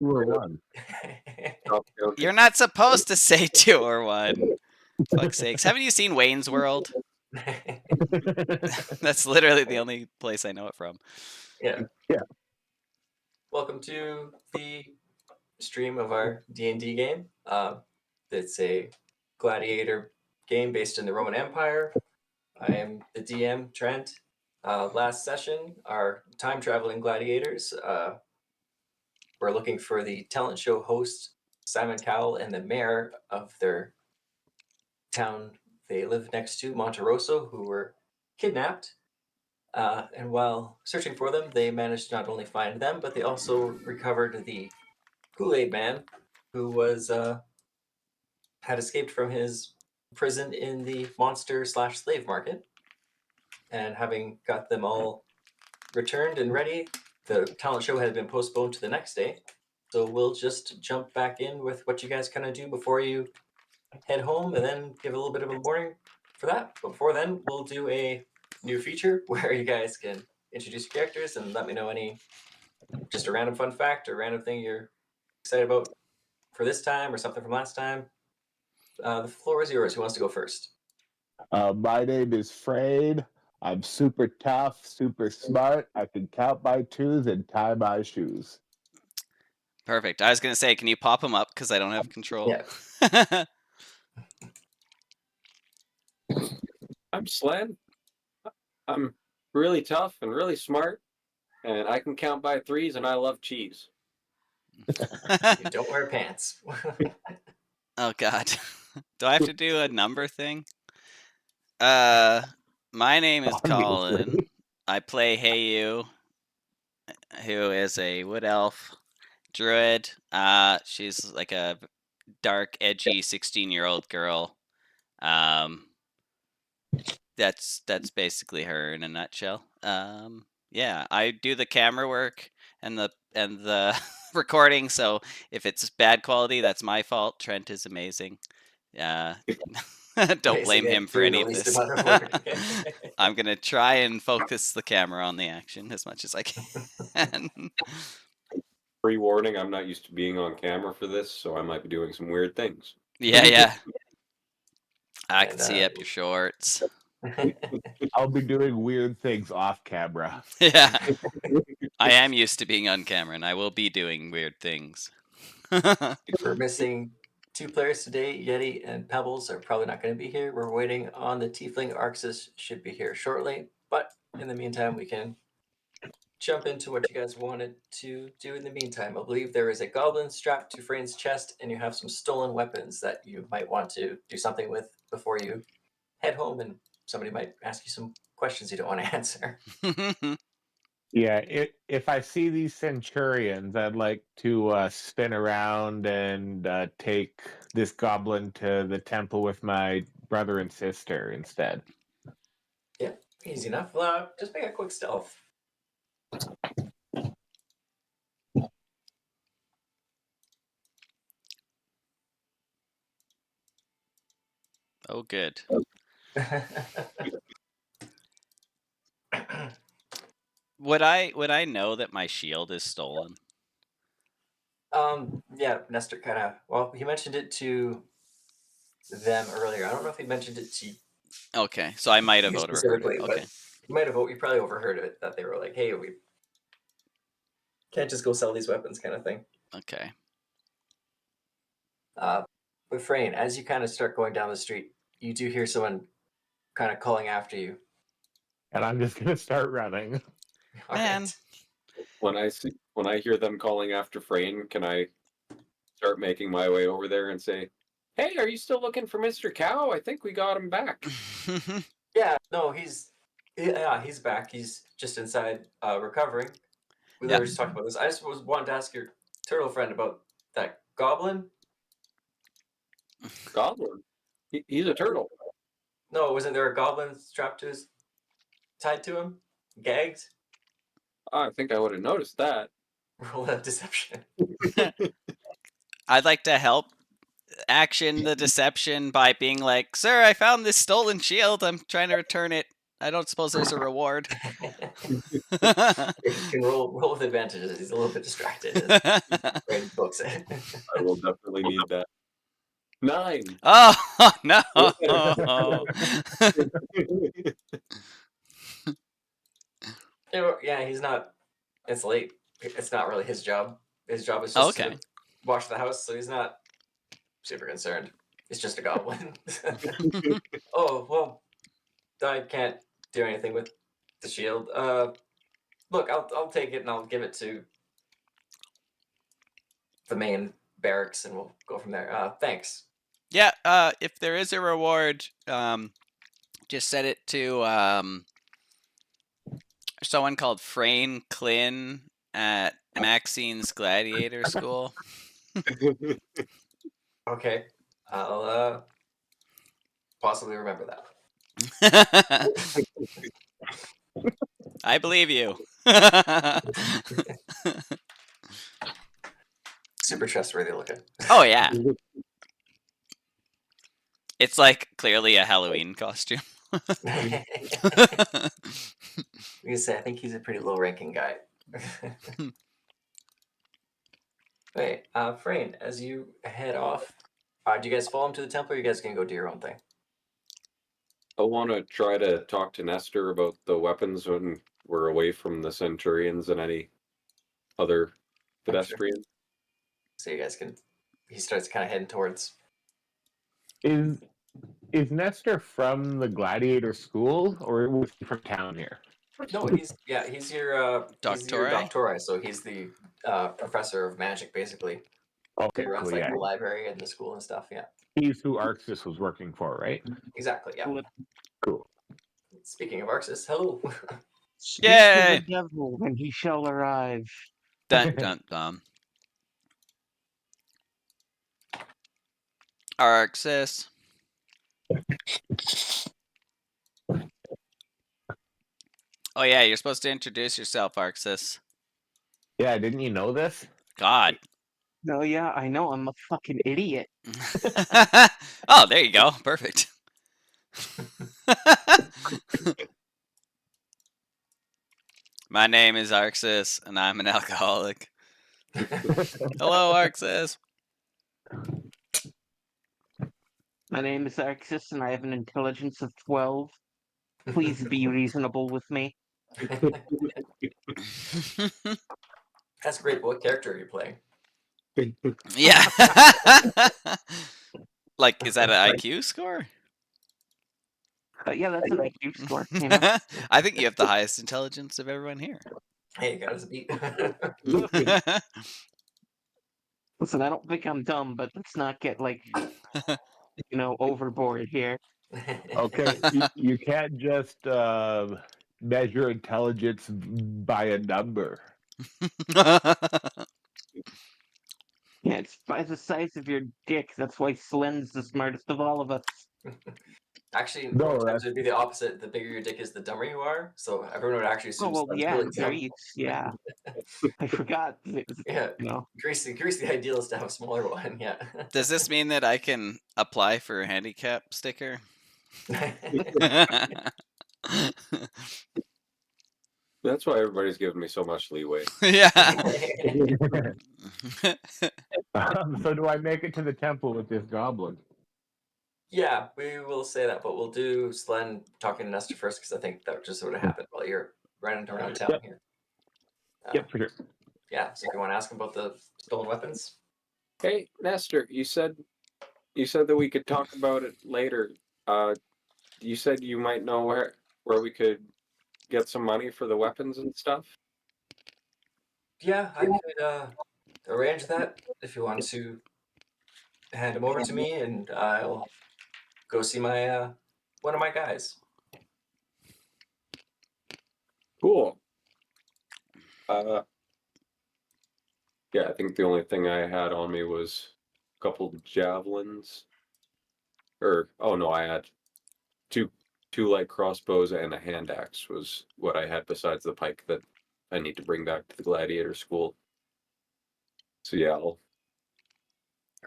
2 or 1. You're not supposed to say 2 or 1. Fuck's sakes. Haven't you seen Wayne's World? That's literally the only place I know it from. Yeah. Yeah. Welcome to the stream of our D&D game. It's a gladiator game based in the Roman Empire. I am the DM, Trent. Last session, our time-traveling gladiators were looking for the talent show host, Simon Cowell, and the mayor of their town they live next to, Monterosso, who were kidnapped. And while searching for them, they managed to not only find them, but they also recovered the Kool-Aid Man, who was had escaped from his prison in the monster/slave market. And having got them all returned and ready, the talent show had been postponed to the next day. So we'll just jump back in with what you guys kind of do before you head home, and then give a little bit of a warning for that. But before then, we'll do a new feature where you guys can introduce your characters and let me know any, just a random fun fact or random thing you're excited about for this time or something from last time. The floor is yours. Who wants to go first? My name is Frayed. I'm super tough, super smart. I can count by 2s and tie my shoes. Perfect. I was going to say, can you pop them up? Because I don't have control. Yeah. I'm Slen. I'm really tough and really smart, and I can count by 3s, and I love cheese. You don't wear pants. Oh, God. Do I have to do a number thing? My name is Colin. I play Heyu, who is a wood elf druid. She's like a dark, edgy 16-year-old girl. That's basically her in a nutshell. Yeah, I do the camera work and the recording, so if it's bad quality, that's my fault. Trent is amazing. Don't blame him for any of this. I'm gonna try and focus the camera on the action as much as I can. Pre-warning, I'm not used to being on camera for this, so I might be doing some weird things. Yeah. I can see up your shorts. I'll be doing weird things off camera. Yeah. I am used to being on camera, and I will be doing weird things. We're missing 2 players today. Yeti and Pebbles are probably not going to be here. We're waiting on the Tiefling. Arxis should be here shortly. But in the meantime, we can jump into what you guys wanted to do in the meantime. I believe there is a goblin strapped to Frayne's chest, and you have some stolen weapons that you might want to do something with before you head home, and somebody might ask you some questions you don't want to answer. Yeah, if I see these centurions, I'd like to spin around and take this goblin to the temple with my brother and sister instead. Yeah, easy enough. Just make a quick stealth. Oh, good. Would I know that my shield is stolen? Yeah, Nestor kind of. Well, he mentioned it to them earlier. I don't know if he mentioned it to you. Okay, so I might have overheard it. Okay. You might have. You probably overheard it, that they were like, "Hey, we can't just go sell these weapons," kind of thing. Okay. But Frayne, as you kind of start going down the street, you do hear someone kind of calling after you. And I'm just gonna start running. Man. Right. When I hear them calling after Frayne, can I start making my way over there and say, "Hey, are you still looking for Mr. Cow? I think we got him back." Yeah, no, he's back. He's just inside recovering. We were just talking about this. I just wanted to ask your turtle friend about that goblin. Goblin? He's a turtle. No, wasn't there a goblin strapped to tied to him? Gagged? I think I would have noticed that. Roll that deception. I'd like to help action the deception by being like, "Sir, I found this stolen shield. I'm trying to return it. I don't suppose there's a reward. You can roll with advantages. He's a little bit distracted. Brain books it. I will definitely need that. 9. Oh no! Yeah, he's not. It's late. It's not really his job. His job is just Okay. to watch the house, so he's not super concerned. It's just a goblin. Oh well, I can't do anything with the shield. Look, I'll take it and I'll give it to the main barracks, and we'll go from there. Thanks. Yeah. If there is a reward, just set it to someone called Frayne Klin at Maxine's Gladiator School. Okay, I'll possibly remember that. I believe you. Super trustworthy looking. Oh yeah. It's like clearly a Halloween costume. I think he's a pretty low-ranking guy. Wait, Frayne, as you head off, do you guys follow him to the temple, or you guys gonna go do your own thing? I want to try to talk to Nestor about the weapons when we're away from the Centurions and any other pedestrians. So you guys can. He starts kind of heading towards. Is Nestor from the Gladiator School, or was he from town here? No, he's your Doctore? Doctore, so he's the professor of magic, basically. Okay, He runs cool, like yeah. the library and the school and stuff. Yeah, He's who Arxis was working for, right? exactly. Yeah. Cool. Speaking of Arxis, hello. Speak Yay! to the devil, and he shall arrive. Dun dun dun. Arxis. Oh yeah, you're supposed to introduce yourself, Arxis. Yeah, didn't you know this? God. No, yeah, I know. I'm a fucking idiot. Oh, there you go. Perfect. My name is Arxis, and I'm an alcoholic. Hello, Arxis. My name is Arxis, and I have an intelligence of 12. Please be reasonable with me. That's great. What character are you playing? Yeah. Like, is that an IQ score? Yeah, that's an IQ score. You know? I think you have the highest intelligence of everyone here. Hey, you got us beat. Listen, I don't think I'm dumb, but let's not get overboard here. Okay, you can't just measure intelligence by a number. Yeah, it's by the size of your dick. That's why Slen's the smartest of all of us. Actually, No, sometimes it'd be the opposite. The bigger your dick is, the dumber you are. So everyone would actually Oh assume well, Slen's yeah, really there dumb. you, yeah. I forgot. Yeah, No. Greece the ideal is to have a smaller one. Yeah. Does this mean that I can apply for a handicap sticker? That's why everybody's giving me so much leeway. Yeah. So do I make it to the temple with this goblin? Yeah, we will say that, but we'll do Slen talking to Nestor first, because I think that just would have happened while you're running around town Yep. here. Yep, for sure. Yeah, so if you want to ask him about the stolen weapons. Hey, Nestor, you said that we could talk about it later. You said you might know where we could get some money for the weapons and stuff. Yeah, I could arrange that if you want to hand him over to me, and I'll go see my one of my guys. Cool. Yeah, I think the only thing I had on me was a couple javelins. I had two light crossbows and a hand axe was what I had besides the pike that I need to bring back to the gladiator school. So yeah, I'll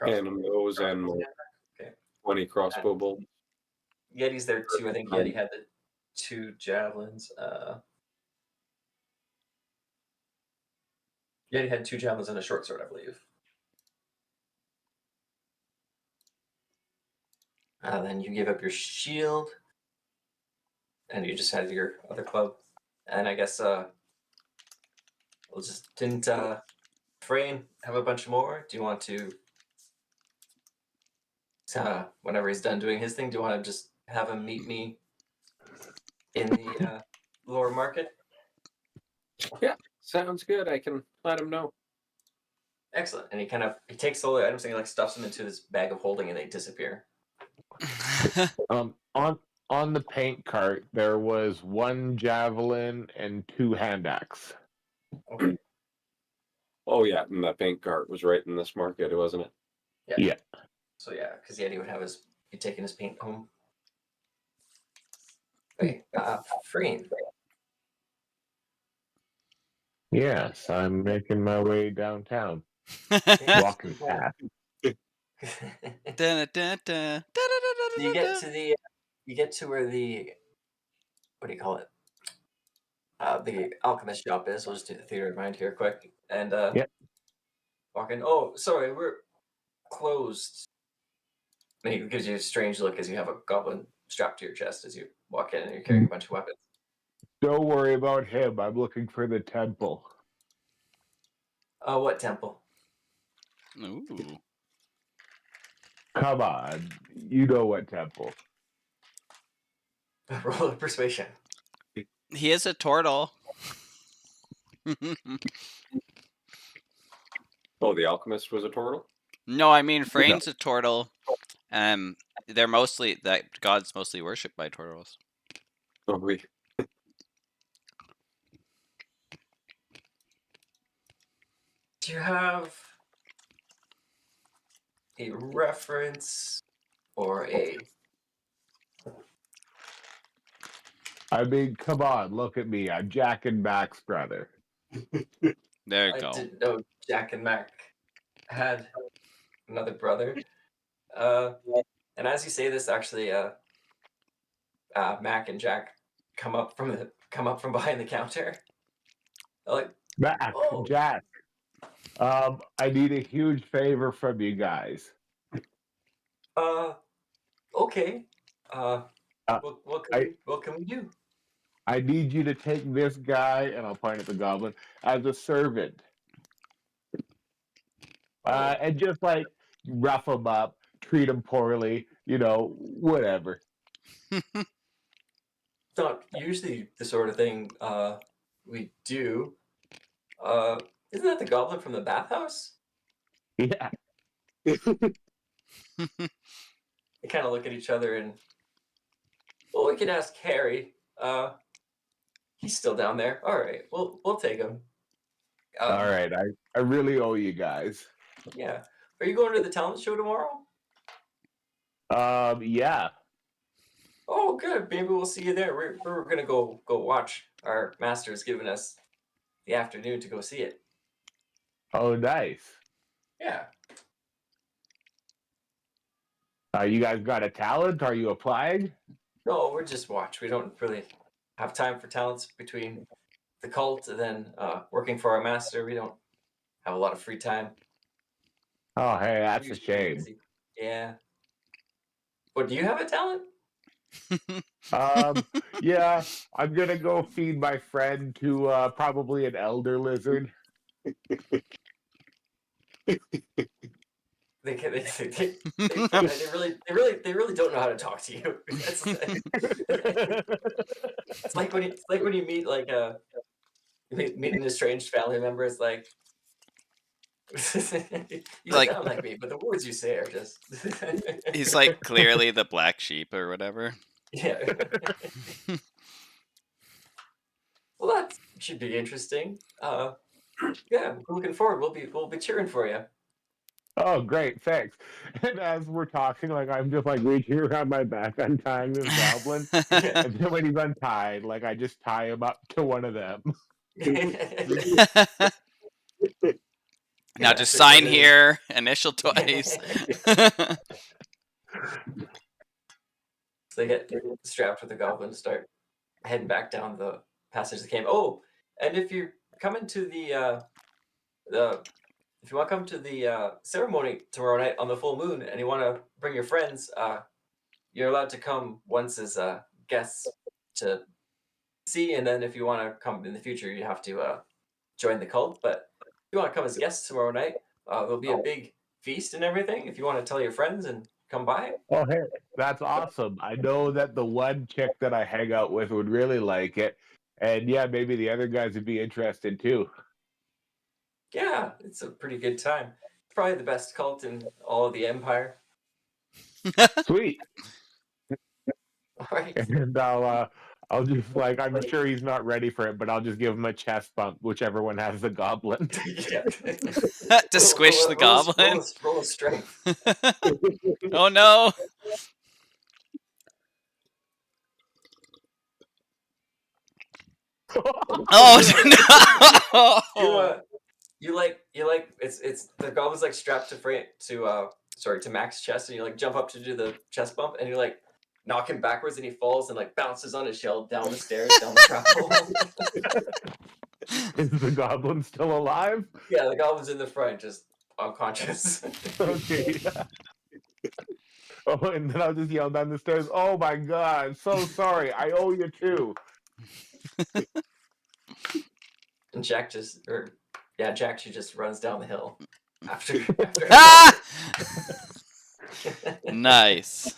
hand him those and my Okay. 20 crossbow bolts. Yeti's there too. I think Yeti had the 2 javelins. Yeah, he had 2 javelins and a short sword, I believe. Then you give up your shield, and you just had your other club. And I guess we'll just didn't Frayne have a bunch more? Do you want to whenever he's done doing his thing, do you want to just have him meet me in the lower market? Yeah, sounds good. I can let him know. Excellent. And he takes all the items and he like stuffs them into this bag of holding and they disappear. On the paint cart, there was 1 javelin and 2 hand axe. Okay. Oh yeah, and that paint cart was right in this market, wasn't it? Yeah. So yeah, because he would have he'd taken his paint home. Okay, Frayne. Yes, I'm making my way downtown. Walking fast. Dun, dun, dun, You get to where what do you call it? The alchemist shop is. We'll just do the theater of mind here quick. And Yep. walk in. Oh, sorry, we're closed. And he gives you a strange look as you have a goblin strapped to your chest as you walk in and you're carrying a bunch of weapons. Don't worry about him. I'm looking for the temple. What temple? Ooh. Come on. You know what temple. Roll of persuasion. He is a turtle. Oh, the alchemist was a turtle? No, I mean Frayne's a turtle. They're mostly God's mostly worshipped by turtles. Oh, we. Do you have a reference or a... I mean, come on, look at me. I'm Jack and Mac's brother. There you I go. didn't know Jack and Mac had another brother. And as you say this, actually, Mac and Jack come up from behind the counter. They're like, Mac, oh. Jack. I need a huge favor from you guys. Okay. What can we do? I need you to take this guy, and I'll point at the goblin, as a servant. And just like rough him up, treat him poorly, whatever. It's not usually the sort of thing we do. Isn't that the goblin from the bathhouse? Yeah. They kind of look at each other and, well, we can ask Harry. He's still down there. All right, we'll take him. All right, I really owe you guys. Yeah. Are you going to the talent show tomorrow? Yeah. Oh, good. Maybe we'll see you there. We're gonna go watch. Our master's given us the afternoon to go see it. Oh, nice. Yeah. You guys got a talent? Are you applying? No, we're just watch. We don't really have time for talents between the cult and then working for our master. We don't have a lot of free time. Oh, hey, that's a Usually shame. busy. Yeah. But do you have a talent? Yeah, I'm gonna go feed my friend to probably an elder lizard. They really don't know how to talk to you. It's like when you meet meeting a strange family member. It's like you Like- sound like me, but the words you say are just. He's like clearly the black sheep or whatever. Yeah. Well, that should be interesting. Yeah, we're looking forward. We'll be cheering for you. Oh, great, thanks. And as we're talking, like I'm just like reaching around my back, untying this goblin, and then when he's untied, like I just tie him up to one of them. Now just sign here, initial twice. So they get strapped with the goblin to start heading back down the passage of the cave. Oh, and if you're coming to the if you want to come to the ceremony tomorrow night on the full moon, and you want to bring your friends, you're allowed to come once as guests to see, and then if you want to come in the future, you have to join the cult. But if you want to come as guests tomorrow night, there'll be a big feast and everything. If you want to tell your friends and come by. Oh, hey, that's awesome. I know that the one chick that I hang out with would really like it. And yeah, maybe the other guys would be interested too. Yeah, it's a pretty good time. It's probably the best cult in all of the Empire. Sweet. All right. And I'll just like, I'm sure he's not ready for it, but I'll just give him a chest bump, whichever one has the goblin. Yeah. To squish the goblin. Roll a strength. Oh no! Oh no! You like it's the goblin's like strapped to Mac's chest, and you like jump up to do the chest bump, and you like knock him backwards, and he falls and like bounces on his shell down the stairs, down the trap hole. Is the goblin still alive? Yeah, the goblin's in the front, just unconscious. Okay. Oh, and then I'll just yell down the stairs, "Oh my god, so sorry, I owe you too." And Jack just runs down the hill after Ah! Nice.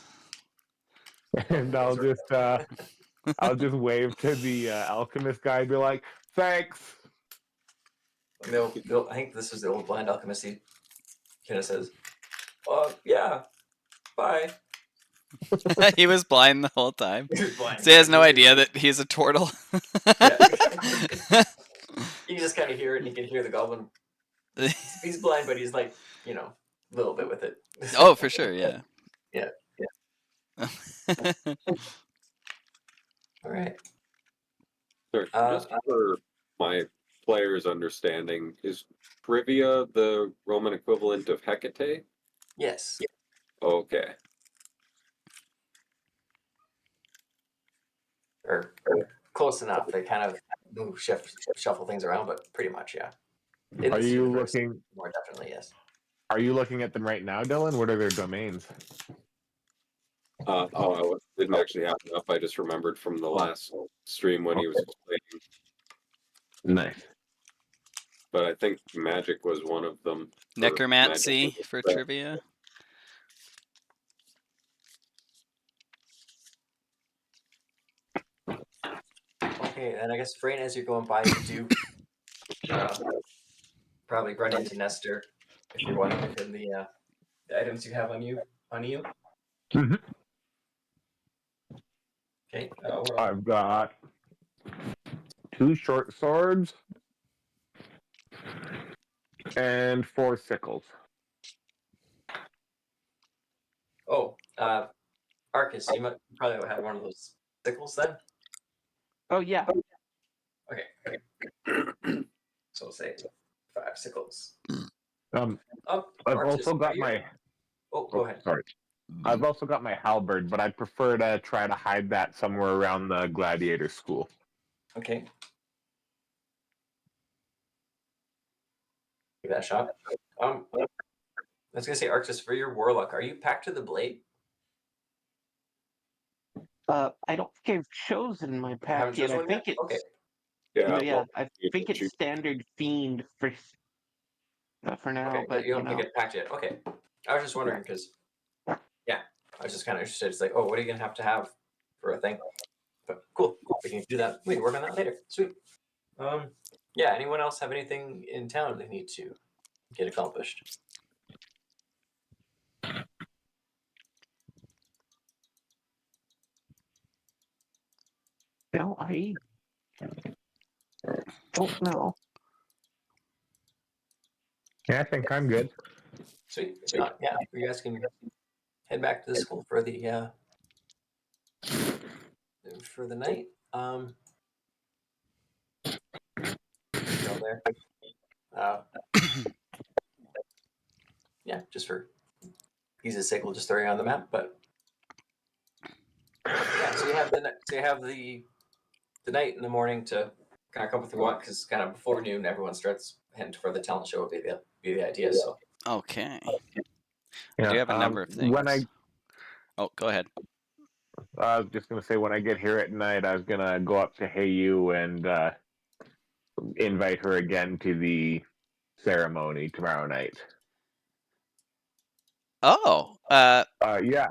And I'll just wave to the alchemist guy and be like, "Thanks." I think this was the old blind alchemist. He kind of says, yeah, bye." He was blind the whole time. He was blind. So he has no idea that he's a turtle. Yeah. You just kind of hear it, and you can hear the goblin. He's blind, but he's like, a little bit with it. Oh, for sure, yeah. Yeah. All right. Sorry, just for my players' understanding, is trivia the Roman equivalent of Hecate? Yes. Okay. Or close enough. They kind of move, shuffle things around, but pretty much, yeah. Are you looking? More definitely, yes. Are you looking at them right now, Dylan? What are their domains? I didn't actually have enough. I just remembered from the last stream when he was playing. Nice. But I think magic was one of them. Necromancy for trivia. Okay, and I guess Frain, as you're going by, you do probably run into Nestor if you're wanting to pin the items you have on you. Mhm. Okay. I've got 2 short swords and 4 sickles. Oh, Arcus, you might probably have one of those sickles then. Oh yeah. Okay. So we'll say 5 sickles. I've Arcus, also got my. Oh, go ahead. Sorry. I've also got my halberd, but I'd prefer to try to hide that somewhere around the gladiator school. Okay. Give that a shot. I was gonna say, Arctus, for your warlock, are you packed to the blade? I don't think I've chosen my pack Haven't yet. chosen I one think yet? it's Okay. yeah. I you think can it's choose. standard fiend for now. Okay, but you don't think it's packed yet. Okay. I was just wondering because, yeah, I was just kind of interested. It's like, oh, what are you gonna have to have for a thing? But cool. We can do that. We can work on that later. Sweet. Yeah. Anyone else have anything in town they need to get accomplished? No, I don't know. Yeah, I think I'm good. Sweet. Yeah, you guys can head back to the school for the night. Go there. Yeah, just for easy's sake, we'll just throw you on the map. But yeah, so you have the the night and the morning to kind of come up with what, because kind of before noon, everyone starts heading for the talent show would be the idea. So Okay. Yeah, I do have a number of things. Oh, go ahead. I was just gonna say when I get here at night, I was gonna go up to Hey You and invite her again to the ceremony tomorrow night. Oh, Yeah.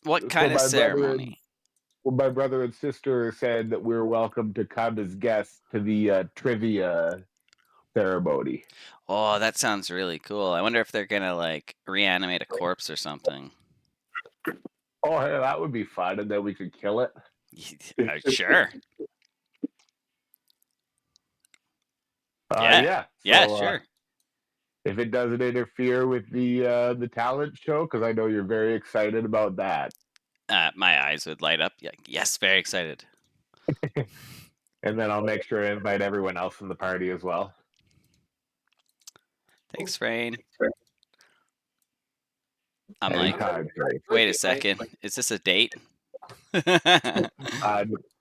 what So kind of ceremony? My brother and sister said that we were welcome to come as guests to the trivia ceremony. Oh, that sounds really cool. I wonder if they're gonna like reanimate a corpse or something. Oh, hey, that would be fun, and then we could kill it. Sure. Yeah. Yeah, So, sure. if it doesn't interfere with the talent show, because I know you're very excited about that. My eyes would light up. Yeah, yes, very excited. And then I'll make sure to invite everyone else in the party as well. Thanks, Frain. I'm like, Anytime, Frank. wait a second. Is this a date?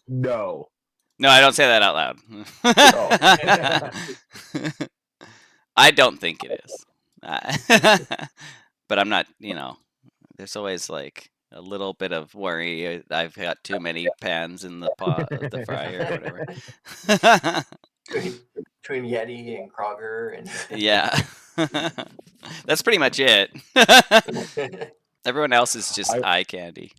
No. No, I don't say that out loud. I don't think it is. But I'm not, there's always like a little bit of worry. I've got too many pans in the pot, the fryer, or whatever. between Yeti and Kroger and Yeah. That's pretty much it. Everyone else is just eye candy.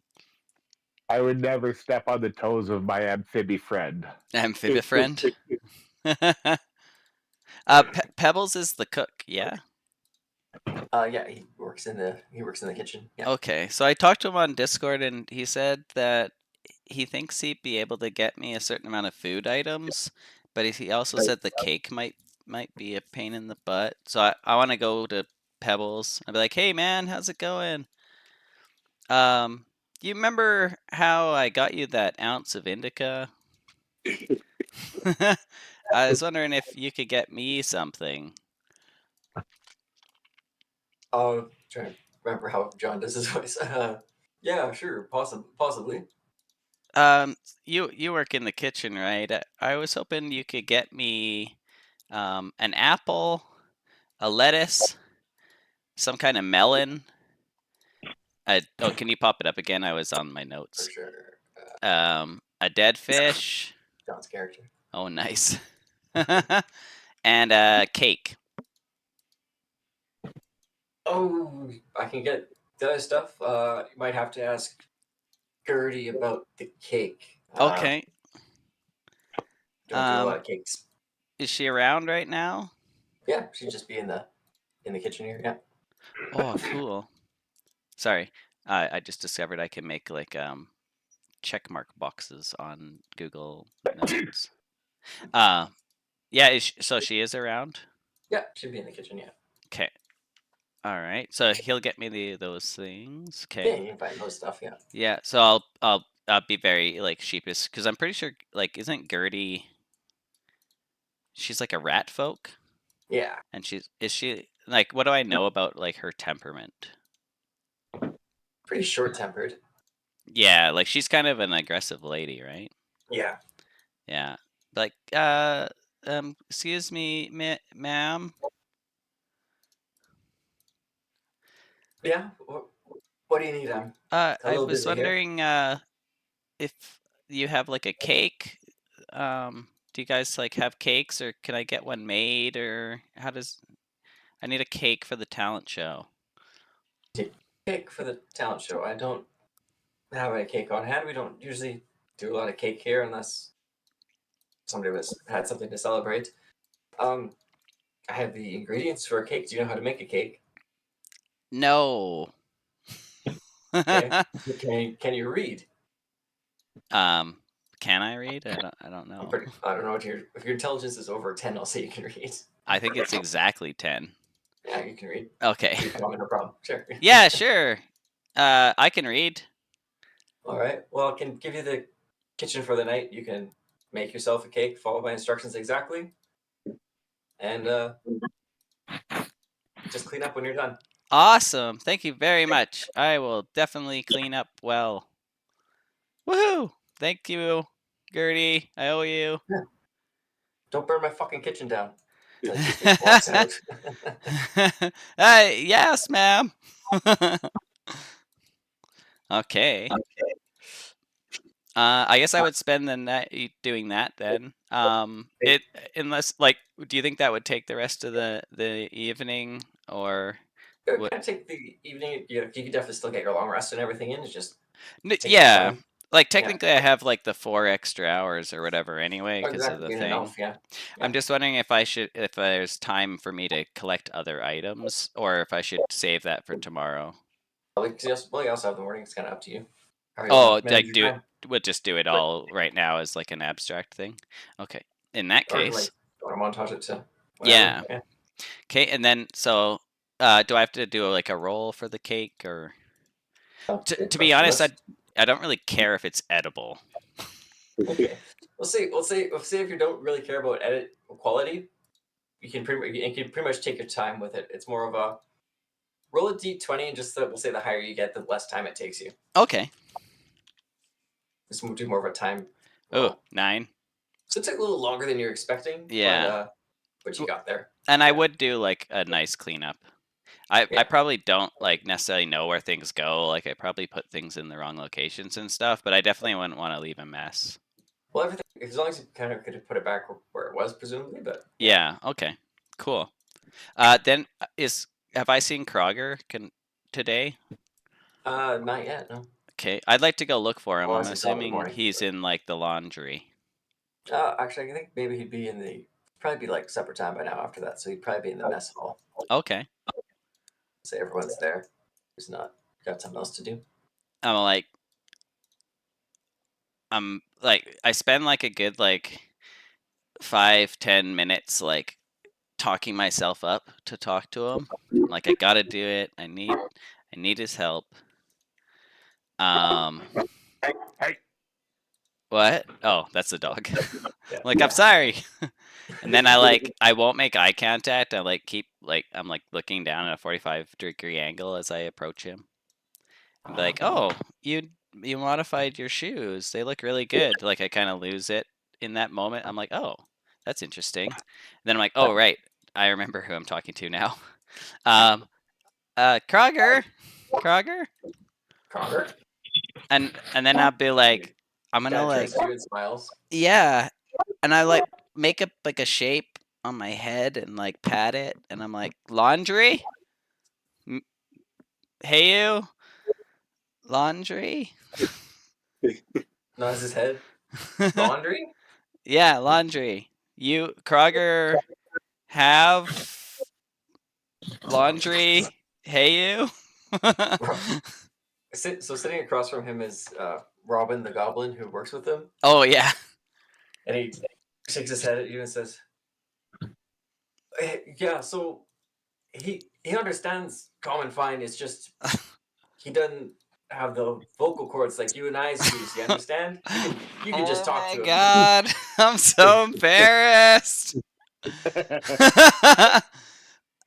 I would never step on the toes of my amphibi friend. Amphibia friend? Pebbles is the cook, yeah? Yeah, he works in the kitchen. Yeah. Okay, so I talked to him on Discord, and he said that he thinks he'd be able to get me a certain amount of food items, but he also said the cake might be a pain in the butt. So I want to go to Pebbles. I'd be like, hey man, how's it going? You remember how I got you that ounce of indica? I was wondering if you could get me something. Oh, trying to remember how John does his voice. Yeah, sure, possibly. You work in the kitchen, right? I was hoping you could get me an apple, a lettuce, some kind of melon. Can you pop it up again? I was on my For notes. sure. A dead fish. John's character. Oh, nice. And a cake. Oh, I can get the other stuff. You might have to ask Gertie about the cake. Okay. Don't do a lot of cakes. Is she around right now? Yeah, she'd just be in the kitchen here. Yeah. Oh, cool. Sorry. I just discovered I can make like check mark boxes on Google Notes. Yeah, so she is around? Yeah, she'd be in the kitchen. Yeah. Okay. All right. So he'll get me those things. Yeah, Okay. you can find those stuff. Yeah. Yeah. So I'll be very like sheepish because I'm pretty sure like isn't Gertie? She's like a rat folk. Yeah. And is she like what do I know about like her temperament? Pretty short-tempered. Yeah, like she's kind of an aggressive lady, right? Yeah. Yeah. Like excuse me, ma'am. Yeah. What do you need? I little was busy here. wondering if you have like a cake. Do you guys like have cakes, or can I get one made, or I need a cake for the talent show. Cake for the talent show. I don't have any cake on hand. We don't usually do a lot of cake here unless somebody had something to celebrate. I have the ingredients for a cake. Do you know how to make a cake? No. Okay. Can you read? Can I read? I don't know. I don't know if your intelligence is over 10. I'll say you can read. I think it's exactly 10. Yeah, you can read. Okay. No problem. Sure. Yeah, sure. I can read. All right. Well, I can give you the kitchen for the night. You can make yourself a cake, follow my instructions exactly, and just clean up when you're done. Awesome. Thank you very much. I will definitely clean up well. Woohoo! Thank you. Gertie, I owe you. Don't burn my fucking kitchen down. Like, he walks out. Yes, ma'am. Okay. I guess I would spend the night doing that then. It unless like, do you think that would take the rest of the evening or? It What- would kind of take the evening. You could definitely still get your long rest and everything in. It's just take some Yeah, time. like technically I have like the 4 extra hours or whatever anyway Oh, because of the exactly, thing. enough, yeah. I'm just wondering if there's time for me to collect other items or if I should save that for tomorrow. Well, you also have the morning. It's kind of up to you. How you Oh, wanna manage like your time. we'll just do it all right now as like an abstract thing. Okay. In that Or case, like, you want to montage it to yeah. whatever. Okay, and then so do I have to do like a roll for the cake or Oh, to good be question. honest, Let's- I don't really care if it's edible. Okay. We'll see if you don't really care about edit quality. You can pretty much take your time with it. It's more of a roll a d20 and just we'll say the higher you get, the less time it takes you. Okay. Just do more of a time. Oh, roll. 9. So it took a little longer than you were expecting. Yeah. But you got there. And I would do like a nice cleanup. I Yeah. probably don't like necessarily know where things go. Like I probably put things in the wrong locations and stuff, but I definitely wouldn't want to leave a mess. Well, everything as long as you kind of could have put it back where it was, presumably. But Yeah, okay. Cool. Then have I seen Kroger today? not yet. No. Okay. I'd like to go look for him. Oh, I I'm see, saw him in the assuming morning. he's in like the laundry. Actually, I think maybe he'd be in the probably be like supper time by now after that, so he'd probably be in the mess hall. Okay. Say everyone's there. He's not got something else to do. I'm like I spend like a good like 5-10 minutes like talking myself up to talk to him. Like I gotta do it. I need his help. Hey. What? Oh, that's the dog. Yeah. Like I'm sorry. And then I won't make eye contact. I like keep like I'm like looking down at a 45-degree angle as I approach him. I'm like, oh, you modified your shoes. They look really good. Like I kind of lose it in that moment. I'm like, oh, that's interesting. Then I'm like, oh right, I remember who I'm talking to now. Kroger. Kroger. And then I'll be like, I'm gonna Guy like, turns to you and smiles. yeah, and I like make up like a shape on my head and like pat it, and I'm like, laundry. Hey you, laundry. Nods his head. Laundry. Yeah, laundry. You Kroger have laundry. Hey you. So sitting across from him is Robin the Goblin, who works with him, Oh yeah. and he shakes his head at you and says, "Yeah, so he understands common fine. It's just he doesn't have the vocal cords like you and I use. You understand? You can just talk to him." Oh my god, I'm so embarrassed.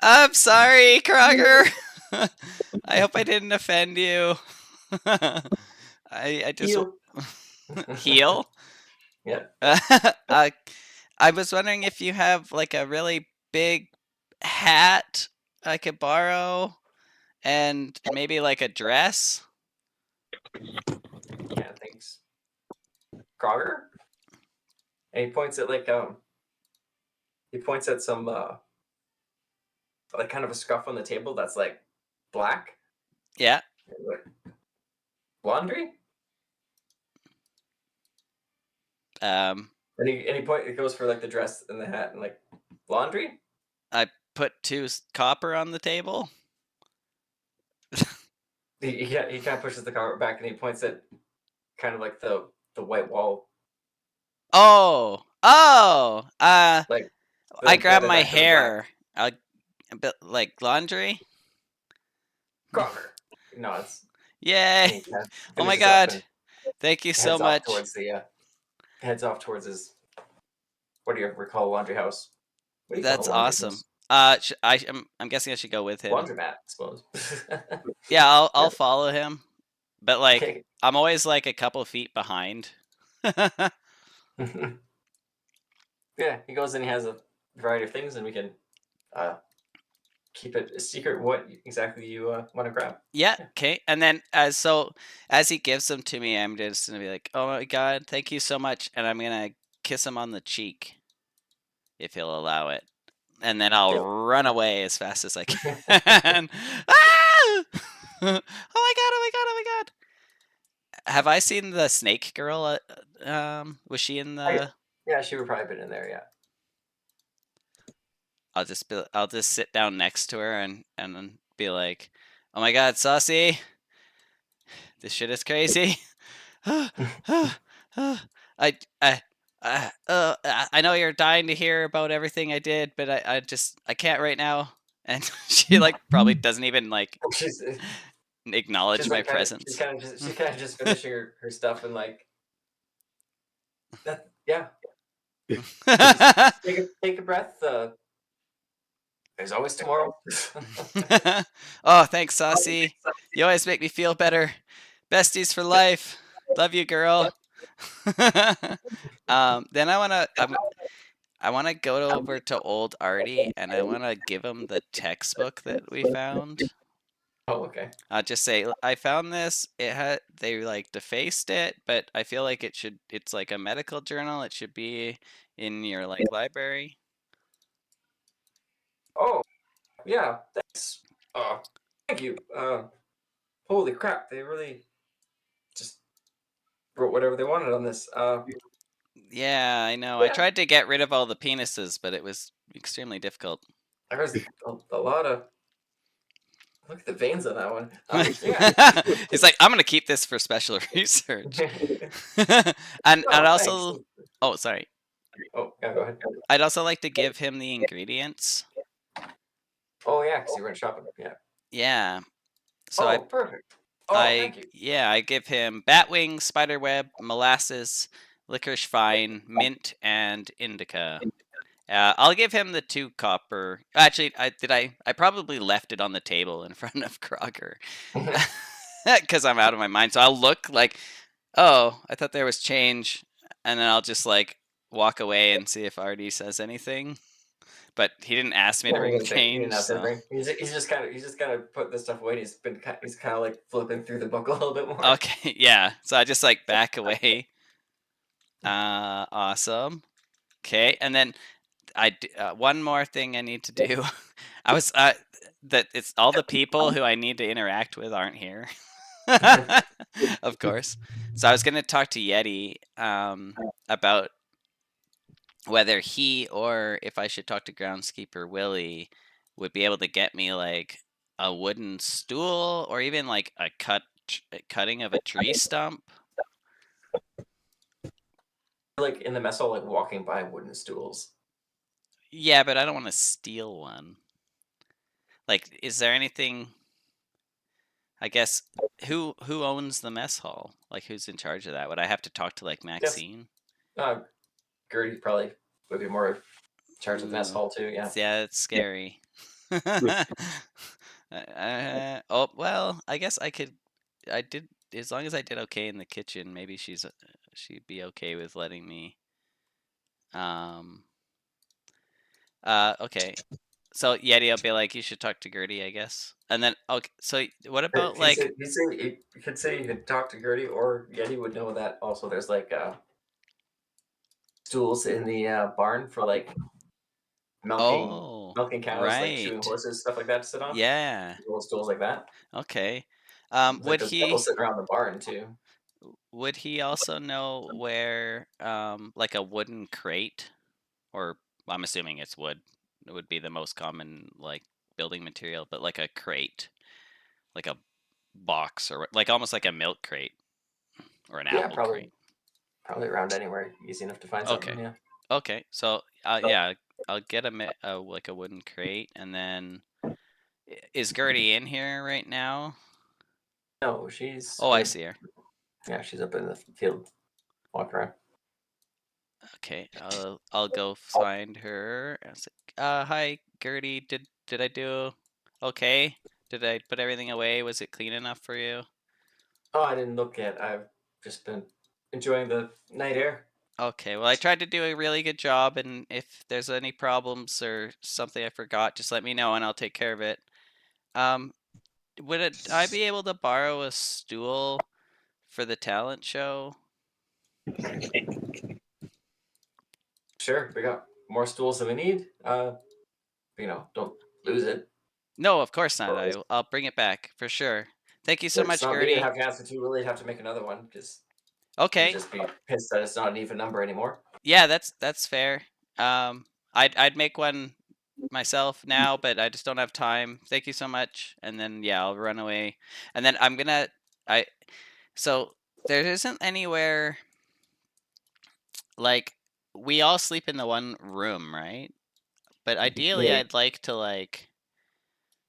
I'm sorry, Kroger. I hope I didn't offend you. I just Heel. heal. Yeah. I was wondering if you have like a really big hat I could borrow, and maybe like a dress. Yeah, thanks. Kroger? And he points at some like kind of a scuff on the table that's like black. Yeah. Like, laundry? And it goes for like the dress and the hat and like laundry? I put 2 copper on the table. He kind of pushes the carpet back and he points at kind of like the white wall. Oh. Like I grab that my is actually hair. A bit like laundry. Kroger. No, it's Yay. he kind of Oh my finishes up god. and Thank you so heads off much. towards heads off towards his, what do you recall, laundry house? What do you call That's a laundry awesome. house? I'm guessing I should go with him. Laundromat, I suppose. Yeah, I'll follow him. But like Okay. I'm always like a couple feet behind. Yeah, he goes and he has a variety of things, and we can keep it a secret what exactly you want to grab. Yeah, Yeah. okay. And then as he gives them to me, I'm just gonna be like, "Oh my god, thank you so much," and I'm gonna kiss him on the cheek if he'll allow it, and then I'll run away as fast as I can. Ah! Oh my god! Oh my god! Oh my god! Have I seen the snake girl? Was she in the? Yeah, she would probably been in there. Yeah. I'll just sit down next to her and then be like, "Oh my god, Saucy, this shit is crazy." I I know you're dying to hear about everything I did, but I can't right now. And she like probably doesn't even like She's acknowledge my like presence. she's kind of just finishing her stuff and like that. Yeah. Take a breath. There's always tomorrow. Oh, thanks, Saucy. You always make me feel better. Besties for life. Love you, girl. Then I wanna go over to old Artie and I wanna give him the textbook that we found. Oh, okay. I'll just say I found this. They like defaced it, but I feel like it's like a medical journal. It should be in your like library. Oh, yeah. Thanks. Thank you. Holy crap! They really just wrote whatever they wanted on this. Yeah, I know. I Yeah. tried to get rid of all the penises, but it was extremely difficult. There's a lot of. Look at the veins on that one. Yeah. He's like, I'm gonna keep this for special research. and Oh, also, thanks. oh sorry, Oh, yeah. Go ahead. I'd also like to give him the ingredients. Oh, yeah, because you went shopping. Yeah. Yeah. So Perfect. Oh, thank you. I give him batwing, spiderweb, molasses, licorice vine, mint, and indica. I'll give him the 2 copper. Actually, I probably left it on the table in front of Crocker because I'm out of my mind. So I'll look like, oh, I thought there was change, and then I'll just like walk away and see if Artie says anything. But he didn't ask me to bring change. So. He's just kind of put this stuff away. He's kind of like flipping through the book a little bit more. Okay, yeah. So I just like back away. Awesome. Okay, and then one more thing I need to do. I was that it's all the people who I need to interact with aren't here. Of course. So I was going to talk to Yeti about whether he or if I should talk to groundskeeper Willie would be able to get me like a wooden stool or even like a cutting of a tree stump. Like in the mess hall, like walking by wooden stools. Yeah, but I don't want to steal one. Like, is there anything? I guess who owns the mess hall? Like, who's in charge of that? Would I have to talk to like Maxine? Gertie probably would be more in charge of the mess hall too. Yeah. Yeah, it's scary. Oh well, I guess I could. I did as long as I did okay in the kitchen. Maybe she'd be okay with letting me. Okay. So Yeti, I'll be like, you should talk to Gertie, I guess. And then, okay. So what about like? You could say you could talk to Gertie, or Yeti would know that also. There's like stools in the barn for like milking cows, like shoeing horses, stuff like that to sit on. Yeah. Little stools like that. Okay. Would he sitting around the barn too? Would he also know where like a wooden crate, or I'm assuming it's wood, it would be the most common like building material, but like a crate, like a box or like almost like a milk crate or an apple crate. Probably around anywhere, easy enough to find something. Yeah. Okay, so yeah, I'll get like a wooden crate, and then is Gertie in here right now? No, she's. Oh, I see her. Yeah, she's up in the field, walking around. Okay, I'll go find her. I was like, hi, Gertie. Did I do okay? Did I put everything away? Was it clean enough for you? Oh, I didn't look yet. I've just been enjoying the night air. Okay, well, I tried to do a really good job, and if there's any problems or something I forgot, just let me know and I'll take care of it. Would I be able to borrow a stool for the talent show? Sure, we got more stools than we need. Don't lose it. No, of course not. I'll bring it back for sure. Thank you so It's much, not me to Gertie. have to answer to. Really have to make another one because Okay. you'll just be pissed that it's not an even number anymore. Yeah, that's fair. I'd make one myself now, but I just don't have time. Thank you so much. And then yeah, I'll run away. And then so there isn't anywhere like we all sleep in the one room, right? But ideally Yeah. I'd like to like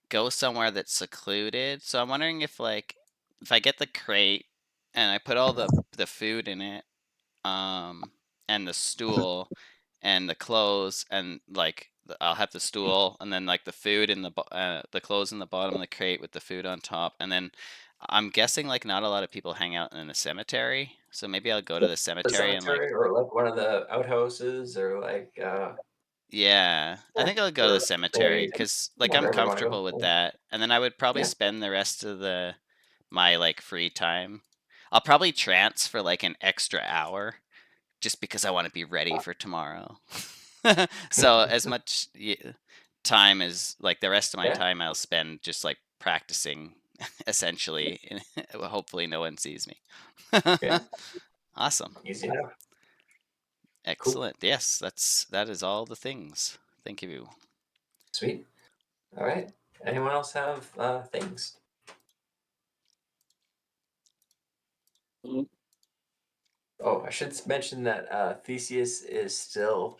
go somewhere that's secluded. So I'm wondering if I get the crate and I put all the food in it, and the stool and the clothes and I'll have the stool and then like the food in the clothes in the bottom of the crate with the food on top, and then I'm guessing like not a lot of people hang out in the cemetery, so maybe I'll go to the The cemetery and like cemetery or like one of the outhouses or like yeah, I think I'll go to the cemetery because like I'm wherever you want to comfortable go. with that, and then I would probably Yeah. spend the rest of my like free time. I'll probably trance for like an extra hour just because I want to be ready for tomorrow. So as much time as like the rest of my Yeah. time I'll spend just like practicing essentially. Well, hopefully no one sees me. Yeah. Awesome. Easy enough. Excellent. Yes, that is all the things. Thank you. Sweet. All right. Anyone else have things? Oh, I should mention that Theseus is still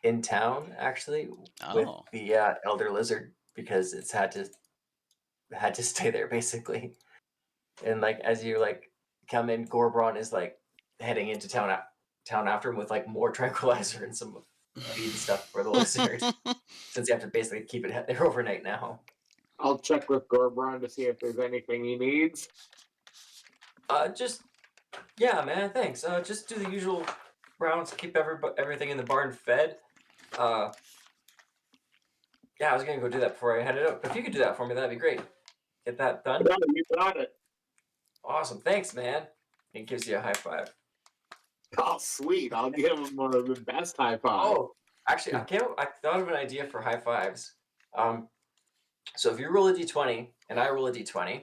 in town actually with Oh. the elder lizard because it's had to stay there basically. And like as you like come in, Gorbron is like heading into town after him with like more tranquilizer and some feed and stuff for the lizard since you have to basically keep it there overnight now. I'll check with Gorbron to see if there's anything he needs. Yeah, man, thanks. Just do the usual rounds, keep everything in the barn fed. Yeah, I was gonna go do that before I headed out. If you could do that for me, that'd be great. Get that done. You got it. Awesome, thanks, man. He gives you a high five. Oh, sweet. I'll give him one of the best high five. Oh, actually, I thought of an idea for high fives. So if you roll a d20 and I roll a d20,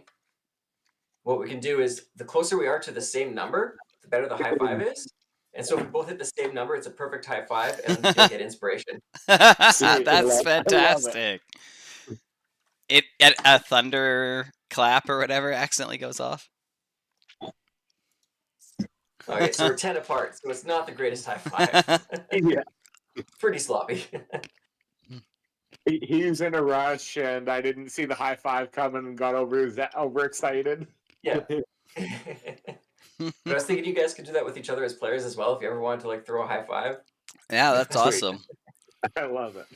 what we can do is the closer we are to the same number, the better the high five is. And so if we both hit the same number, it's a perfect high five, and you'll get inspiration. That's I love it. fantastic. A thunder clap or whatever accidentally goes off. Okay, so we're 10 apart, so it's not the greatest high five. Yeah. Pretty sloppy. He's in a rush, and I didn't see the high five coming and got overexcited. Yeah. But I was thinking you guys could do that with each other as players as well if you ever wanted to like throw a high five. Yeah, that's awesome. I love it.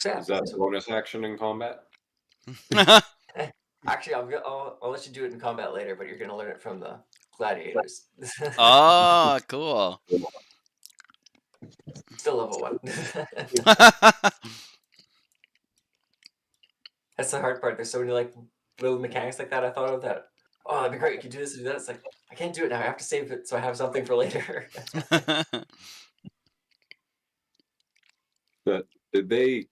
Yeah. Is that a bonus action in combat? Actually, I'll let you do it in combat later, but you're gonna learn it from the gladiators. Oh, cool. Still level 1. That's the hard part. There's so many like little mechanics like that I thought of that. Oh, that'd be great. You could do this and do that. It's like I can't do it now. I have to save it so I have something for later. Did they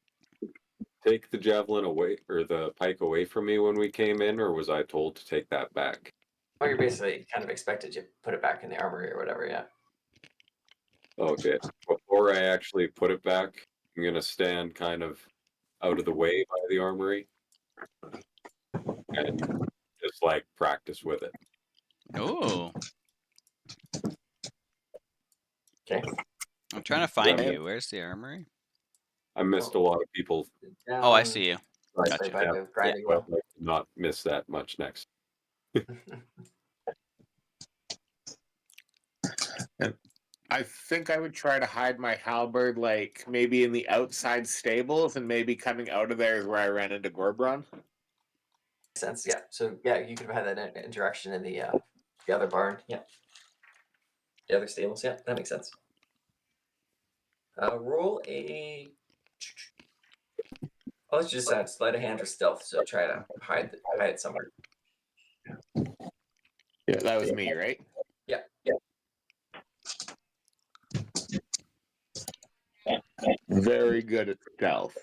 take the javelin away or the pike away from me when we came in, or was I told to take that back? Well, you're basically kind of expected to put it back in the armory or whatever. Yeah. Okay. Before I actually put it back, I'm gonna stand kind of out of the way by the armory and just like practice with it. Ooh. Okay. I'm trying to find Yeah. you. Where's the armory? I missed a lot of people. Oh, I see you. Right Gotcha. by the grinding But wheel. I'd like to not miss that much next. I think I would try to hide my halberd, like maybe in the outside stables, and maybe coming out of there is where I ran into Gorbron. sense. Yeah. So yeah, you could have had that interaction in the other barn. Yeah. The other stables. Yeah, that makes sense. Roll a. Oh, let's just sleight of hand or stealth. So try to hide it somewhere. Yeah, that was me, right? Yeah. Very good at stealth.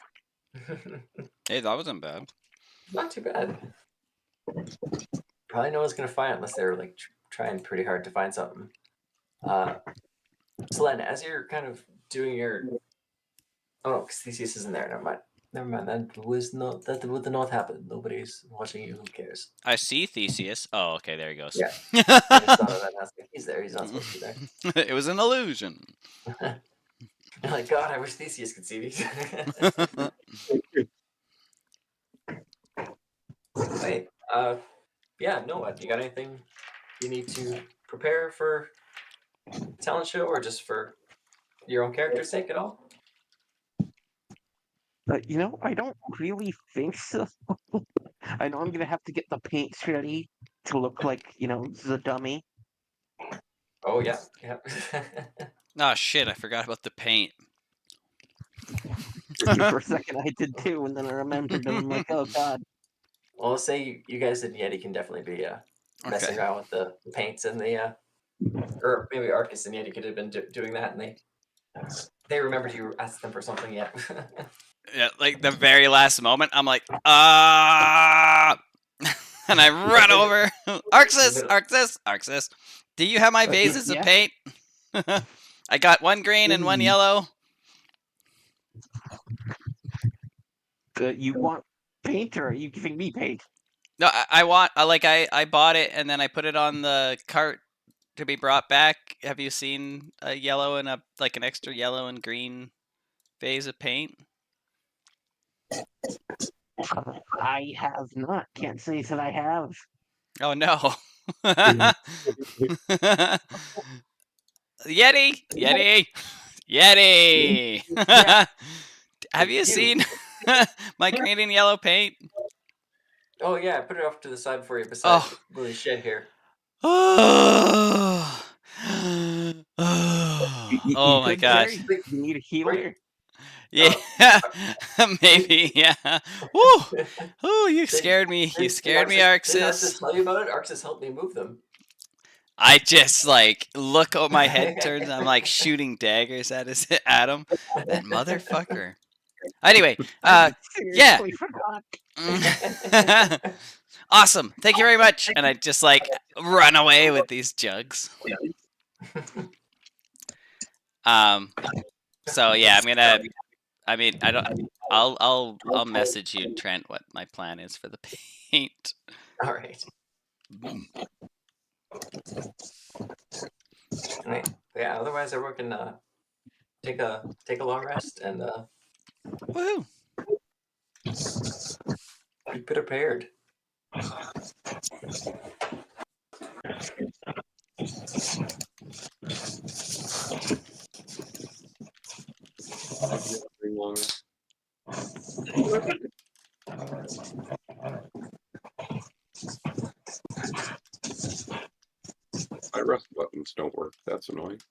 Hey, that wasn't bad. Not too bad. Probably no one's gonna find it unless they're like trying pretty hard to find something. Selene, as you're kind of doing your, oh, because Theseus isn't there. Never mind. That would not happen. Nobody's watching you. Who cares? I see Theseus. Oh, okay, there he goes. Yeah. I just thought of that. And I was like, he's there. He's not supposed to be there. It was an illusion. You're like, God, I wish Theseus could see these. Wait, yeah, Noah, you got anything you need to prepare for talent show or just for your own character's sake at all? You know, I don't really think so. I know I'm gonna have to get the paints ready to look like, the dummy. Oh, yeah. Oh shit, I forgot about the paint. For a second I did too, and then I remembered, and I'm like, oh god. Well, let's say you guys and Yeti can definitely be messing around with the paints and the, or maybe Arcus and Yeti could have been doing that, and they remembered you asked them for something yet. Yeah, like the very last moment, I'm like, and I run over. Arxis, do you have my vases of paint? I got one green and one yellow. You want paint, or are you giving me paint? No, I want, I bought it and then I put it on the cart to be brought back. Have you seen a yellow and an extra yellow and green vase of paint? I have not. Can't say that I have. Oh no. Yeti! Have you seen my green and yellow paint? Oh yeah, I put it off to the side for you beside the shed here. Oh my gosh. You need a healer? Yeah, maybe, yeah. Woo! Oh, you scared me. You scared me, Arxis. Did Arxis. Arxis tell you about it? Arxis helped me move them. I just look at my head turns. I'm shooting daggers at him. That motherfucker. Anyway, yeah. Forgot. Awesome. Thank you very much. And I just run away with these jugs. So yeah, I'm gonna. I mean, I don't. I'll message you, Trent, what my plan is for the paint. All right. Right. Yeah. Otherwise, everyone can take a long rest and Woohoo! be prepared. My rest buttons don't work. That's annoying.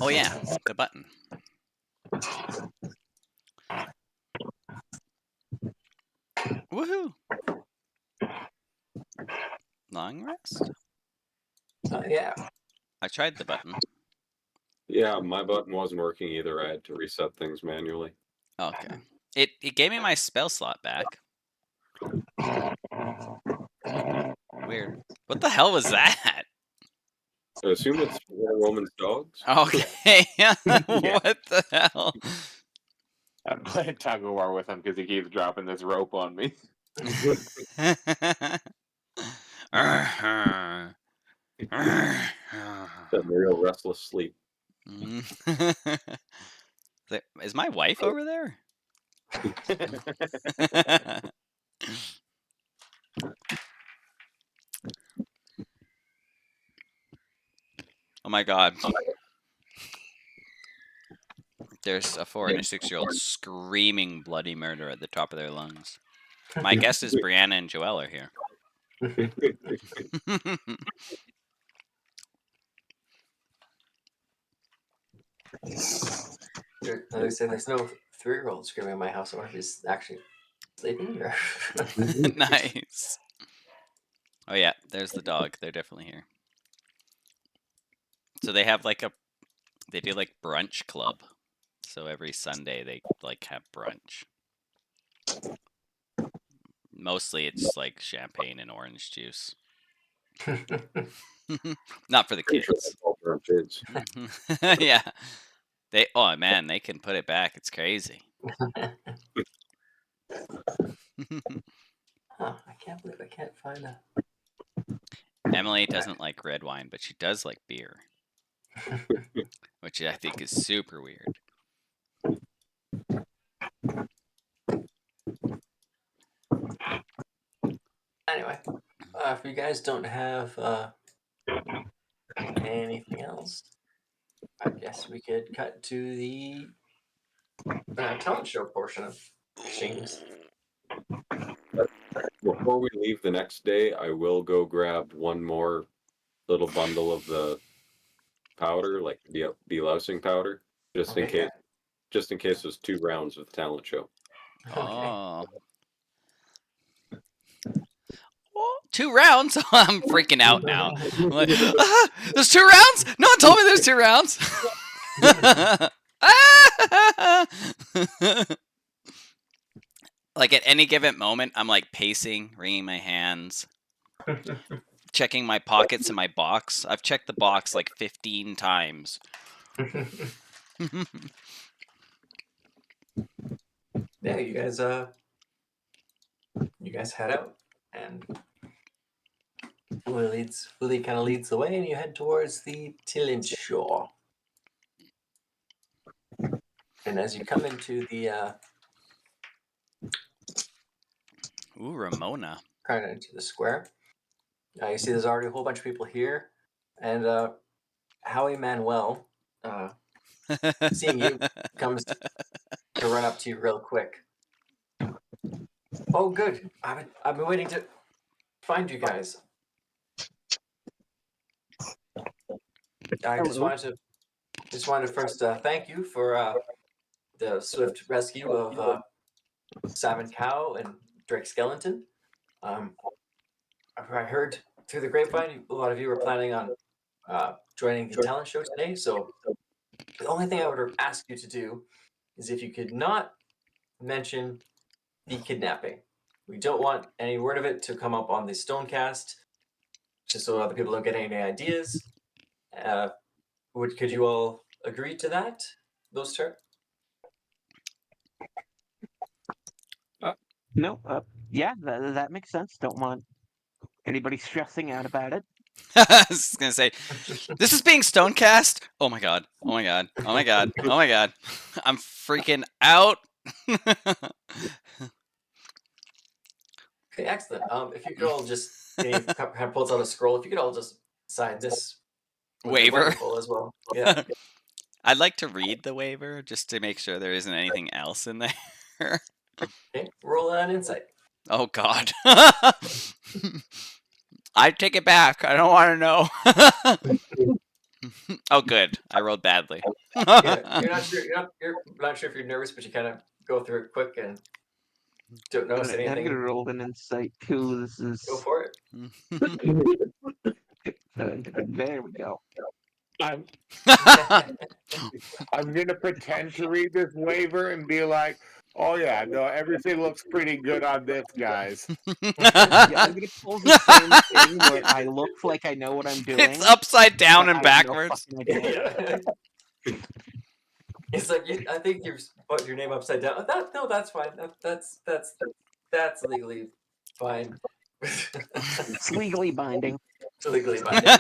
Oh yeah, the button. Woohoo! Long rest? Yeah. I tried the button. Yeah, my button wasn't working either. I had to reset things manually. Okay. It gave me my spell slot back. Weird. What the hell was that? I assume it's for Roman's dogs. Okay. What the hell? I'm playing tug of war with him because he keeps dropping this rope on me. The real restless sleep. Is my wife over there? Oh my god. There's a 4 and a 6-year-old screaming bloody murder at the top of their lungs. My guess is Brianna and Joelle are here. They say there's no 3-year-old screaming in my house. I wonder if he's actually sleeping. Or... Nice. Oh yeah, there's the dog. They're definitely here. So they have like they do like brunch club. So every Sunday they like have brunch. Mostly it's like champagne and orange juice. Not for the kids. Yeah. Oh man, they can put it back. It's crazy. I can't believe I can't find that. Emily doesn't like red wine, but she does like beer. Which I think is super weird. Anyway, if you guys don't have anything else, I guess we could cut to the talent show portion of things. Before we leave the next day, I will go grab one more little bundle of the powder, like the delousing powder, just in case. Just in case there's 2 rounds of the talent show. Oh. 2 rounds? I'm freaking out now. I'm like, there's 2 rounds? No one told me there's 2 rounds. Like at any given moment, I'm like pacing, wringing my hands, checking my pockets and my box. I've checked the box like 15 times. Yeah, you guys head out, and Willie kind of leads the way, and you head towards the tillage shore. And as you come into the Ooh, Ramona. kind of into the square, you see there's already a whole bunch of people here, and Howie Manuel, seeing you, comes to run up to you real quick. Oh, good. I've been waiting to find you guys. I just wanted to first thank you for the swift rescue of Sam and Cow and Drake Skellington. I heard through the grapevine a lot of you were planning on joining the talent show today, so the only thing I would ask you to do is if you could not mention the kidnapping. We don't want any word of it to come up on the Stonecast, just so other people don't get any ideas. Could you all agree to that? Those terms? No, yeah, that makes sense. Don't want anybody stressing out about it. I was gonna say, this is being Stonecast. Oh my god! Oh my god! Oh my god! Oh my god! I'm freaking out. Okay, excellent. If you could all just kind of pulls out a scroll. If you could all just sign this Waiver as well. Yeah. I'd like to read the waiver just to make sure there isn't anything else in there. Okay, roll an insight. Oh god. I take it back. I don't want to know. Oh, good. I rolled badly. Yeah, you're not sure if you're nervous, but you kind of go through it quick and don't notice anything. I'm gonna roll an insight too. This is. Go for it. There we go. I'm gonna pretend to read this waiver and be like, "Oh yeah, no, everything looks pretty good on this, guys." Yeah, I'm gonna pull the same thing where I look like I know what I'm doing. It's upside down but and I backwards. have no fucking idea. It's like I think you've put your name upside down. No, that's fine. That's That's legally fine. It's legally binding. It's legally binding.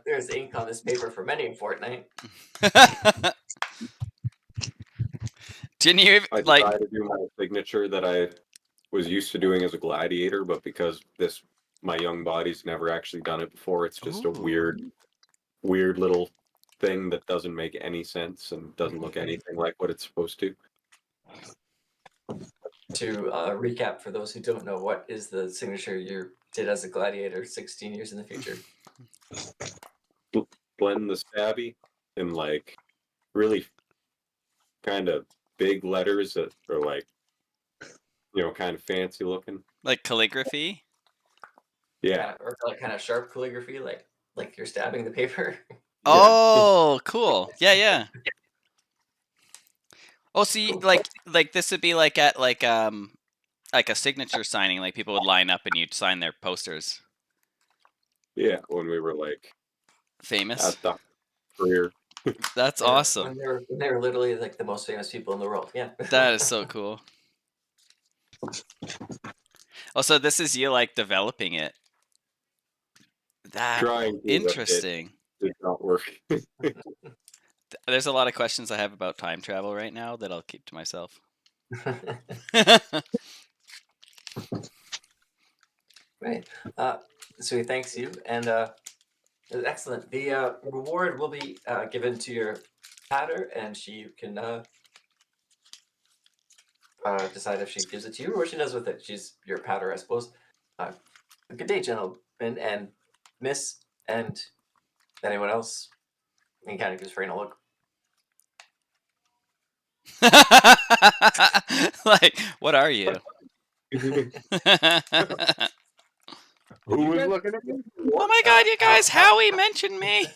There's ink on this paper for many a fortnight. Didn't you I like? tried to do my signature that I was used to doing as a gladiator, but because my young body's never actually done it before, it's just a Ooh. weird little thing that doesn't make any sense and doesn't look anything like what it's supposed to. To recap, for those who don't know, what is the signature you did as a gladiator 16 years in the future? Blend the stabby in like really kind of big letters that are like, kind of fancy looking. Like calligraphy? Yeah. Or like kind of sharp calligraphy, like you're stabbing the paper. Oh, cool. Yeah. Oh, see, like this would be like at like a signature signing, like people would line up and you'd sign their posters. Yeah, when we were like Famous. at the career. That's awesome. When they were literally like the most famous people in the world. Yeah. That is so cool. Oh, so this is you like developing it. That Trying to, but interesting. It did not work. There's a lot of questions I have about time travel right now that I'll keep to myself. Right. So he thanks you, and excellent. The reward will be given to your patter, and she can decide if she gives it to you or what she does with it. She's your patter, I suppose. Good day, gentlemen and miss, and anyone else. And he kind of gives Frayne a look. Like, what are you? Who was looking at me? Oh my god, you guys, Howie mentioned me.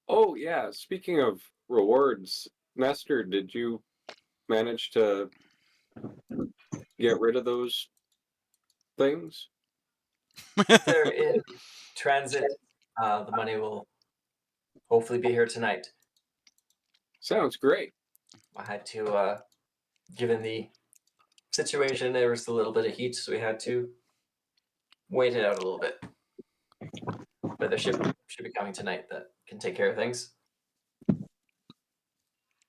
Oh yeah, speaking of rewards, Nestor, did you manage to get rid of those things? If they're in transit, the money will hopefully be here tonight. Sounds great. I had to, given the situation, there was a little bit of heat, so we had to wait it out a little bit. But the ship should be coming tonight that can take care of things.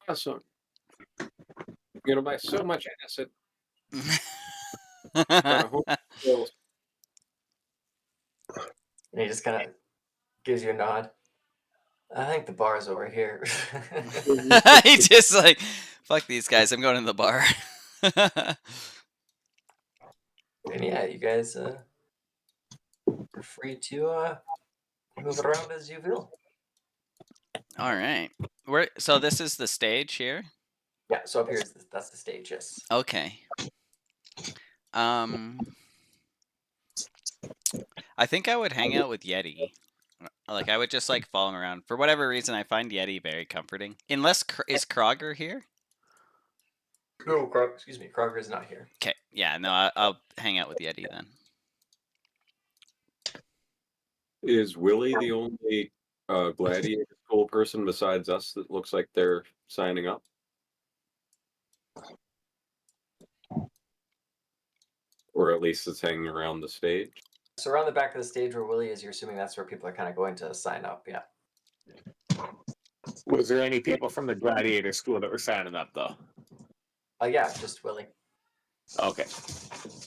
Awesome. I'm gonna buy so much acid. And he just kind of gives you a nod. I think the bar's over here. He just like, fuck these guys, I'm going to the bar. And yeah, you guys are free to move it around as you will. All right. So this is the stage here? Yeah, so up here, that's the stage, yes. Okay. I think I would hang out with Yeti. Like, I would just like follow him around. For whatever reason, I find Yeti very comforting. Unless, is Kroger here? No, excuse me, Kroger is not here. Okay, yeah, no, I'll hang out with Yeti then. Is Willie the only gladiator school person besides us that looks like they're signing up? Or at least it's hanging around the stage? So around the back of the stage where Willie is, you're assuming that's where people are kind of going to sign up, yeah. Was there any people from the gladiator school that were signing up, though? Yeah, just Willie. Okay.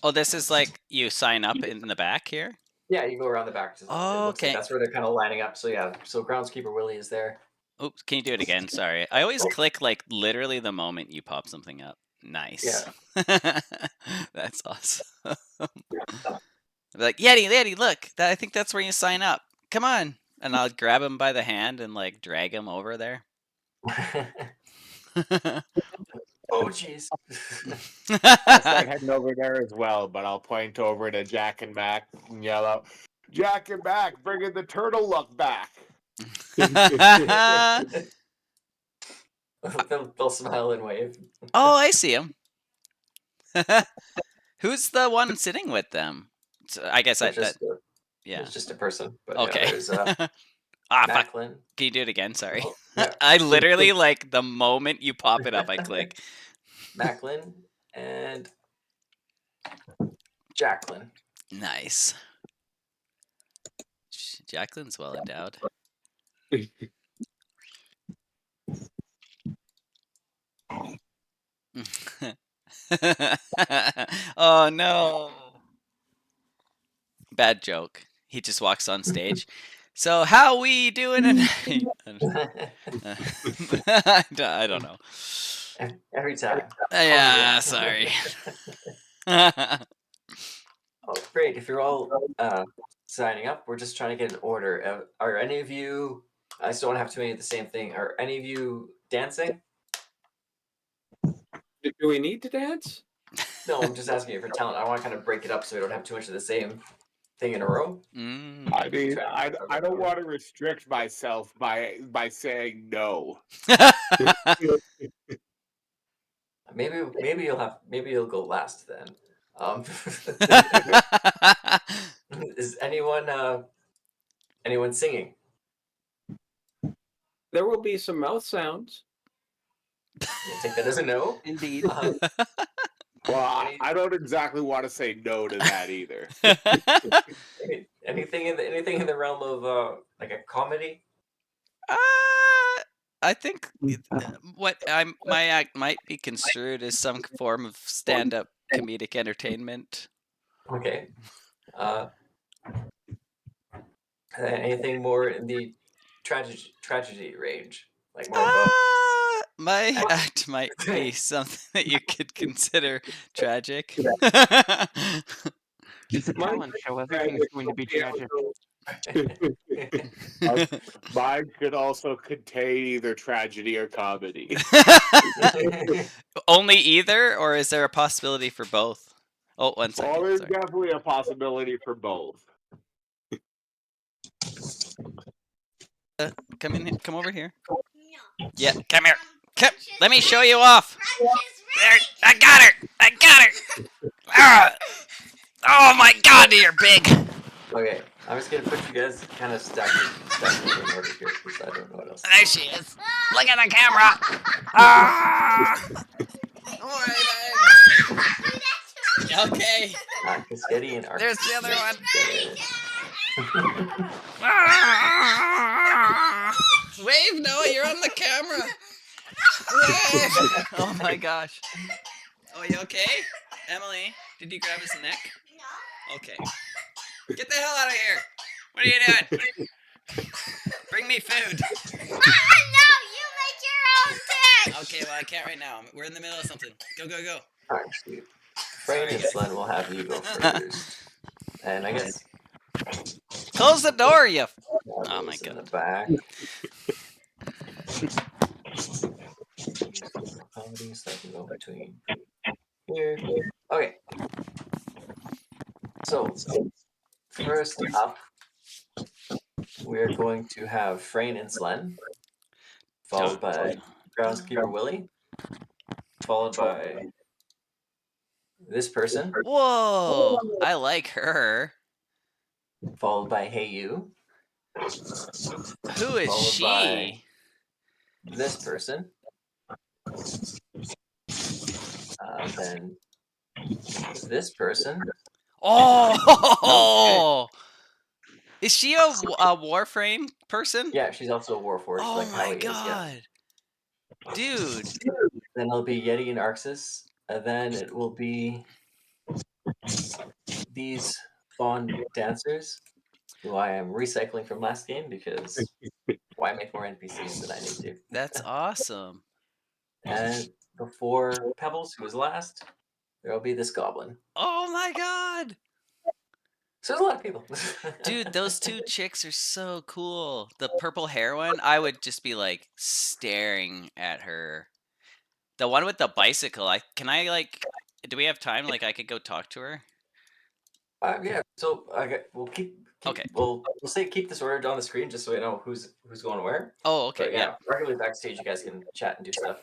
Oh, this is like you sign up in the back here? Yeah, you go around the back. Oh, okay. Like that's where they're kind of lining up. So yeah, so groundskeeper Willie is there. Oops, can you do it again? Sorry. I always click like literally the moment you pop something up. Nice. Yeah. That's awesome. Like, Yeti, look. I think that's where you sign up. Come on. And I'll grab him by the hand and like drag him over there. Oh, jeez. I'll start heading over there as well, but I'll point over to Jack and Mac and yell out, Jack and Mac, bringing the turtle look back. They'll smile and wave. Oh, I see him. Who's the one sitting with them? So I guess yeah, it's just a person. But okay. yeah, Ah, fuck. Macklin. Can you do it again? Sorry. Oh, yeah. I literally, like, the moment you pop it up, I click. Macklin and Jacqueline. Nice. Jacqueline's well endowed. Oh, no. Bad joke. He just walks on stage. So, how we doing tonight? I don't know. Every time. Yeah, sorry. Oh, great. If you're all signing up, we're just trying to get an order. Are any of you, I still don't have too many of the same thing, are any of you dancing? Do we need to dance? No, I'm just asking you for talent. I want to kind of break it up so we don't have too much of the same thing in a row. I mean, I don't want to restrict myself by saying no. Maybe you'll go last then. Is anyone singing? There will be some mouth sounds. I take that as a no. Indeed. Well, I don't exactly want to say no to that either. Anything in the realm of like a comedy? I think what my act might be construed as some form of stand-up comedic entertainment. Okay. Anything more in the tragedy range, like more of a My act might be something that you could consider tragic. It's a talent show. Everything's going to be tragic. Mine could also contain either tragedy or comedy. Only either, or is there a possibility for both? Oh, one second. Well, there's Sorry. definitely a possibility for both. Come in. Come over here. Yeah, come here. Come, let me show you off. There, I got her. I got her. Ah. Oh my God, you're big. Okay, I'm just gonna put you guys kind of stacked in order here because I don't know what else. There she is. Look at the camera. Ah. Okay. Cascadi and Arc. There's the other one. Wave, Noah, you're on the camera. Wave. Oh my gosh. Oh, you okay? Emily, did you grab his neck? No. Okay. Get the hell out of here. What are you doing? Bring me food. No, you make your own dish. Okay, well, I can't right now. We're in the middle of something. Go, go, go. Alright, sweet. Frame and Slen will have you go first. And I guess Close the door, you. Oh my in the God. back. Comedy, so I can go between here. Okay. So first up, we're going to have Frayne and Slen, followed by Groundskeeper Willie, followed by this person, Whoa, I like her. followed by Hey You, Who is Followed she? by- this person, then this person. Oh, is she a Warframe person? Yeah, she's also a Warforged. Oh like my Howie is, yeah. God, dude. Then it'll be Yeti and Arxis, and then it will be these Fawn dancers, who I am recycling from last game because why make more NPCs than I need to? That's awesome. And before Pebbles, who was last, there'll be this goblin. Oh my God, So there's a lot of people. dude, those two chicks are so cool. The purple hair one, I would just be like staring at her. The one with the bicycle, do we have time? Like, I could go talk to her. Yeah. So we'll keep. Okay. We'll say keep this order on the screen just so we know who's going where. Oh, okay, But yeah. regularly backstage, you guys can chat and do stuff.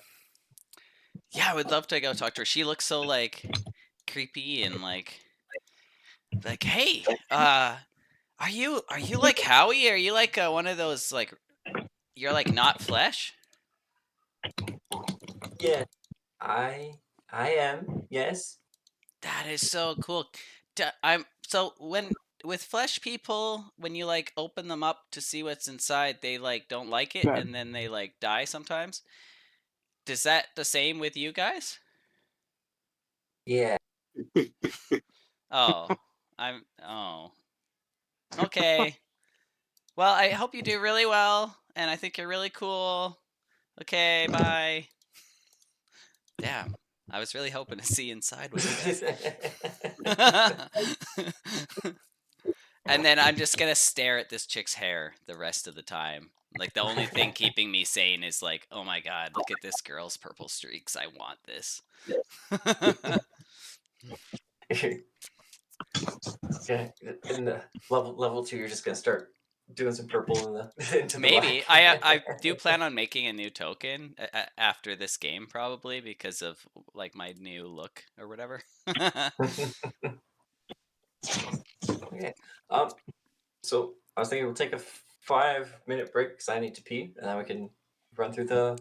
Yeah, I would love to go talk to her. She looks so like creepy and like, hey, Are you like Howie? Are you like one of those like you're like not flesh? Yeah, I am. Yes. That is so cool. I'm so when with flesh people, when you like open them up to see what's inside, they like don't like it Yeah. and then they like die sometimes. Is that the same with you guys? Yeah. Oh, okay. Well, I hope you do really well, and I think you're really cool. Okay, bye. Damn, I was really hoping to see inside with you guys. And then I'm just gonna stare at this chick's hair the rest of the time. Like the only thing keeping me sane is like, oh my god, look at this girl's purple streaks. I want this. Yeah. In the level 2, you're just gonna start doing some purple in the into the Maybe black. I do plan on making a new token after this game, probably because of like my new look or whatever. Okay. So I was thinking we'll take a 5-minute break because I need to pee, and then we can run through the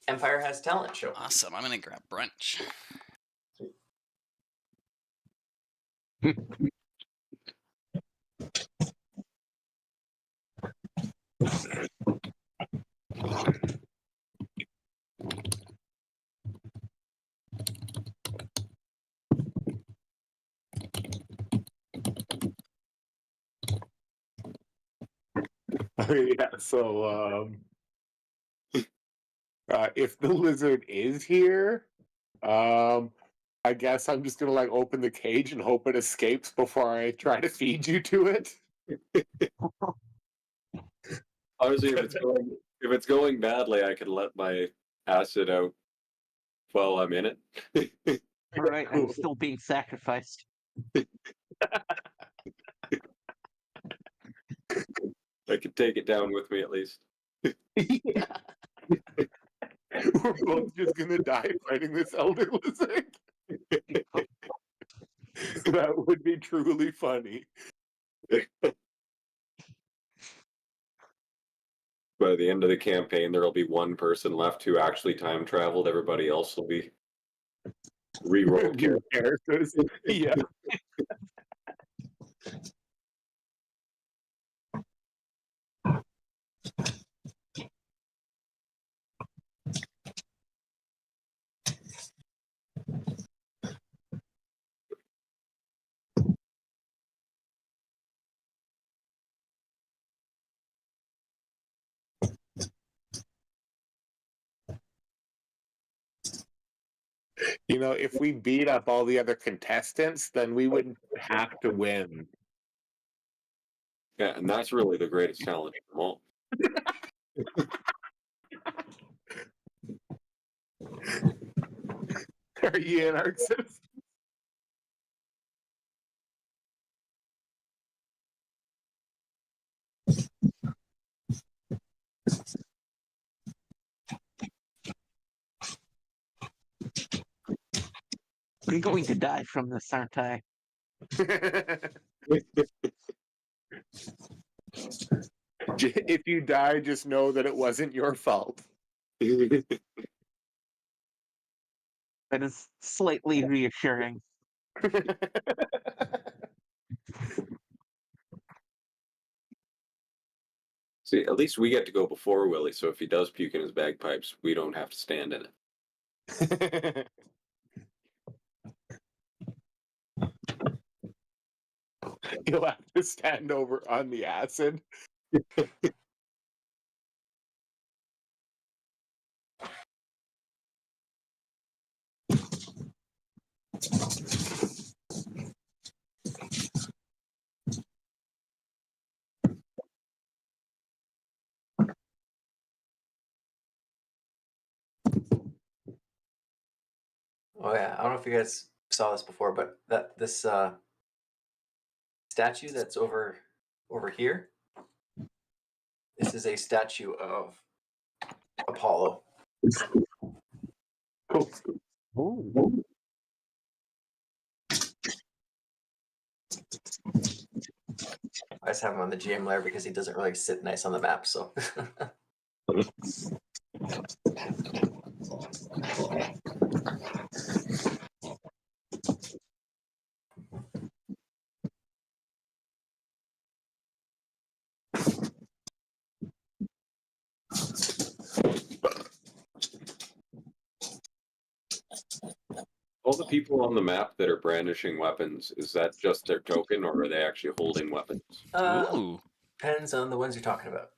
Empire Has Talent show. Awesome. I'm gonna grab brunch. Yeah, so if the lizard is here, I guess I'm just gonna like open the cage and hope it escapes before I try to feed you to it. Honestly, if it's going badly, I can let my acid out while I'm in it. All right, I'm still being sacrificed. I can take it down with me at least. Yeah. We're both just gonna die fighting this elder lizard. That would be truly funny. By the end of the campaign, there will be one person left who actually time traveled. Everybody else will be re-roll New characters. Yeah. You know, if we beat up all the other contestants, then we wouldn't have to win. Yeah, and that's really the greatest challenge of them all. Are you anarchists? I'm going to die from this, aren't I? If you die, just know that it wasn't your fault. That is slightly reassuring. See, at least we get to go before Willie, so if he does puke in his bagpipes, we don't have to stand in it. You'll have to stand over on the acid. Oh yeah, I don't know if you guys saw this before, but this statue that's over here. This is a statue of Apollo. Ooh. I just have him on the GM layer because he doesn't really sit nice on the map. So All the people on the map that are brandishing weapons, is that just their token, or are they actually holding weapons? Ooh. Depends on the ones you're talking about.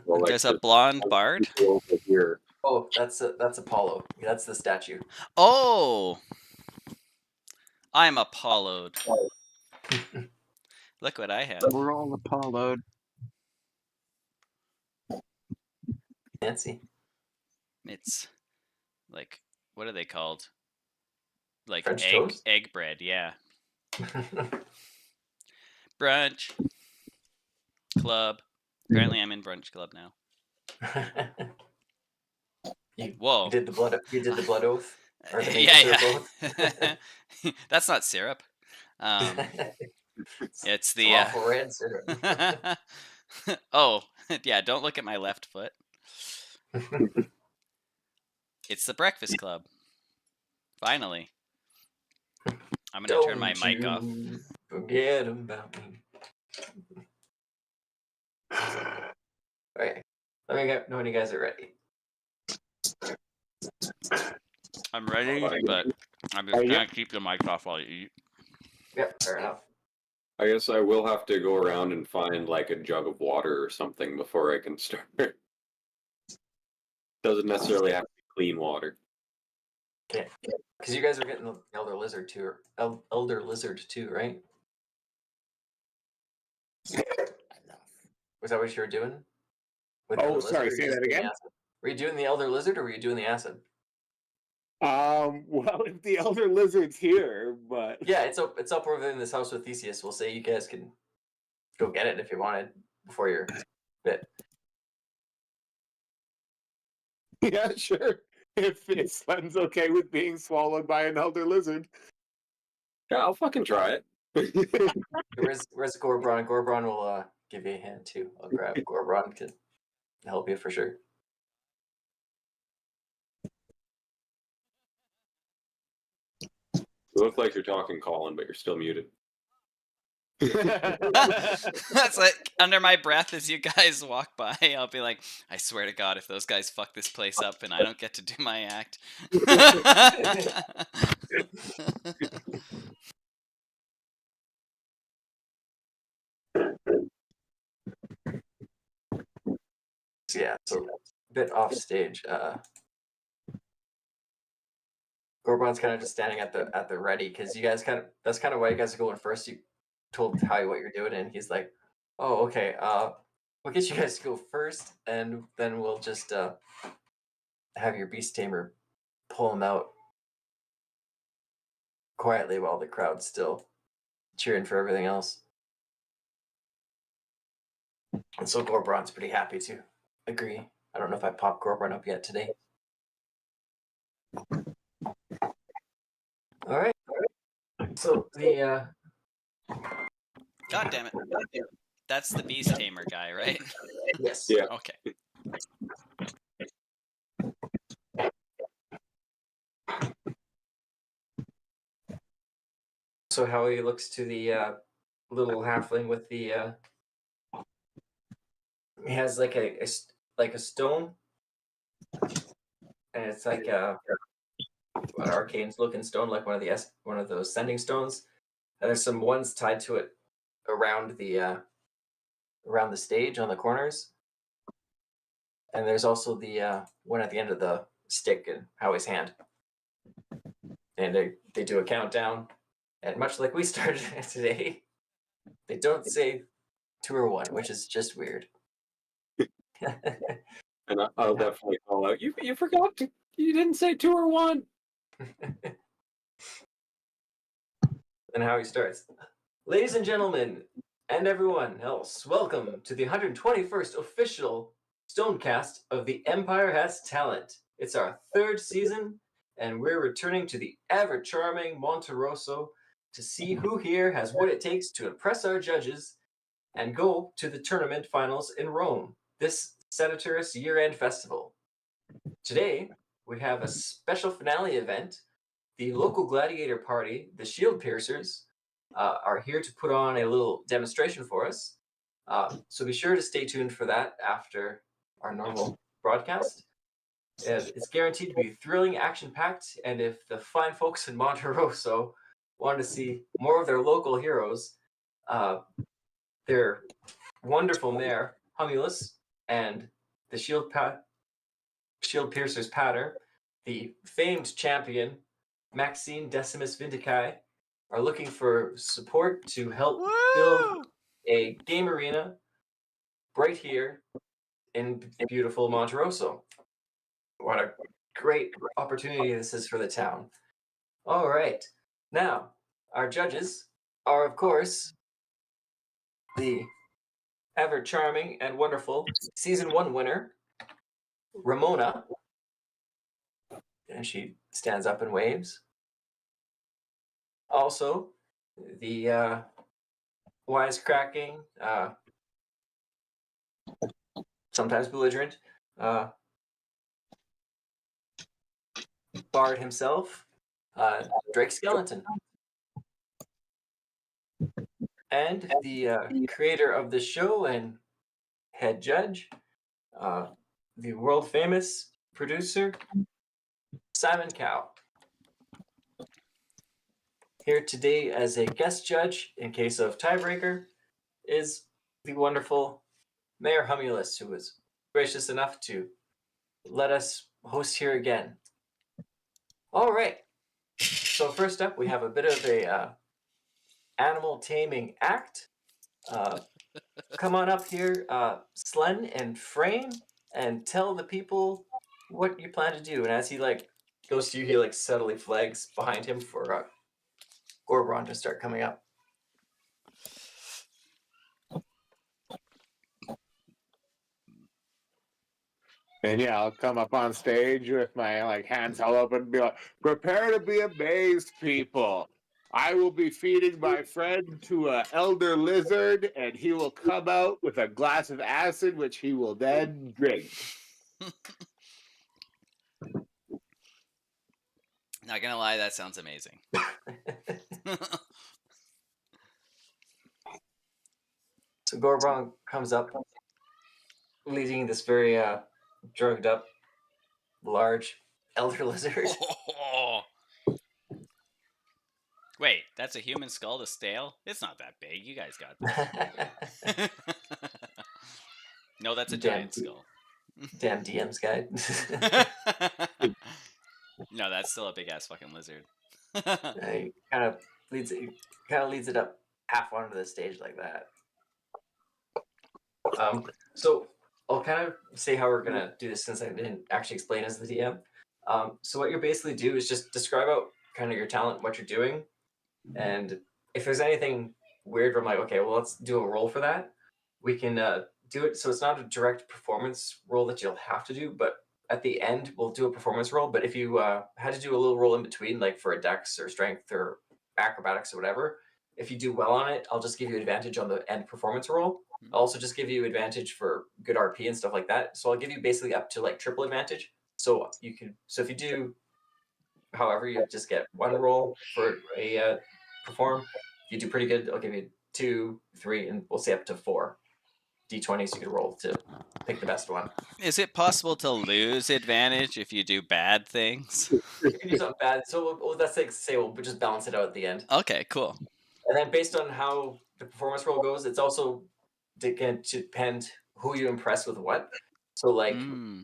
Well, like There's a the blonde bard. people over here. Oh, that's Apollo. That's the statue. Oh! I'm Apollo'd. Look what I have. We're all Apollo'd. Fancy. It's like, what are they called? Like French egg toast? egg bread, yeah. Brunch club. Apparently I'm in brunch club now. Whoa. You did the blood oath? Or the maple Yeah, syrup yeah. oath? That's not syrup. It's the awful red syrup. oh, yeah, don't look at my left foot. It's the Breakfast Club. Finally. I'm going to turn my mic off. Forget about me. Okay. Let me know when you guys are ready. I'm ready, but I'm just going to keep the mic off while you eat. Yep, fair enough. I guess I will have to go around and find like a jug of water or something before I can start. Doesn't necessarily have to be clean water. Okay. Because you guys are getting the Elder Lizard too, Elder Lizard too, right? Was that what you were doing? With Oh, the sorry, lizard, or say just that doing the again? acid? Were you doing the Elder Lizard or were you doing the acid? Well, if the Elder Lizard's here, but Yeah, it's up over in this house with Theseus. We'll say you guys can go get it if you wanted before your bit. yeah, sure. If Slen's okay with being swallowed by an Elder Lizard. Yeah, I'll fucking try it. Where's Gorbron? Gorbron will give you a hand too. I'll grab Gorbron to help you for sure. You look like you're talking, Colin, but you're still muted. That's like under my breath as you guys walk by. I'll be like, I swear to God, if those guys fuck this place up and I don't get to do my act. Yeah, so a bit off stage. Gorbron's kind of just standing at the ready because you guys that's kind of why you guys are going first. You told Ty what you're doing, and he's like, "Oh, okay. We'll get you guys to go first, and then we'll just have your beast tamer pull him out quietly while the crowd's still cheering for everything else." And so Gorbron's pretty happy to agree. I don't know if I popped Gorbron up yet today. All right. So the God damn it. That's the beast tamer guy, right? yes. Yeah. Okay. So Howie looks to the little halfling with the he has like a stone, and it's like an arcane looking stone, like one of those sending stones, and there's some ones tied to it around the stage on the corners, and there's also the one at the end of the stick in Howie's hand, and they do a countdown, and much like we started today, they don't say 2 or 1, which is just weird. And I'll definitely call out. You forgot to. You didn't say 2 or 1. And Howie starts. Ladies and gentlemen, and everyone else, welcome to the 121st official Stonecast of The Empire Has Talent. It's our 3rd season, and we're returning to the ever-charming Monterosso to see who here has what it takes to impress our judges and go to the tournament finals in Rome, this Senator's year-end festival. Today, we have a special finale event. The local gladiator party, the Shield Piercers, are here to put on a little demonstration for us. So be sure to stay tuned for that after our normal broadcast. It's guaranteed to be thrilling, action-packed, and if the fine folks in Monterosso want to see more of their local heroes, their wonderful mayor, Humulus, and the Shield Piercer's patter, the famed champion, Maxine Decimus Vindicae, are looking for support to help build a game arena right here in beautiful Monterosso. What a great opportunity this is for the town. All right. Now, our judges are, of course, the ever charming and wonderful Season 1 winner, Ramona. And she stands up and waves. Also, the wisecracking, sometimes belligerent, Bard himself, Drake Skeleton. And the creator of the show and head judge, the world famous producer, Simon Cow. Here today as a guest judge, in case of tiebreaker, is the wonderful Mayor Humulus, who was gracious enough to let us host here again. All right. So first up, we have a bit of a animal taming act. Come on up here, Slen and Frame, and tell the people what you plan to do. And as he goes to you, he subtly flags behind him for Gorbron to start coming up. And yeah, I'll come up on stage with my hands held up and be like, "Prepare to be amazed, people. I will be feeding my friend to an elder lizard, and he will come out with a glass of acid, which he will then drink." Not gonna lie, that sounds amazing. So Gorbron comes up, leading this very drugged up, large elder lizard. Wait, that's a human skull to stale? It's not that big. You guys got this. No, that's a giant skull. Damn DM's guide. No, that's still a big ass fucking lizard. He kind of leads it up half onto the stage like that. So I'll kind of say how we're gonna do this since I didn't actually explain as the DM. So what you basically do is just describe out kind of your talent, what you're doing, and if there's anything weird where I'm like, okay, well, let's do a roll for that. We can do it so it's not a direct performance roll that you'll have to do, but at the end we'll do a performance roll. But if you had to do a little roll in between, like for a dex or strength or acrobatics or whatever, if you do well on it, I'll just give you advantage on the end performance roll. I'll also just give you advantage for good RP and stuff like that. So I'll give you basically up to triple advantage. So if you do, however, you just get one roll for a perform. If you do pretty good, I'll give you 2, 3, and we'll say up to 4 d20s you can roll to pick the best one. Is it possible to lose advantage if you do bad things? If you do something bad, so that's we'll just balance it out at the end. Okay, cool. And then based on how the performance roll goes, it's also can depend who you impress with what. So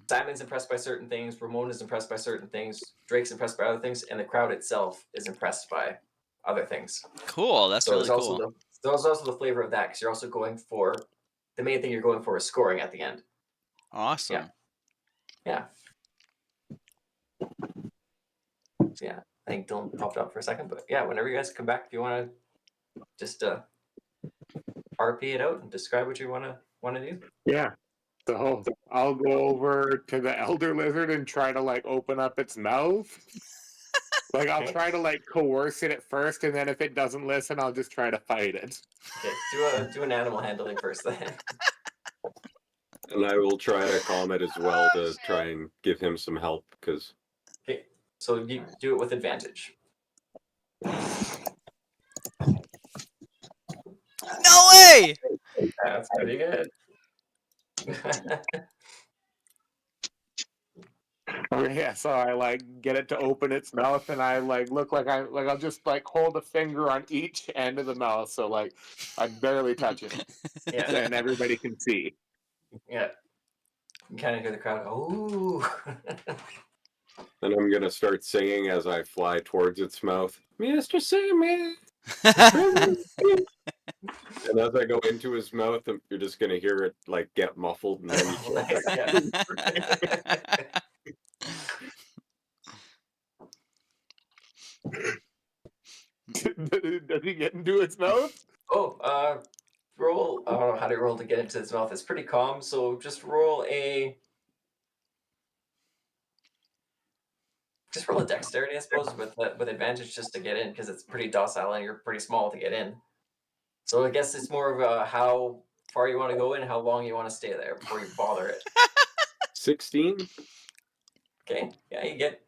Simon's impressed by certain things, Ramona's impressed by certain things, Drake's impressed by other things, and the crowd itself is impressed by other things. Cool, that's really cool. There's also the flavor of that, because you're also going for, the main thing you're going for is scoring at the end. Awesome. Yeah. So yeah, I think Dylan popped up for a second, but yeah, whenever you guys come back, if you want to just RP it out and describe what you want to do. Yeah. So I'll go over to the elder lizard and try to open up its mouth. Like, I'll Okay. try to like coerce it at first, and then if it doesn't listen, I'll just try to fight it. Okay, do an animal handling first then. And I will try to calm it as well to try and give him some help because Okay, so you do it with advantage. No way! That's pretty good. Okay, yeah, so I like get it to open its mouth, and I like look like I'll just like hold a finger on each end of the mouth, so like I'm barely touching it, Yeah, and everybody can see. yeah. You kind of hear the crowd go, ooh. then I'm gonna start singing as I fly towards its mouth. Mr. Sandman. And as I go into his mouth, you're just gonna hear it like get muffled, and then Nice, yeah. Does he get into its mouth? Roll. I don't know how to roll to get into his mouth. It's pretty calm, so just roll a dexterity, I suppose, with advantage just to get in because it's pretty docile and you're pretty small to get in. So I guess it's more of how far you want to go and how long you want to stay there before you bother it. 16. Okay, yeah, you get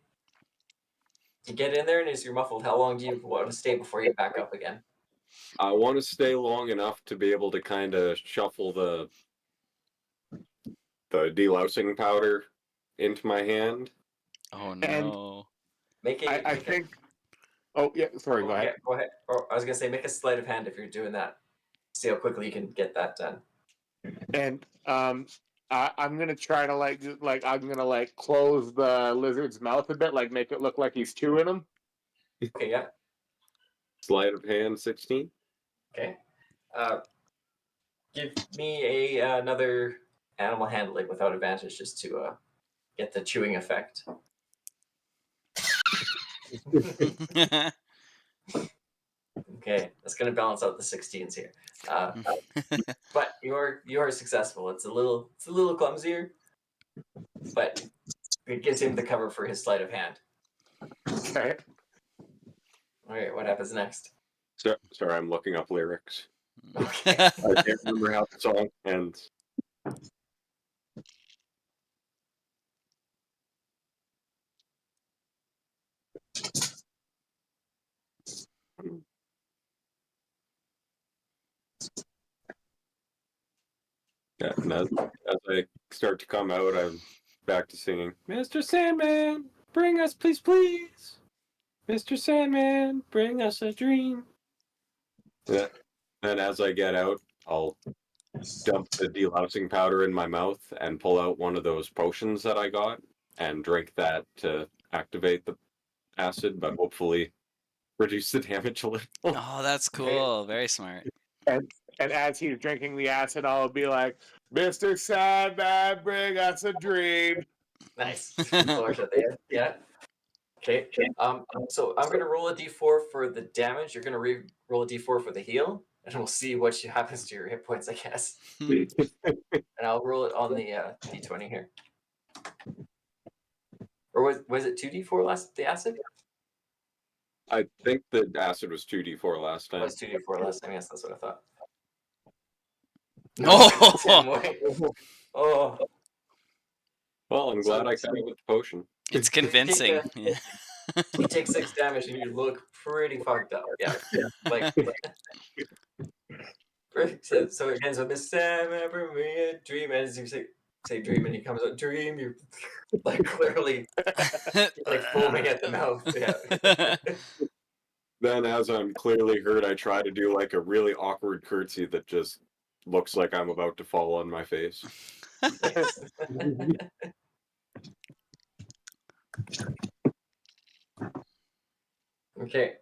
in there and as you're muffled, how long do you want to stay before you back up again? I want to stay long enough to be able to kind of shuffle the delousing powder into my hand. Oh no. Make a. I think. Oh yeah, sorry. Go ahead. Yeah, go ahead. Or I was gonna say, make a sleight of hand if you're doing that. See how quickly you can get that done. And I'm gonna try to I'm gonna like close the lizard's mouth a bit, like make it look like he's chewing them. Okay, yeah. Sleight of hand 16. Okay. Give me another animal handling without advantage, just to get the chewing effect. Okay, that's gonna balance out the 16s here. But you are successful. It's a little clumsier, but it gives him the cover for his sleight of hand. Okay. All right, what happens next? Sorry, I'm looking up lyrics. Okay. I can't remember how the song ends. Yeah, and as I start to come out, I'm back to singing, Mr. Sandman, bring us, please, please. Mr. Sandman, bring us a dream. Yeah. And as I get out, I'll dump the delousing powder in my mouth and pull out one of those potions that I got and drink that to activate the acid, but hopefully reduce the damage a little. Oh, that's cool. Very smart. And as he's drinking the acid, I'll be like, "Mr. Sandman, bring us a dream." Nice. Flourish at the end. Yeah. Okay. So I'm gonna roll a d4 for the damage. You're gonna roll a d4 for the heal, and we'll see what happens to your hit points, I guess. And I'll roll it on the d20 here. Or was it 2d4 last the acid? I think the acid was 2d4 last It time. was 2d4 last time. Yes, that's what I thought. Oh! Same way. Oh, Well, I'm glad I got it with the potion. It's convincing. Yeah. you take 6 damage and you look pretty fucked up. Yeah. Like. So again, so Miss Sam, remember me a dream, and as you say dream, and he comes out dream, you're like clearly like foaming at the mouth. Yeah. Then, as I'm clearly hurt, I try to do like a really awkward curtsy that just looks like I'm about to fall on my face. Okay,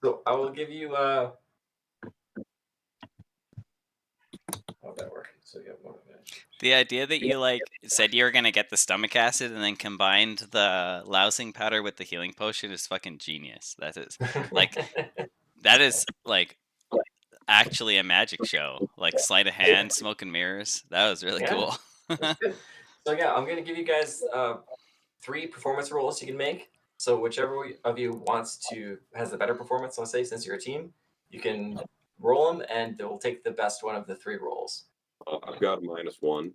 so I will give you. How'd that work? So you have one advantage. The idea that you like said you were gonna get the stomach acid and then combined the lousing powder with the healing potion is fucking genius. That is like actually a magic show. Like sleight of hand, smoke and mirrors. That was really Yeah. cool. That's good. So yeah, I'm gonna give you guys 3 performance rolls you can make. So whichever of you has the better performance, let's say, since you're a team, you can roll them, and they'll take the best one of the 3 rolls. I've got a -1.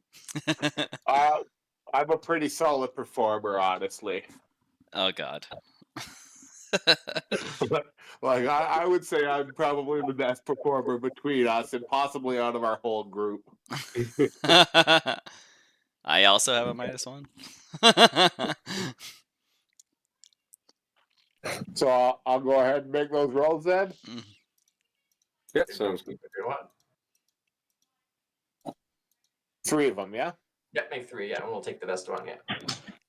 I'm a pretty solid performer, honestly. Oh God. Like I would say I'm probably the best performer between us and possibly out of our whole group. I also have a -1. So I'll go ahead and make those rolls then. Yeah, sounds good. If you want. 3 of them, yeah? Yeah, make 3, yeah, and we'll take the best one, yeah.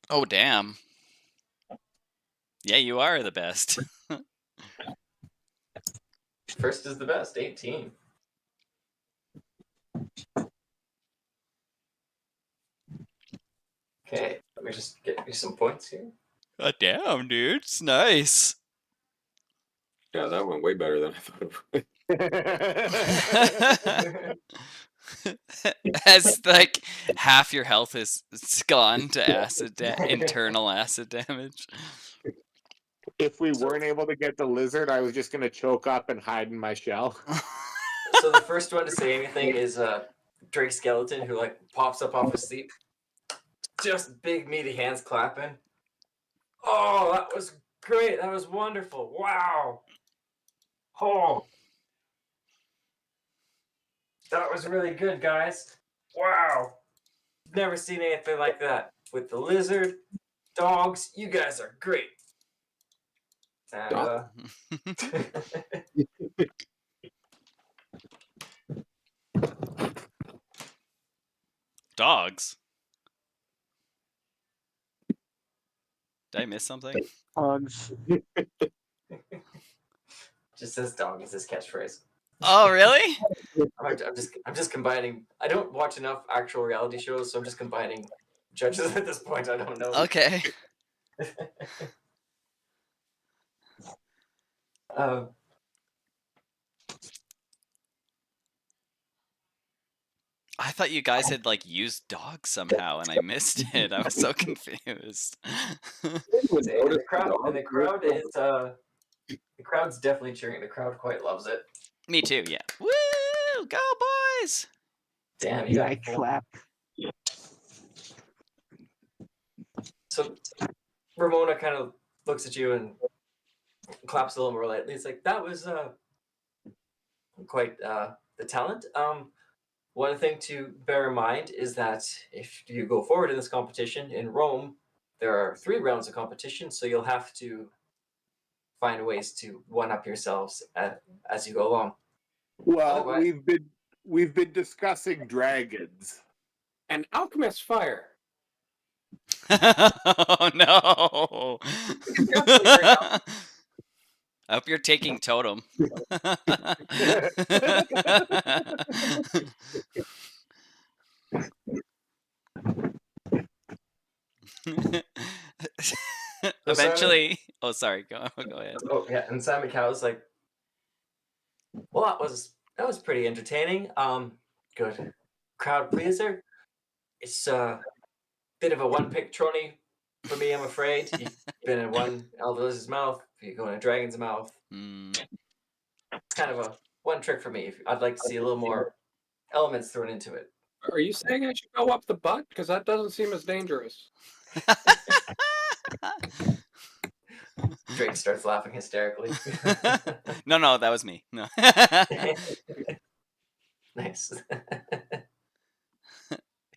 Oh damn. Yeah, you are the best. First is the best, 18. Okay, let me just get you some points here. God damn, dude. It's nice. Yeah, that went way better than I thought it would. As like half your health is gone to internal acid damage. If we weren't able to get the lizard, I was just gonna choke up and hide in my shell. So the first one to say anything is Drake Skeleton, who like pops up off his sleep. Just big meaty hands clapping. Oh, that was great. That was wonderful. Wow. Oh. That was really good, guys. Wow. Never seen anything like that. With the lizard, dogs, you guys are great. And, Dogs. Did I miss something? Hugs. just says dog is his catchphrase. Oh, really? I'm just combining. I don't watch enough actual reality shows, so I'm just combining judges at this point. I don't know. Okay. I thought you guys had like used dogs somehow, and I missed it. I was so confused. The crowd is the crowd's definitely cheering. The crowd quite loves it. Me too. Yeah. Woo! Go boys! Damn, you I got full. clap. So Ramona kind of looks at you and claps a little more lightly. It's like that was quite the talent. One thing to bear in mind is that if you go forward in this competition in Rome, there are 3 rounds of competition, so you'll have to find ways to one-up yourselves as you go along. Well, Otherwise- we've been discussing dragons. And alchemist fire. Oh no! I hope you're taking totem. Eventually, oh sorry, go ahead. Oh yeah, and Sam McCow's like, well, that was pretty entertaining. Good crowd pleaser. It's a bit of a one-pick Trony for me, I'm afraid. You've been in one Elder's mouth, you go in a dragon's mouth. It's kind of a one trick for me. I'd like to see a little more elements thrown into it. Are you saying I should go up the butt? Because that doesn't seem as dangerous. Drake starts laughing hysterically. No, that was me. No. Nice.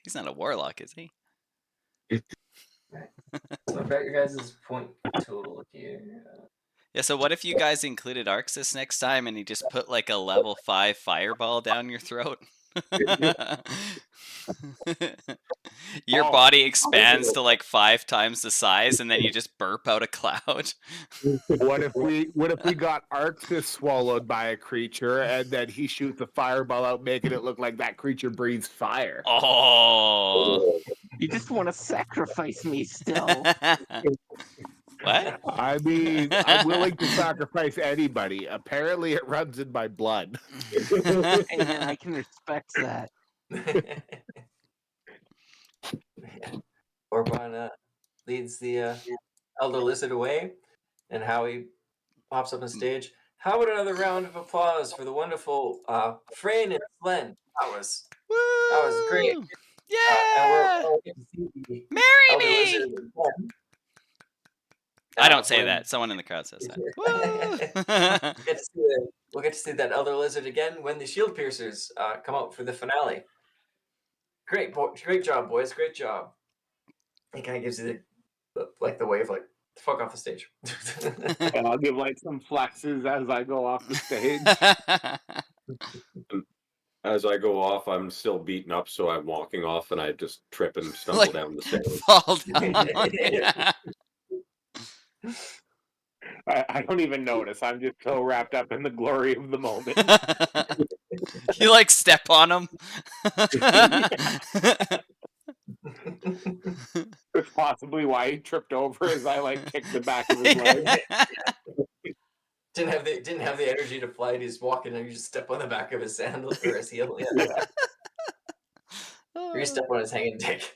He's not a warlock, is he? So I've got your guys' point total here. Yeah, so what if you guys included Arxis next time and he just put like a level 5 fireball down your throat? Your body expands to like 5 times the size and then you just burp out a cloud. What if we got Arxis swallowed by a creature and then he shoots a fireball out, making it look like that creature breathes fire? Oh. You just want to sacrifice me still. What? I mean, I'm willing to sacrifice anybody. Apparently, it runs in my blood. And I can respect that. Orban leads the Elder Lizard away, and Howie pops up on stage. How about another round of applause for the wonderful Frayne and Slen? That was great. Woo! And we're Yeah! all getting to see the Marry Elder me! Lizard again. I don't say when- that. Someone in the crowd says that. We'll get to see that Elder Lizard again when the Shield Piercers come out for the finale. Great job, boys. Great job. He kind of gives you the wave, like, fuck off the stage. And I'll give like some flexes as I go off the stage. As I go off, I'm still beaten up, so I'm walking off, and I just trip and stumble Like- down the stairs. Fall down. Yeah. I don't even notice. I'm just so wrapped up in the glory of the moment. You like step on him. That's possibly why he tripped over as I like kicked the back of his leg. Didn't have the energy to fly. He's walking and you just step on the back of his sandal or his heel. Yeah. Or you step on his hanging dick.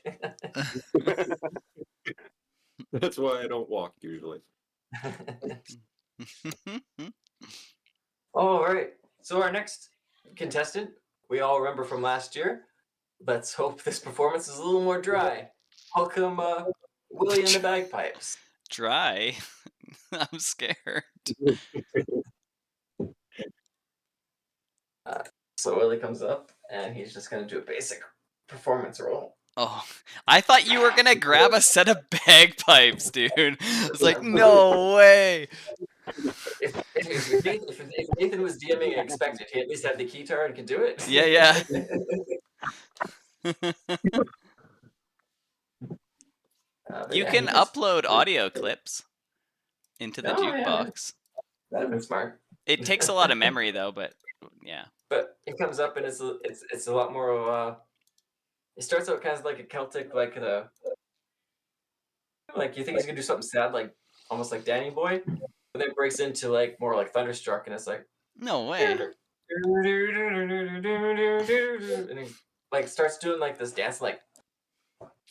That's why I don't walk usually. All right. So our next contestant, we all remember from last year. Let's hope this performance is a little more dry. Welcome, Willie and the Bagpipes. Dry. I'm scared. So Willie comes up and he's just gonna do a basic performance roll. Oh, I thought you were gonna grab a set of bagpipes, dude. I was like, no way. If Nathan was DMing and expected, he at least had the guitar and could do it. Yeah. You can upload audio clips into the jukebox. That'd have been smart. It takes a lot of memory though, but yeah. But it comes up and it's a lot more of it starts out kind of like a Celtic, like you think he's gonna do something sad, like almost like Danny Boy, but then it breaks into like more like Thunderstruck, and it's like No way. and he like starts doing like this dance, like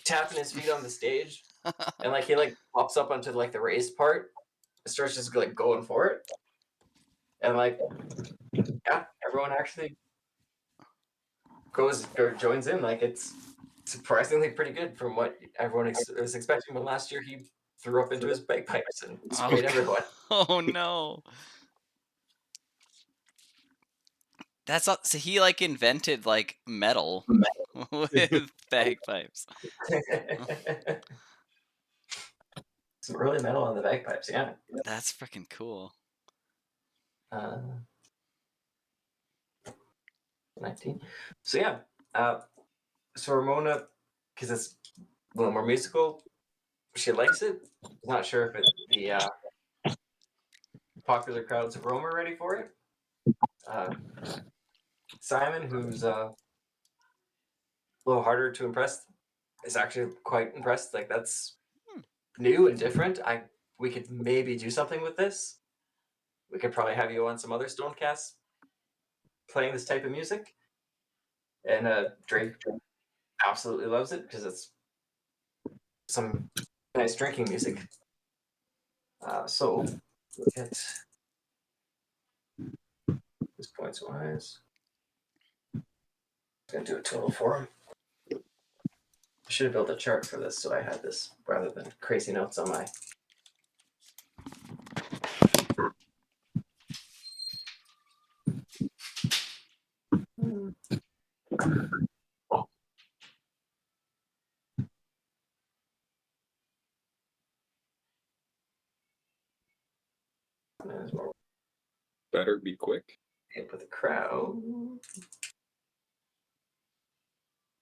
tapping his feet on the stage, and like he like pops up onto like the raised part, and starts just like going for it, and like yeah, everyone actually joins in. Like it's surprisingly pretty good from what everyone was expecting. But last year he threw up into his bagpipes and sprayed everyone. Oh no. That's not, so he like invented like metal with bagpipes. Some early metal on the bagpipes, yeah. That's freaking cool. 19. So yeah, so Ramona, because it's a little more musical, she likes it. Not sure if the popular crowds of Rome are ready for it. Simon, who's a little harder to impress, is actually quite impressed. Like that's new and different. We could maybe do something with this. We could probably have you on some other Stonecasts playing this type of music. And Drake absolutely loves it because it's some nice drinking music. So look at this points wise. I'm gonna do a total for him. I should have built a chart for this so I had this rather than crazy notes on my. Better be quick. And with the crowd.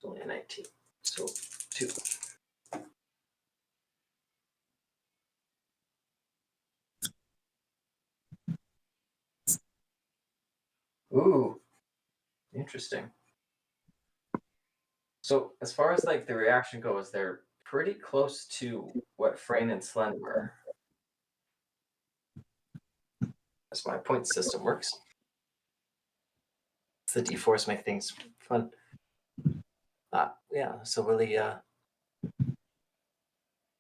It's only a 19. So 2. Ooh. Interesting. So as far as like the reaction goes, they're pretty close to what Frayne and Slen were. That's my point system works. It's the D-force make things fun. Yeah, so Willie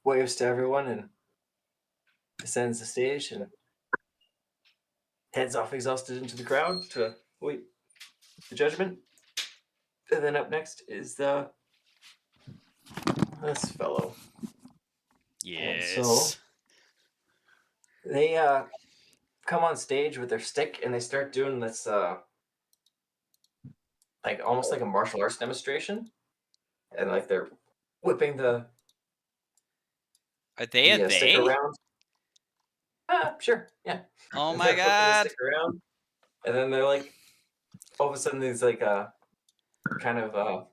waves to everyone and ascends the stage and heads off exhausted into the crowd to wait the judgment. And then up next is this fellow. Yes. so- They come on stage with their stick and they start doing this like almost like a martial arts demonstration. And like they're whipping the Are they a stick they? around. Sure, yeah. Oh And my they're flipping the god. stick around, and then they're like, all of a sudden, these like kind of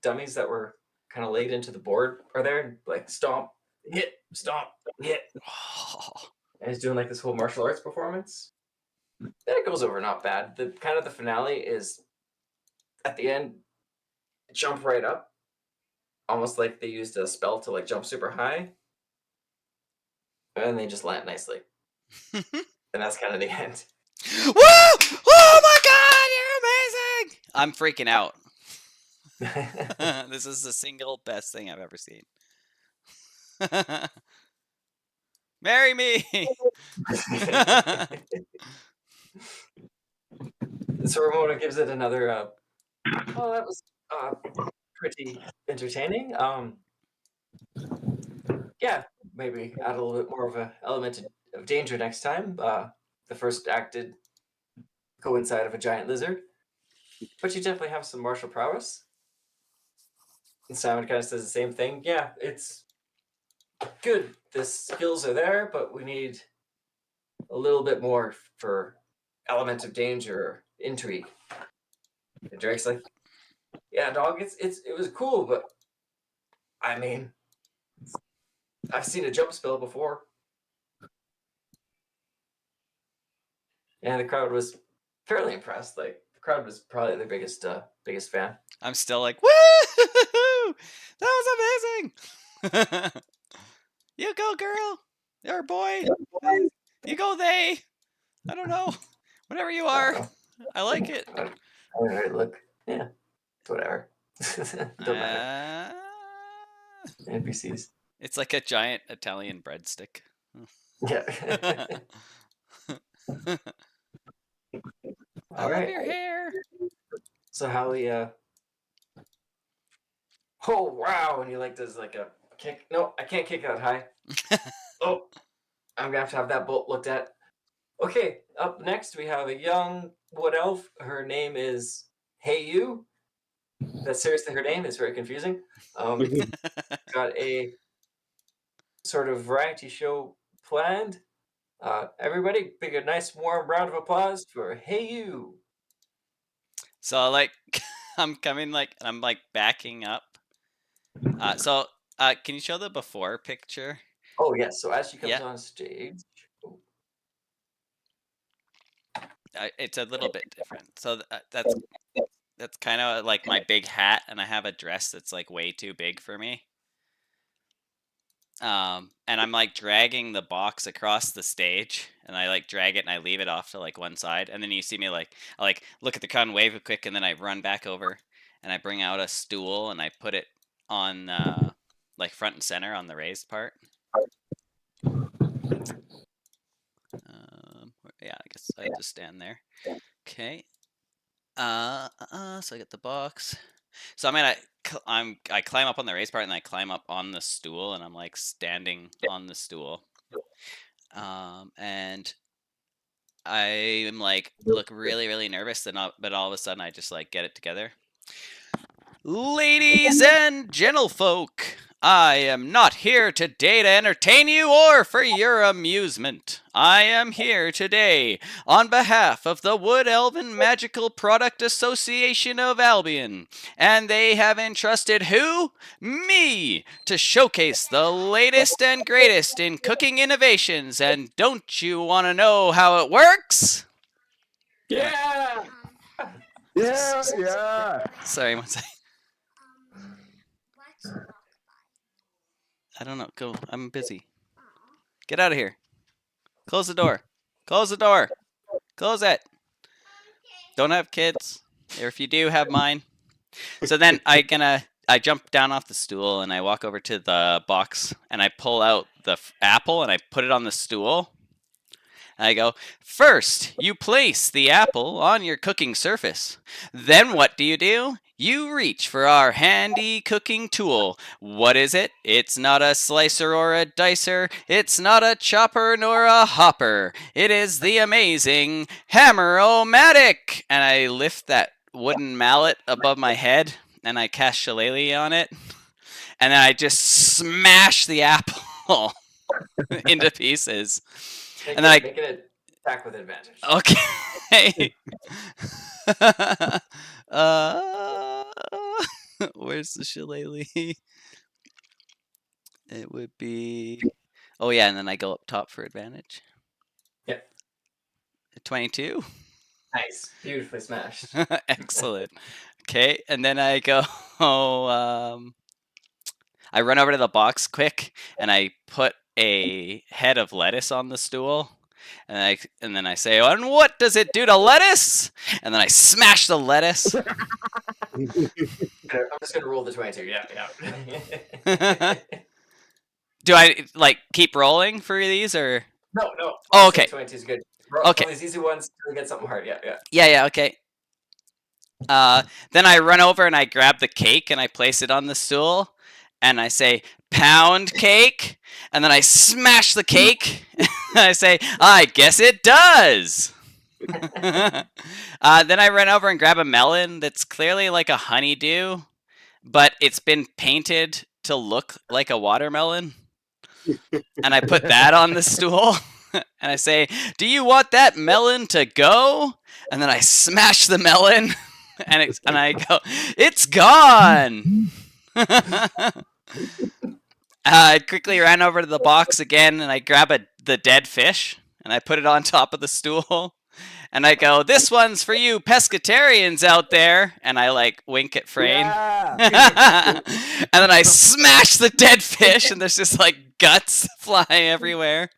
dummies that were kind of laid into the board are there, and like stomp, hit, and he's doing like this whole martial arts performance. Then it goes over not bad. The kind of the finale is at the end, jump right up, almost like they used a spell to like jump super high, and they just land nicely. And that's kind of the end. Woo! Oh my god, you're amazing! I'm freaking out. This is the single best thing I've ever seen. Marry me! So Ramona gives it another. Oh, that was pretty entertaining. Yeah, maybe add a little bit more of an element of danger next time. The first act did go inside of a giant lizard, but you definitely have some martial prowess. And Simon kind of says the same thing. Yeah, it's good. The skills are there, but we need a little bit more for element of danger or intrigue. And Drake's like, yeah, dog, it was cool, but I mean, I've seen a jump spell before. And the crowd was fairly impressed. Like the crowd was probably the biggest fan. I'm still like, woo! That was amazing! You go, girl! Or boy! You go, they! I don't know. Whatever you are. I like it. All right, look, yeah, it's whatever. Don't matter. NPCs. It's like a giant Italian breadstick. Yeah. I All love right. your hair. So Howie, oh wow, and he like does like a kick. No, I can't kick that high. Oh, I'm gonna have that bolt looked at. Okay, up next we have a young wood elf. Her name is Hey You. That's seriously her name. It's very confusing. Got a sort of variety show planned. Everybody, big a nice warm round of applause for Hey You. So like, I'm coming like, and I'm like backing up. Can you show the before picture? Oh yes. So as she comes Yeah. on stage, It's a little bit different. So that's kind of like my big hat, and I have a dress that's like way too big for me. And I'm like dragging the box across the stage, and I like drag it and I leave it off to like one side, and then you see me like I like look at the crowd and wave it quick, and then I run back over and I bring out a stool and I put it on like front and center on the raised part. Yeah, I guess I just stand there. Okay. So I get the box. So I climb up on the raised part and I climb up on the stool, and I'm like standing on the stool. And I'm like look really, really nervous, but all of a sudden I just like get it together. Ladies and gentlefolk, I am not here today to entertain you or for your amusement. I am here today on behalf of the Wood Elven Magical Product Association of Albion, and they have entrusted who? Me! To showcase the latest and greatest in cooking innovations, and don't you want to know how it works? Yeah! Yeah! Sorry, one second. I don't know. Go. I'm busy. Get out of here. Close the door. Close the door. Close it. Don't have kids. Or if you do, have mine. So then I I jump down off the stool and I walk over to the box and I pull out the apple and I put it on the stool. And I go, first, you place the apple on your cooking surface. Then what do? You reach for our handy cooking tool. What is it? It's not a slicer or a dicer. It's not a chopper nor a hopper. It is the amazing Hammer-O-Matic. And I lift that wooden mallet above my head and I cast Shillelagh on it. And then I just smash the apple into pieces. Make And then it an attack with advantage. Okay. Where's the shillelagh? It would be. Oh yeah, and then I go up top for advantage. Yep. 22. Nice. Beautifully smashed. Excellent. Okay, and then I go. I run over to the box quick, and I put a head of lettuce on the stool. And then I say, and what does it do to lettuce? And then I smash the lettuce. I'm just gonna roll the 22. Yeah. Do I like keep rolling for these or? No. Oh, okay. 22 is good. Okay. These easy ones to get something hard. Yeah. Yeah. Okay. Then I run over and I grab the cake and I place it on the stool. And I say, pound cake. And then I smash the cake. And I say, I guess it does. Then I run over and grab a melon that's clearly like a honeydew, but it's been painted to look like a watermelon. And I put that on the stool. And I say, do you want that melon to go? And then I smash the melon. And I go, it's gone. I quickly ran over to the box again and I grab the dead fish and I put it on top of the stool and I go, this one's for you pescatarians out there, and I like wink at Frayne. Yeah. And then I smash the dead fish and there's just like guts fly everywhere.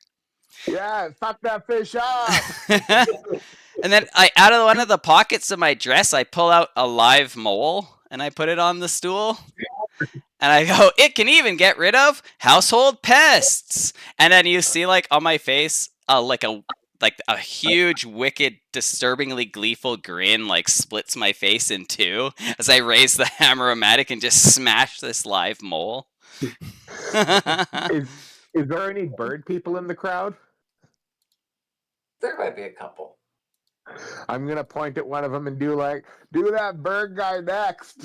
Yeah, fuck that fish up. And then out of one of the pockets of my dress I pull out a live mole and I put it on the stool. And I go, it can even get rid of household pests. And then you see like on my face, like a huge, wicked, disturbingly gleeful grin like splits my face in two as I raise the Hammer-O-Matic and just smash this live mole. Is there any bird people in the crowd? There might be a couple. I'm gonna point at one of them and do that bird guy next.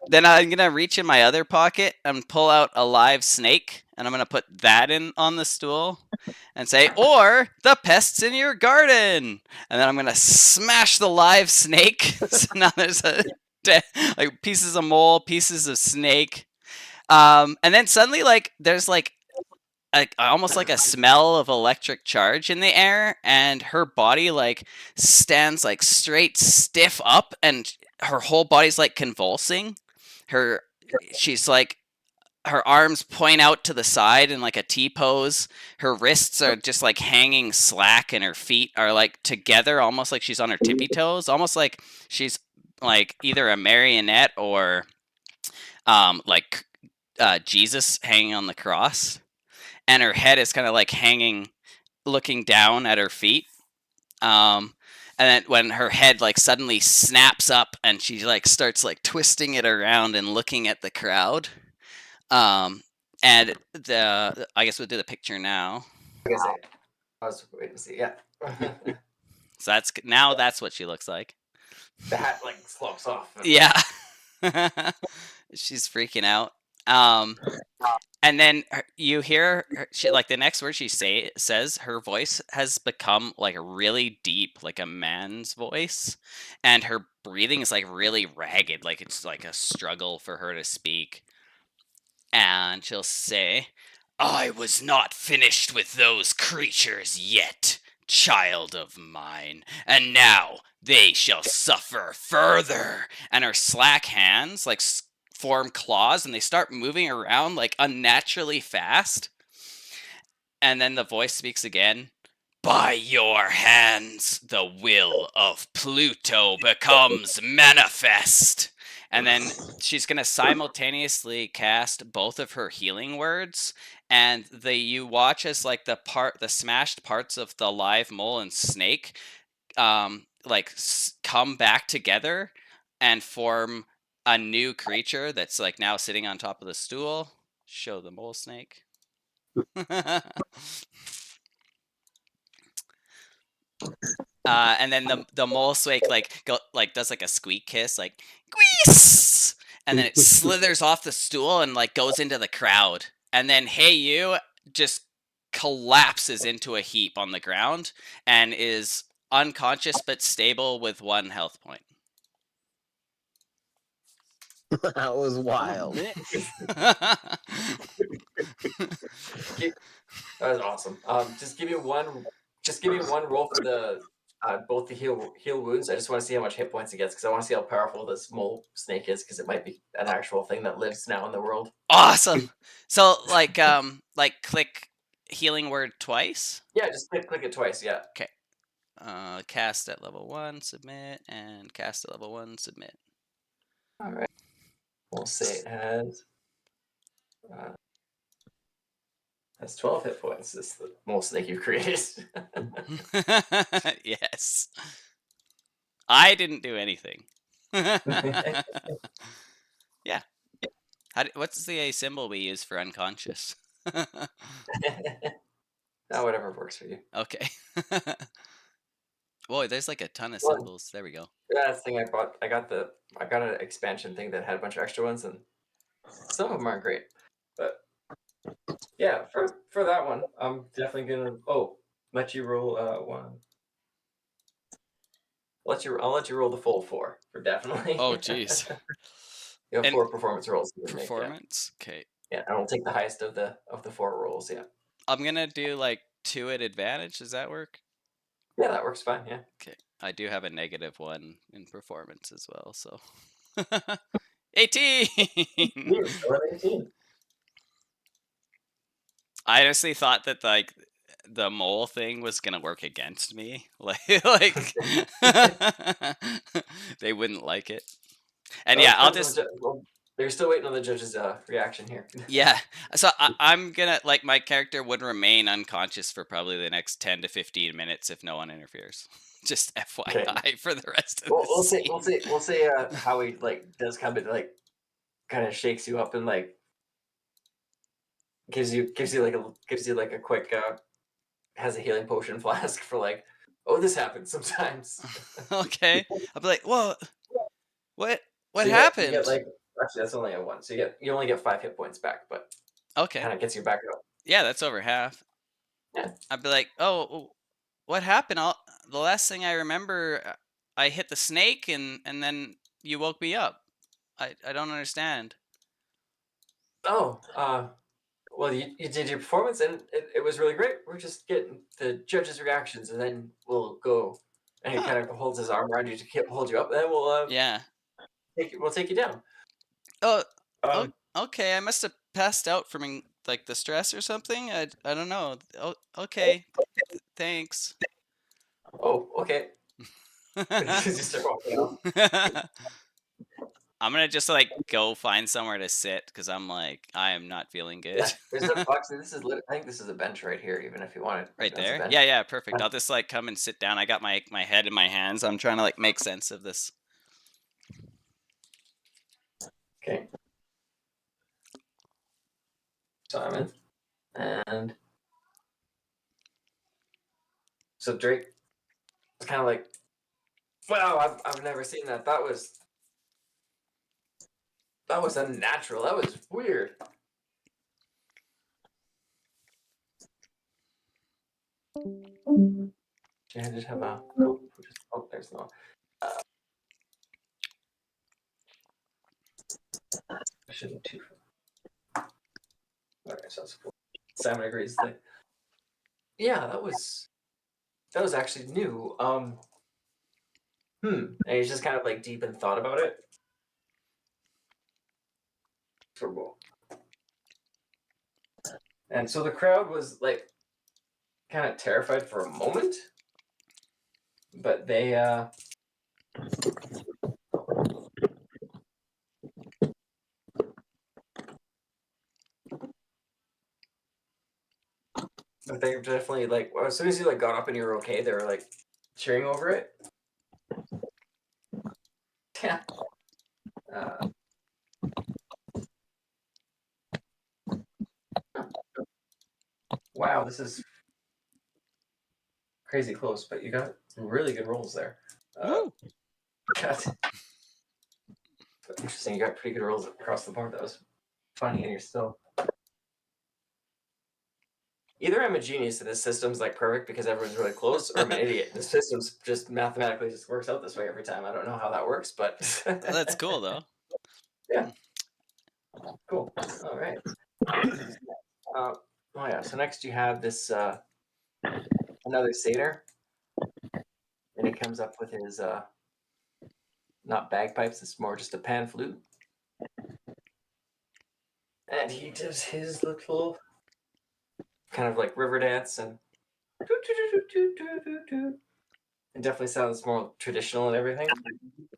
Then I'm gonna reach in my other pocket and pull out a live snake, and I'm gonna put that on the stool and say, or the pests in your garden. And then I'm gonna smash the live snake. So now there's like pieces of mole, pieces of snake, and then suddenly like there's like almost like a smell of electric charge in the air, and her body like stands like straight stiff up, and her whole body's like convulsing. She's like, her arms point out to the side in like a T pose. Her wrists are just like hanging slack, and her feet are like together, almost like she's on her tippy toes, almost like she's like either a marionette or like Jesus hanging on the cross. And her head is kind of like hanging, looking down at her feet. And then when her head like suddenly snaps up and she like starts like twisting it around and looking at the crowd. And I guess we'll do the picture now. I was waiting to see. Yeah. So that's what she looks like. The hat like slopes off. Yeah. She's freaking out. And then you hear she like the next word she says, her voice has become like really deep, like a man's voice, and her breathing is like really ragged, like it's like a struggle for her to speak. And she'll say, I was not finished with those creatures yet, child of mine, and now they shall suffer further. And her slack hands like form claws and they start moving around like unnaturally fast. And then the voice speaks again. By your hands, the will of Pluto becomes manifest. And then she's going to simultaneously cast both of her healing words, and you watch as like the smashed parts of the live mole and snake like come back together and form a new creature that's like now sitting on top of the stool. Show the mole snake. And then the mole snake does like a squeak kiss, like Grease! And then it slithers off the stool and like goes into the crowd. And then Hey You just collapses into a heap on the ground and is unconscious but stable with 1 health point. That was wild. That was awesome. Just give me one roll for the both the heal wounds. I just want to see how much hit points it gets because I want to see how powerful this mole snake is because it might be an actual thing that lives now in the world. Awesome. So like click healing word twice. Yeah, just click it twice. Yeah. Okay. Cast at level 1, submit, and cast at level 1, submit. All right. We'll say it has 12 hit points. This is the mole snake you created. Yes. I didn't do anything. Yeah. What's the symbol we use for unconscious? Whatever works for you. Okay. Boy, there's like a ton of symbols. There we go. Yeah, that's the thing I bought. I got an expansion thing that had a bunch of extra ones, and some of them aren't great. But yeah, for that one, I'm definitely gonna let you roll one. I'll let you roll the full 4 for definitely. Oh, jeez. You have And 4 performance rolls. Performance? Okay. Yeah, I will take the highest of the 4 rolls. Yeah. I'm gonna do like 2 at advantage. Does that work? Yeah, that works fine. Yeah. Okay. I do have a -1 in performance as well, so 18. You're still at 18. I honestly thought that like the mole thing was gonna work against me, like they wouldn't like it. And yeah, I'll just they're still waiting on the judge's reaction here. yeah. So I'm gonna like my character would remain unconscious for probably the next 10 to 15 minutes if no one interferes. Just FYI for the rest of We'll the say how he like does come in, like kind of shakes you up and like gives you like a quick has a healing potion flask for like, oh, this happens sometimes. Okay. I'll be like, whoa, what So happened? You get like, actually, that's only a 1, so you only get 5 hit points back, but okay, kind of gets you back up. Yeah, that's over half. Yeah. I'd be like, oh, what happened? The last thing I remember, I hit the snake and then you woke me up. I don't understand. Oh, well, you did your performance and it was really great. We're just getting the judges' reactions and then we'll go. And he kind of holds his arm around you to hold you up, and then we'll Yeah. we'll take you down. Oh, okay. I must have passed out from like the stress or something. I don't know. Oh, okay. Thanks. Oh, okay. You start walking off. I'm gonna just like go find somewhere to sit because I'm like I am not feeling good. Yeah, there's a box. I think this is a bench right here. Even if you want it, Right that's a there. bench. Yeah, perfect. I'll just like come and sit down. I got my head in my hands. I'm trying to like make sense of this. Okay. Simon. And so Drake was kind of like, wow, I've never seen that. That was unnatural. That was weird. Should I just have a... Oh, there's no... I shouldn't too... Okay, so that's cool. Simon agrees. Yeah, that was actually new. And he's just kind of like deep in thought about it. And so the crowd was like kind of terrified for a moment, but they definitely like as soon as you like got up and you were okay, they were like cheering over it. Yeah. Wow, this is crazy close, but you got really good rolls there. Woo! Interesting, you got pretty good rolls across the board. That was funny, and you're still. Either I'm a genius and this system's like perfect because everyone's really close, or I'm an idiot. The system's just mathematically just works out this way every time. I don't know how that works, but That's cool though. Yeah. Cool. All right. Oh yeah. So next you have this another satyr, and he comes up with his not bagpipes. It's more just a pan flute, and he does his little kind of like river dance and. It definitely sounds more traditional and everything.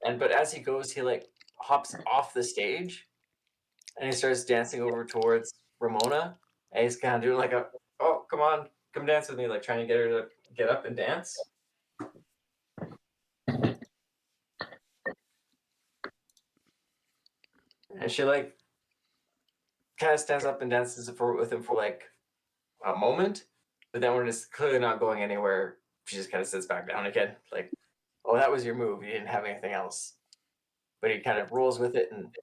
But as he goes, he like hops off the stage, and he starts dancing over towards Ramona. And he's kind of doing like oh, come on, come dance with me, like trying to get her to get up and dance. And she like kind of stands up and dances with him for like a moment, but then when it's clearly not going anywhere, she just kind of sits back down again, like, oh, that was your move. You didn't have anything else. But he kind of rolls with it and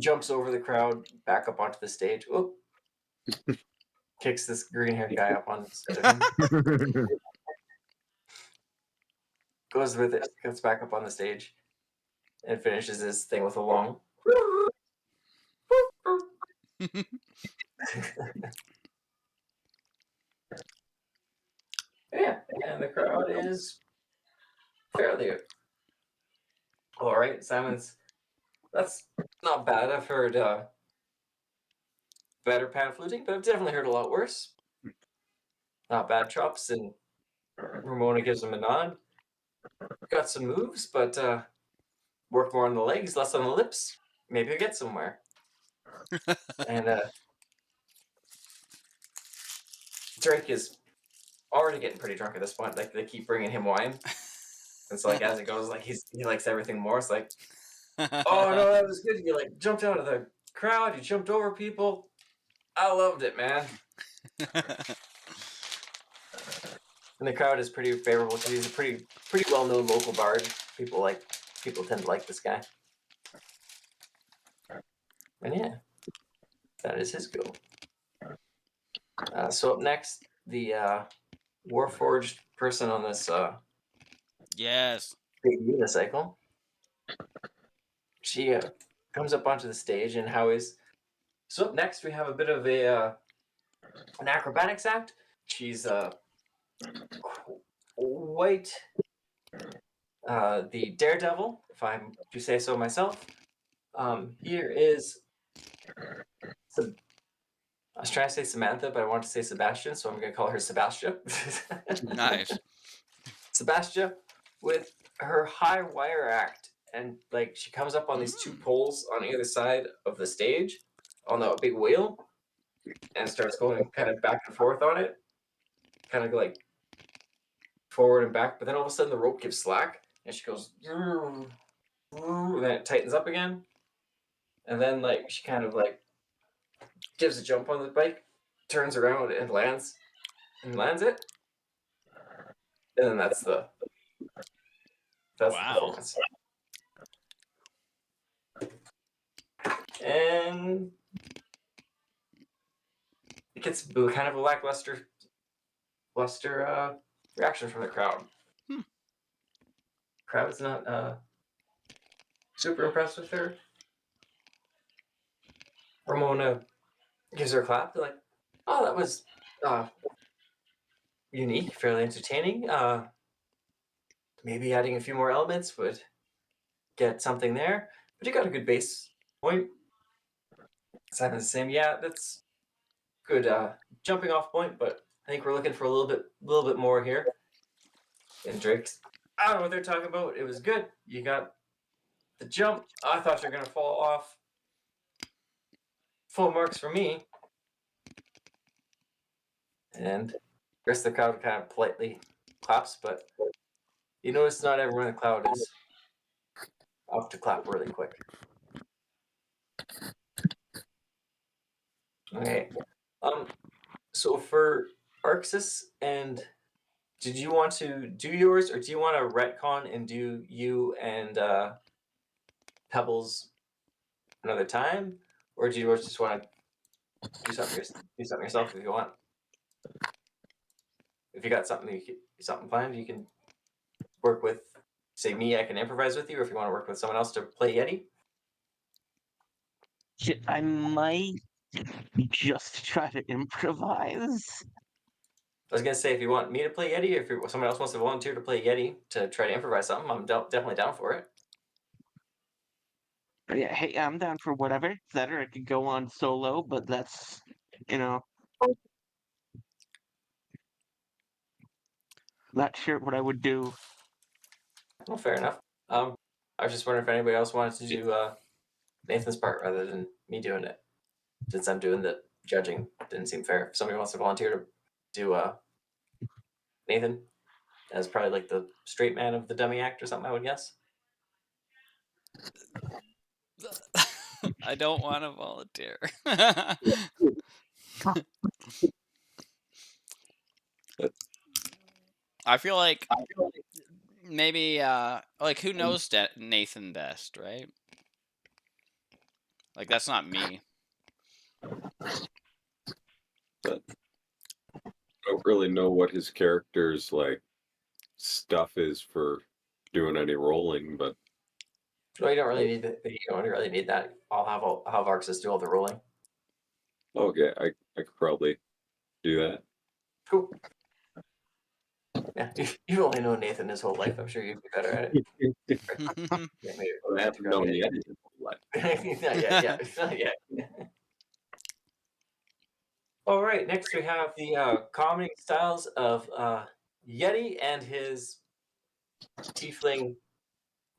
jumps over the crowd, back up onto the stage. Oh, kicks this green-haired guy up on instead of him. Goes with it, gets back up on the stage, and finishes his thing with a long. Yeah, and the crowd is fairly all right. That's not bad. I've heard better pan fluting, but I've definitely heard a lot worse. Not bad chops, and Ramona gives him a nod. Got some moves, but work more on the legs, less on the lips. Maybe you'll get somewhere. And Drake is already getting pretty drunk at this point. Like they keep bringing him wine, and so like as it goes, like he likes everything more. It's like, oh no, that was good. You like jumped out of the crowd. You jumped over people. I loved it, man. And the crowd is pretty favorable because he's a pretty well-known local bard. People tend to like this guy. And yeah, that is his go. So up next, the Warforged person on this Yes. big unicycle. She comes up onto the stage, and so up next we have a bit of an acrobatics act. She's quite the daredevil, if I do say so myself. Here is I was trying to say Samantha, but I want to say Sebastian, so I'm going to call her Sebastia. Nice. Sebastia with her high wire act, and like she comes up on these two poles on either side of the stage on the big wheel and starts going kind of back and forth on it, kind of like forward and back. But then all of a sudden the rope gives slack, and she goes, and then it tightens up again, and then like she kind of like gives a jump on the bike, turns around and lands it, and then that's the Wow. performance. And it gets kind of a lackluster reaction from the crowd. Crowd's not super impressed with her. Ramona gives her a clap. They're like, oh, that was unique, fairly entertaining. Maybe adding a few more elements would get something there. But you got a good base point. Simon's saying, yeah, that's good jumping off point, but I think we're looking for a little bit more here. And Drake's, I don't know what they're talking about. It was good. You got the jump. I thought you were gonna fall off. Full marks for me. And the rest of the crowd kind of politely claps, but you notice not everyone in the crowd is up to clap really quick. Okay. So for Arxis, and did you want to do yours, or do you want to retcon and do you and Pebbles another time, or do you just want to do something yourself if you want? If you got something planned, you can work with, say, me. I can improvise with you, or if you want to work with someone else to play Yeti. I might just try to improvise. I was gonna say, if you want me to play Yeti, if someone else wants to volunteer to play Yeti to try to improvise something, I'm definitely down for it. But yeah, hey, I'm down for whatever. That or I could go on solo, but that's, not sure what I would do. Well, fair enough. I was just wondering if anybody else wanted to do Nathan's part rather than me doing it, since I'm doing the judging. Didn't seem fair. If somebody wants to volunteer to do Nathan as probably like the straight man of the dummy act or something, I would guess. I don't want to volunteer. I feel like maybe like who knows Nathan best, right? Like that's not me. But I don't really know what his character's like stuff is for doing any rolling, but No, you don't really need that. You don't really need that. I'll have Arxis do all the rolling. okay, I could probably do that. Cool. Yeah, you've only known Nathan his whole life. I'm sure you'd be better at it. Yeah, maybe. I haven't known yet. Not yet. All right, next we have the comedy styles of Yeti and his tiefling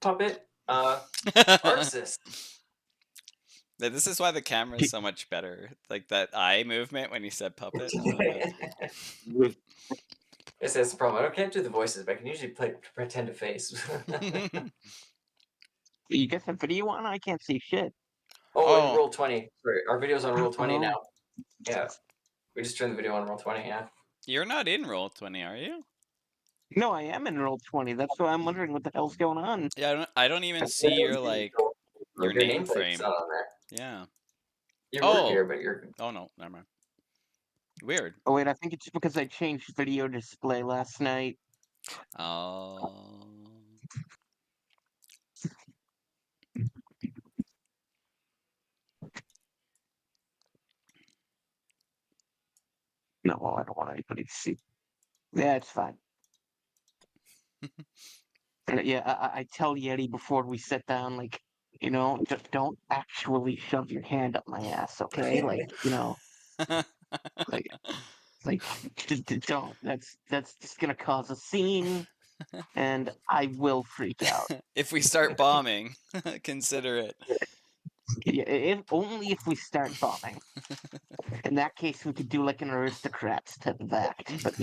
puppet, Arxis. This is why the camera is so much better. Like that eye movement when you said puppet. That's the problem. I can't do the voices, but I can usually pretend a face. You guys have video on? I can't see shit. Oh, and roll 20. Sorry, our video's on roll 20 Oh. now. Yeah, we just turned the video on roll 20. Yeah. You're not in roll 20, are you? No, I am in roll 20. That's why I'm wondering what the hell's going on. Yeah, I don't even see your like your name nameplate's frame. not on there. Yeah. You work here, but you're. Oh no, never mind. Weird. Oh wait, I think it's because I changed video display last night. Oh. No, I don't want anybody to see. Yeah, it's fine. Yeah, I tell Yeti before we sit down, like, just don't actually shove your hand up my ass, okay? Like, like don't. That's just gonna cause a scene, and I will freak out. If we start bombing, consider it. Yeah, only if we start bombing. In that case, we could do like an aristocrats type of act, but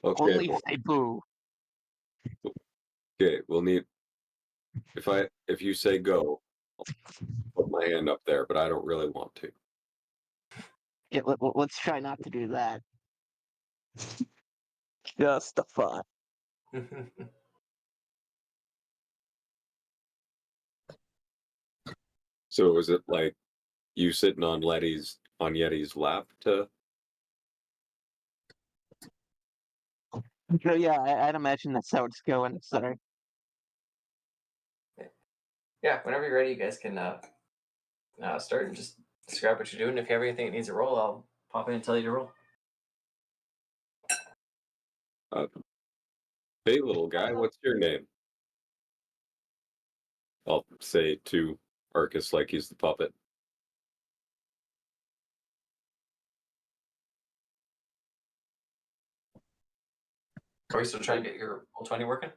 Okay. only if they boo. Okay, we'll need if you say go, I'll put my hand up there, but I don't really want to. Yeah, let's try not to do that. Just the fun. So is it like you sitting on Yeti's lap to? So yeah, I'd imagine that's how it's going. Sorry. Yeah, whenever you're ready, you guys can start and just describe what you're doing. If you have anything that needs a roll, I'll pop in and tell you to roll. Hey, little guy, what's your name? I'll say to Arcus like he's the puppet. Are you still trying to get your roll 20 working?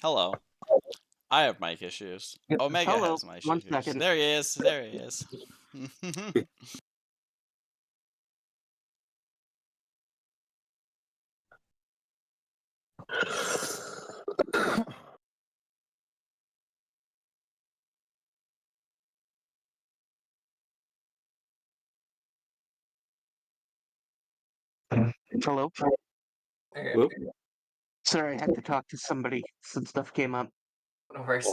Hello. I have mic issues. Yep, Omega hello, has mic one issues. second. There he is. There he is. Hello. Okay. Whoop. Sorry, I had to talk to somebody. Some stuff came up. No worries.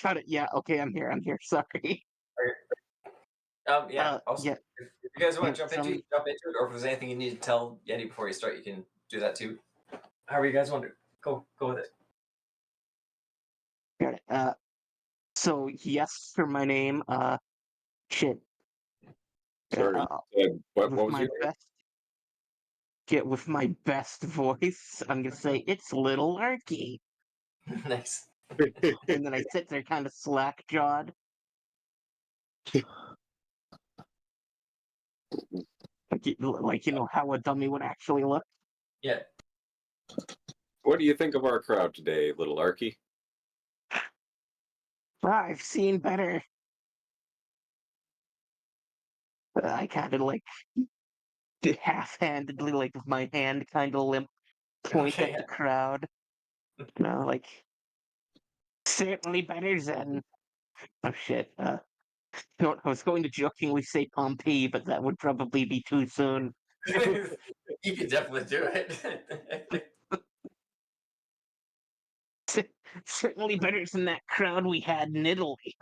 Got it. Yeah. Okay, I'm here. I'm here. Sorry. Yeah. Also, Yeah. if you guys want yeah, to jump into it, or if there's anything you need to tell Yeti before you start, you can do that too. However you guys want to go with it. Got it. So yes for my name. Shit. Sorry. Uh, What with was my your name? with my best voice, I'm gonna say it's Little Larky, Nice. and then I sit there kind of slack jawed. Like you know how a dummy would actually look. Yeah. What do you think of our crowd today, little Arky? I've seen better. I kind of like half-handedly, like with my hand kind of limp, point Okay, at the crowd. You know, like certainly better than. Oh shit. I was going to jokingly say Pompeii, but that would probably be too soon. You could definitely do it. Certainly better than that crowd we had in Italy.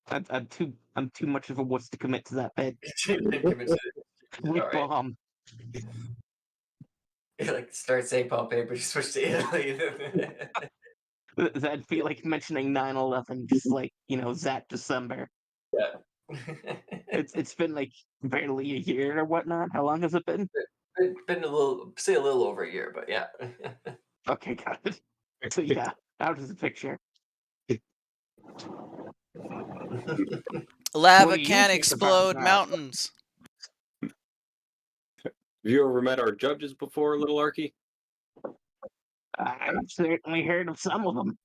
I'm too much of a wuss to commit to that bit. We All right. bomb. You like start saying Pompeii, but you switch to Italy. That'd be like mentioning 9/11, just like that December. Yeah. It's been like barely a year or whatnot. How long has it been? It's been a little over a year, but yeah. Okay, got it. So yeah, out of the picture. Lava What do you can think about explode that? mountains. Have you ever met our judges before, little Arky? I've certainly heard of some of them.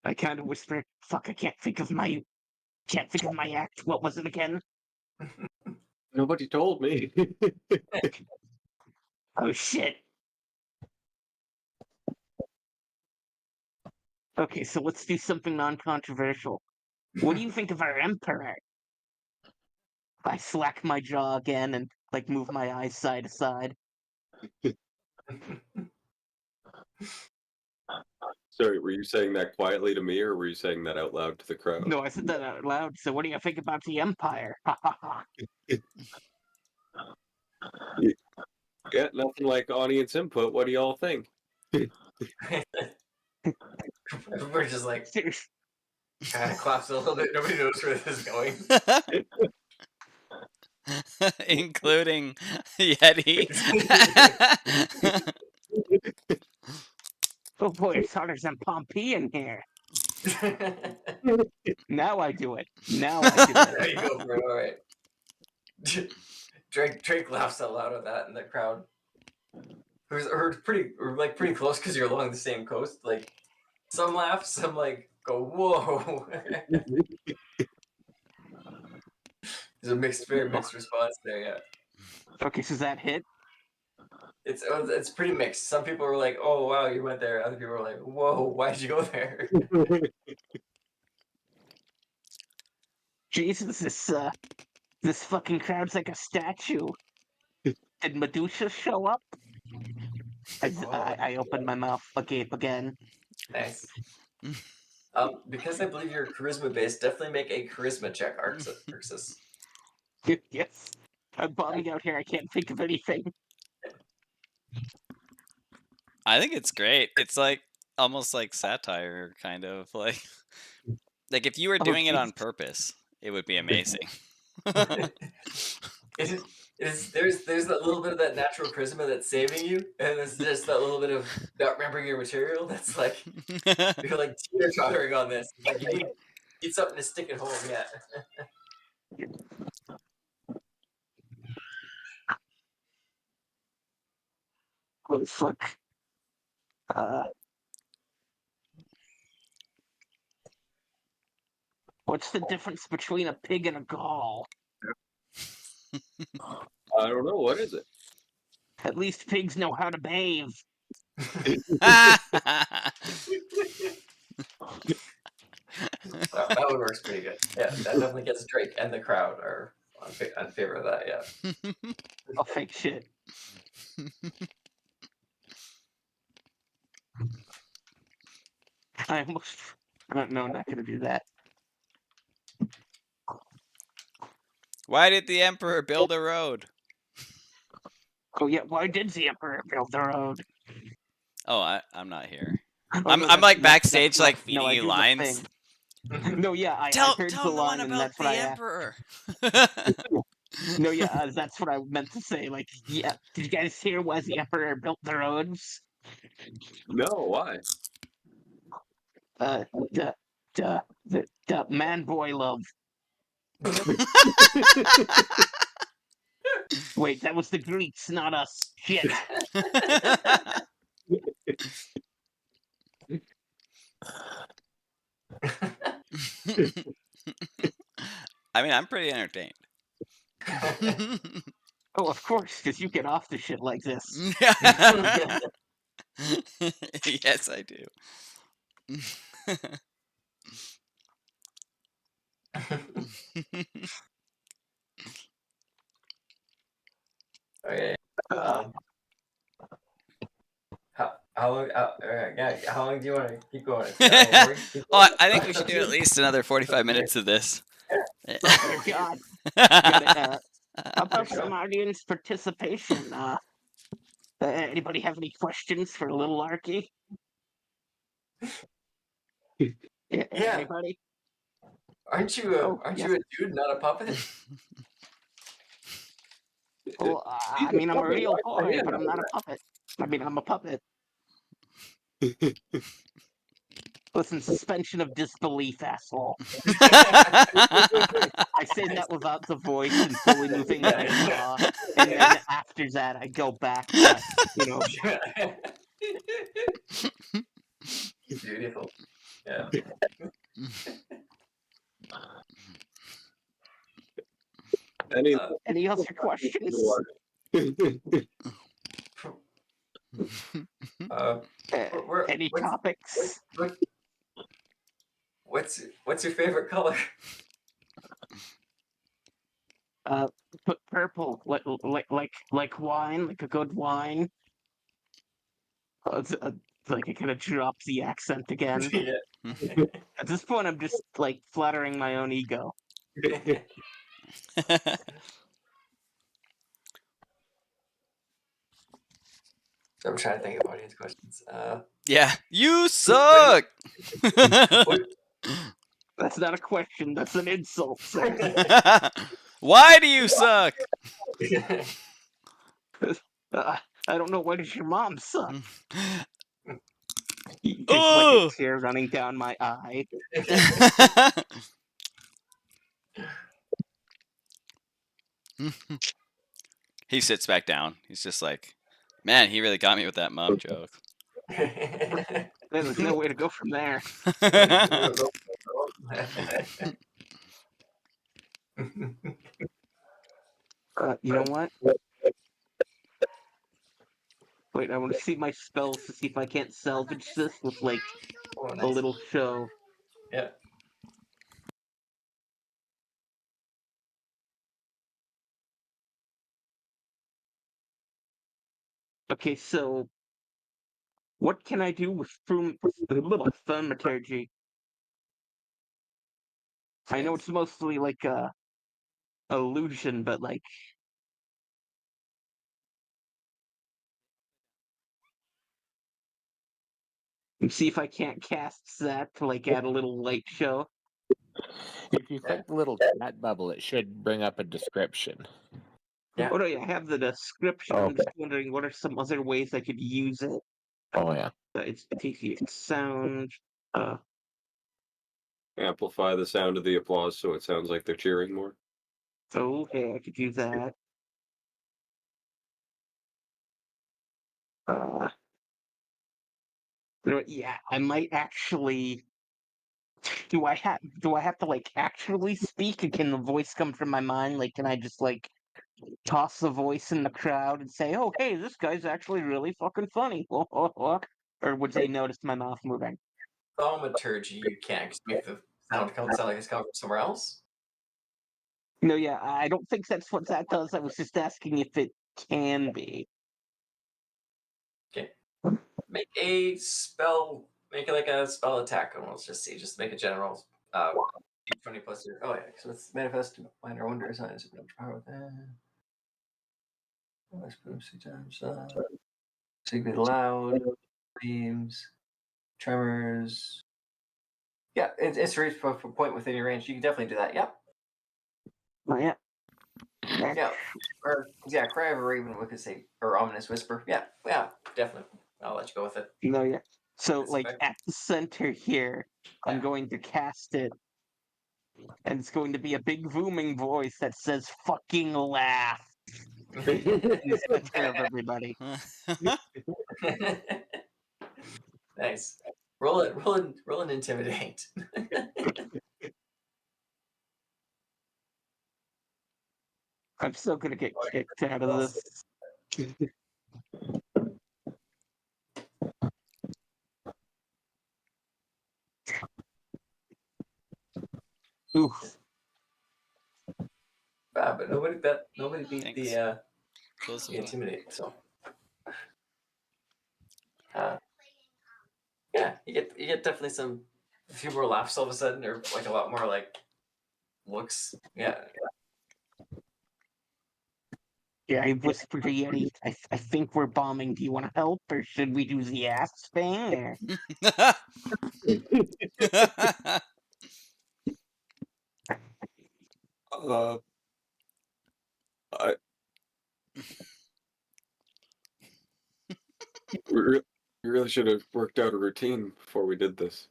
I kind of whisper, "Fuck, I can't think of my act. What was it again? Nobody told me. Oh shit." Okay, so let's do something non-controversial. What do you think of our emperor? I slack my jaw again and like move my eyes side to side. Sorry, were you saying that quietly to me, or were you saying that out loud to the crowd? No, I said that out loud. So what do you think about the empire? Ha ha ha. Yeah, nothing like audience input. What do y'all think? We're just like kind of claps a little bit. Nobody knows where this is going. Including Yeti. Oh boy, it's hotter than Pompeii in here. Now I do it. Now I do it. There you go for it. All right. Drake laughs out loud at that, and the crowd, who's pretty close because you're along the same coast. Like some laugh, some like go whoa. There's a very mixed response there. Yeah, Okay, so that hit? it's pretty mixed. Some people were like, "Oh wow, you went there." Other people were like, "Whoa, why did you go there?" Jesus, this fucking crowd's like a statue. Did Medusa show up? I opened my mouth agape again. Nice. Because I believe you're charisma based, definitely make a charisma check, Arxis. Yes. I'm bombing out here. I can't think of anything. I think it's great. It's like almost like satire, kind of like if you were doing it on Jesus. purpose, it would be amazing. There's that little bit of that natural charisma that's saving you, and there's just that little bit of not remembering your material that's like you're like teeter-tottering on this. Like you need something to stick it home. Yeah. Holy fuck. What's the difference between a pig and a gall? I don't know. What is it? At least pigs know how to bathe. That one works pretty good. Yeah, that definitely gets Drake and the crowd are on favor of that. Yeah. Oh, fake shit. I almost. No, I'm not gonna do that. Why did the Emperor build a road? Oh yeah, why did the Emperor build the road? Oh, I'm not here. Oh, I'm no, like that's backstage, not- like no, feeding I you do the lines. thing. No, yeah, I Tell heard him the the one line, and about that's the what I asked. Emperor. No, yeah, that's what I meant to say. Like, yeah, did you guys hear why the Emperor built the roads? No, why? The man boy love. Wait, that was the Greeks, not us. Shit. I mean, I'm pretty entertained. Oh, of course, because you get off the shit like this. Yes, I do. Okay. How long? Yeah, how long do you want to keep going? Oh, I think we should do at least another 45 minutes of this. Oh, God. How about some audience participation? Anybody have any questions for Little Arky? Yeah. Anybody? Aren't you a dude, not a puppet? Well, I mean, I'm a real boy, but I'm not a puppet. I mean, I'm a puppet. Listen, suspension of disbelief, asshole. I say that without the voice and fully moving my jaw, and then after that, I go back to, Beautiful. Yeah. Any other questions? Any topics? What's your favorite color? Purple, like wine, like a good wine. Like it kind of drops the accent again. Yeah. At this point, I'm just like flattering my own ego. So I'm trying to think of audience questions. Yeah, you suck. That's not a question. That's an insult. Why do you suck? I don't know. Why does your mom suck? There's Oh! like a tear running down my eye. He sits back down. He's just like, man, he really got me with that mom joke. There's no way to go from there. You know what? Wait, I want to see my spells to see if I can't salvage this with like a little show. Yeah. Okay, so what can I do with thaumaturgy? I know it's mostly like a illusion, but like see if I can't cast that to like add a little light show. If you click the little chat bubble, it should bring up a description. Yeah. Oh no, yeah, I have the description. I'm Okay. just wondering what are some other ways I could use it. Oh yeah. It's TCX sound. Amplify the sound of the applause so it sounds like they're cheering more. Okay, I could use that. You know what, yeah, I might actually. Do I have to like actually speak, or can the voice come from my mind? Like, can I just like toss the voice in the crowd and say, "Oh, hey, this guy's actually really fucking funny," or would they notice my mouth moving? Thaumaturgy, you can't just make the sound sound like it's coming from somewhere else. No, yeah, I don't think that's what that does. I was just asking if it can be. Okay. Make a spell. Make it like a spell attack, and let's just see. Just make a general. 20 plus your. Oh yeah, so it's manifest minor wonder. It's not as power with that. Let's put them 6 times. Secret loud, beams, tremors. Yeah, it's reached a point within your range. You can definitely do that. Yep. Oh, yeah. Yeah. Or yeah, cry of a raven. We could say or ominous whisper. Yeah. Yeah. Definitely. I'll let you go with it. No, yeah. So, That's like, fair. at the center here, I'm Yeah. going to cast it, and it's going to be a big booming voice that says, "Fucking laugh." In the center of everybody. Nice. Roll an intimidate. I'm still gonna get kicked out of this. Oof. But nobody beat Thanks. the Close the intimidate. So yeah, you get definitely a few more laughs all of a sudden, or like a lot more like looks. Yeah. Yeah, I whispered to Yeti, I think we're bombing. Do you want to help, or should we do the ass thing? Or... I we really should have worked out a routine before we did this.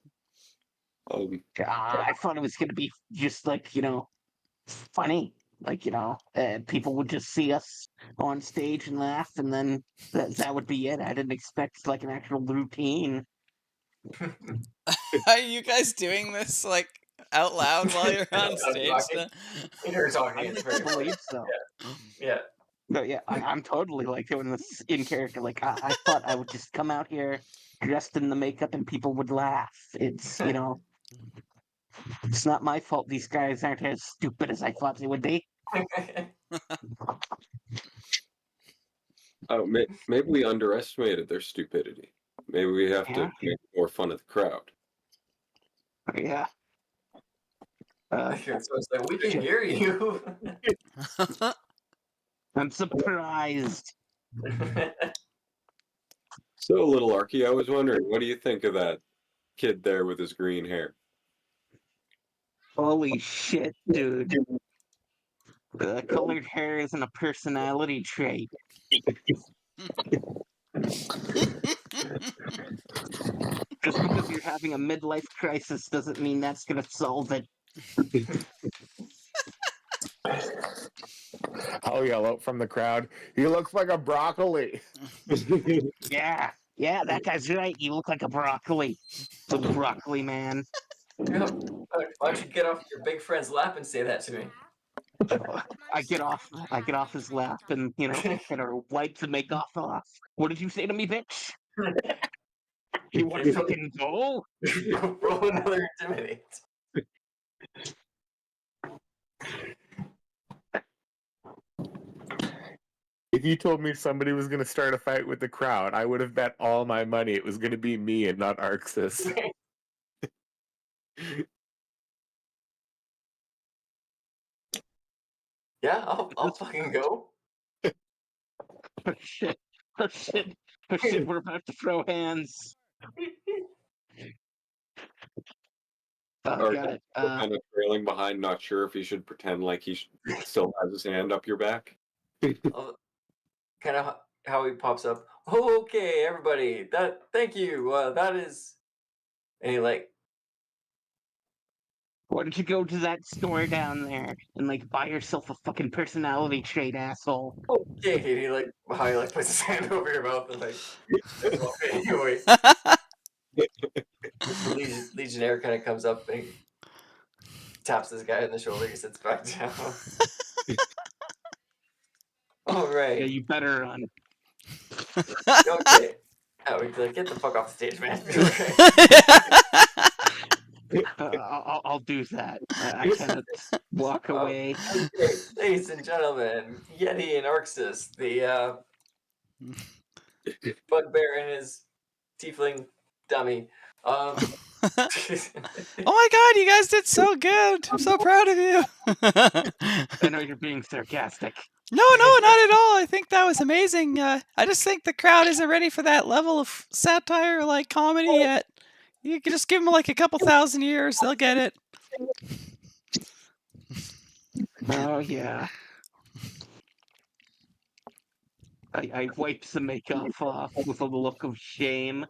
I thought it was gonna be just like, funny. Like, people would just see us on stage and laugh, and then that would be it. I didn't expect like an actual routine. Are you guys doing this like out loud while you're on I'm stage? talking. You're talking. I It's like very to believe so. yeah. No, yeah, I'm totally like doing this in character. Like, I thought I would just come out here dressed in the makeup and people would laugh. It's, it's not my fault these guys aren't as stupid as I thought they would be. Oh, maybe we underestimated their stupidity. Maybe we have to Yeah. make more fun of the crowd. Yeah. So it's like we can hear you. I'm surprised. So, little Arky, I was wondering, what do you think of that kid there with his green hair? Holy shit, dude. Colored hair isn't a personality trait. Just because you're having a midlife crisis doesn't mean that's gonna solve it. I'll yell out from the crowd. He looks like a broccoli. Yeah, that guy's right. You look like a broccoli. The broccoli man. Why don't you get off your big friend's lap and say that to me? I get off his lap and, kind of wipe the makeup off. What did you say to me, bitch? You want to fucking go? Roll another intimidate. If you told me somebody was going to start a fight with the crowd, I would have bet all my money it was going to be me and not Arxis. Yeah, I'll fucking go. Oh shit, we're about to throw hands. Oh, got it. Kind of trailing behind, not sure if he should pretend like he still has his hand up your back. Kind of how he pops up. Oh, okay, everybody. Thank you. That is, and he like, Why don't you go to that store down there and like buy yourself a fucking personality trait, asshole? okay, and he like, how he like puts his hand over your mouth and like, well, anyway, the Legionnaire kind of comes up and he taps this guy on the shoulder. He sits back down. All right. Yeah, you better run. Okay. Oh, we'd be like, get the fuck off the stage, man. Okay. I'll do that. I cannot walk away. Okay, ladies and gentlemen, Yeti and Arxis, the bugbear and his tiefling dummy. Oh my god, you guys did so good! I'm so proud of you. I know you're being sarcastic. No, not at all. I think that was amazing. I just think the crowd isn't ready for that level of satire or like comedy yet. You could just give them like a couple thousand years, they'll get it. Oh yeah. I wiped the makeup off with a look of shame.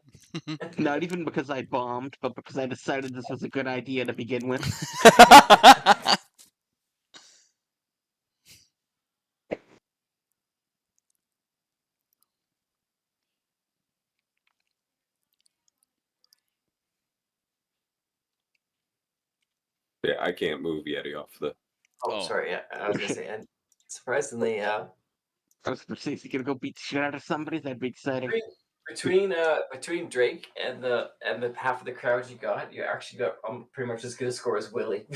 Not even because I bombed, but because I decided this was a good idea to begin with. Yeah, I can't move Yeti off the. Oh, sorry. Yeah, I was gonna say, and surprisingly, I was gonna say, if you're gonna go beat the shit out of somebody, that'd be exciting. between Drake and the half of the crowd you actually got pretty much as good a score as Willie.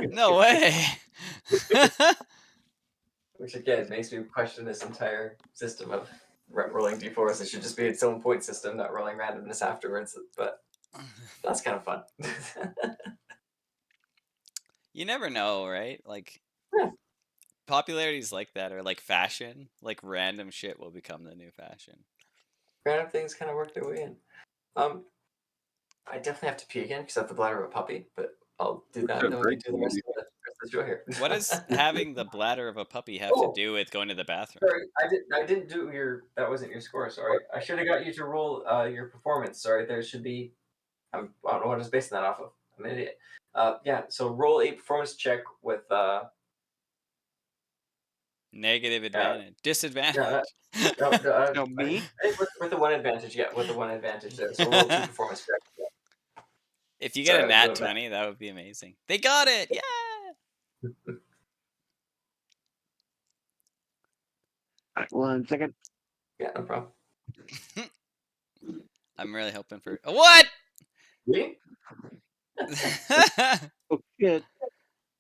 No way. Which again makes me question this entire system of rolling d4s. It should just be its own point system, not rolling randomness afterwards. But that's kind of fun. You never know, right? Like, Yeah. popularities like that, or like fashion, like random shit will become the new fashion. Random things kind of work their way in. I definitely have to pee again because I have the bladder of a puppy, but I'll do that. Then we can do the rest of the show here. What does having the bladder of a puppy have to do with going to the bathroom? Sorry, I didn't do that wasn't your score. Sorry, I should have got you to roll your performance. Sorry, there should be. I don't know what I was basing that off of. I'm an idiot. Yeah, so roll a performance check with Negative advantage, disadvantage. No, me? with the one advantage. Yeah, with the one advantage there. So roll 2 performance checks. Yeah. If you get Sorry, a I was nat doing 20, that would be amazing. They got it! Yeah! One second. Yeah, no problem. I'm really hoping for. What? Me? Oh shit.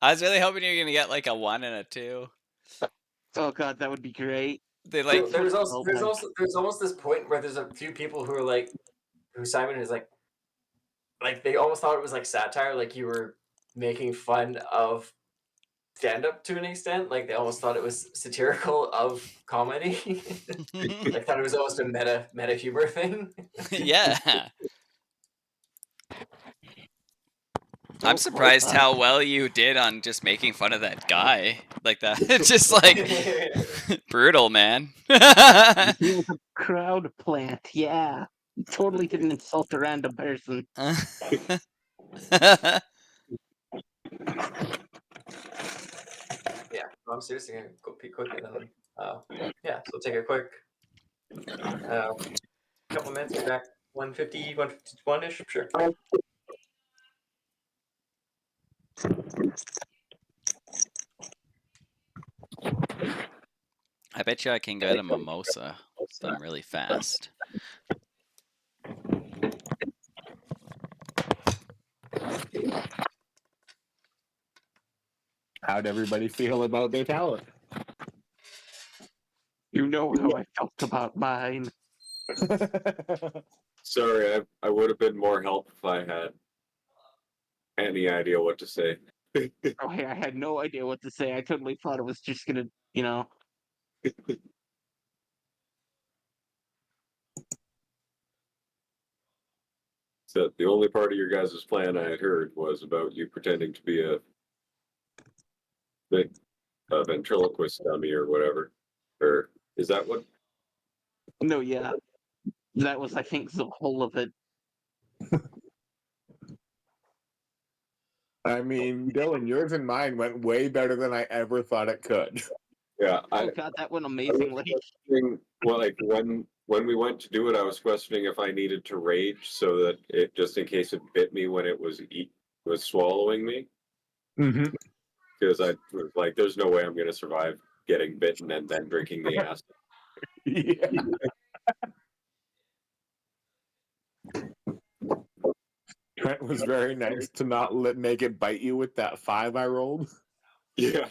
I was really hoping you were gonna get like a 1 and a 2. Oh god, that would be great. They like. There's almost this point where there's a few people who are like, who Simon is like they almost thought it was like satire, like you were making fun of stand-up to an extent. Like they almost thought it was satirical of comedy. Like thought it was almost a meta humor thing. Yeah. I'm surprised how well you did on just making fun of that guy like that. It's just like brutal, man. He was a crowd plant, yeah. He totally didn't insult a random person. Yeah, I'm seriously gonna go pee quickly then. Yeah, so take a quick couple minutes, get back 150, 151-ish, sure. I bet you I can get a mimosa done really fast. How'd everybody feel about their talent? You know how I felt about mine. Sorry, I would have been more help if I had any idea what to say. Oh, hey, I had no idea what to say. I totally thought it was just gonna, you know. So the only part of your guys' plan I had heard was about you pretending to be a ventriloquist dummy or whatever. Or is that what? No, yeah. That was, I think, the whole of it. I mean, Dylan, yours and mine went way better than I ever thought it could. Yeah, Oh god, that went I was amazingly. questioning, well, like when we went to do it, I was questioning if I needed to rage so that it just in case it bit me when it was swallowing me, Mm-hmm. because I was like, "There's no way I'm going to survive getting bitten and then drinking the acid." Yeah. Trent was very nice to not make it bite you with that 5 I rolled. Yeah.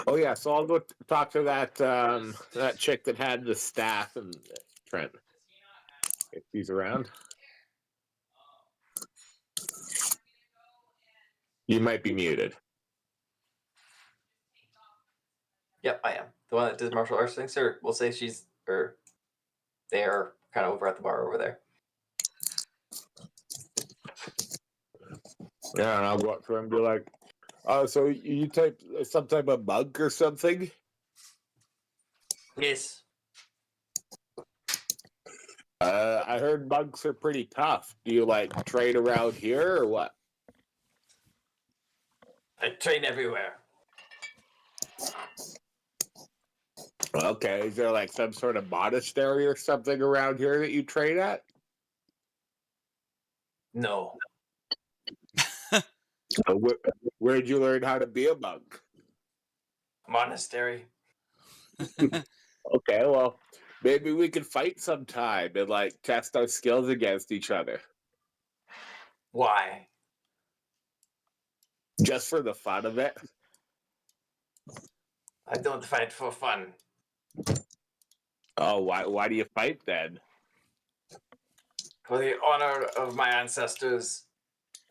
Oh yeah, so I'll go talk to that that chick that had the staff and Trent. If he's around. You might be muted. Yep, I am. The one that does martial arts things, or we'll say they are kind of over at the bar over there. Yeah, and I'll go up to him and be like, so you type some type of bug or something? Yes. I heard bugs are pretty tough. Do you like trade around here or what? I train everywhere. Okay, is there like some sort of monastery or something around here that you trade at? No. Where'd you learn how to be a monk? Monastery. Okay, well, maybe we could fight sometime and like test our skills against each other. Why? Just for the fun of it. I don't fight for fun. Oh, why do you fight then? For the honor of my ancestors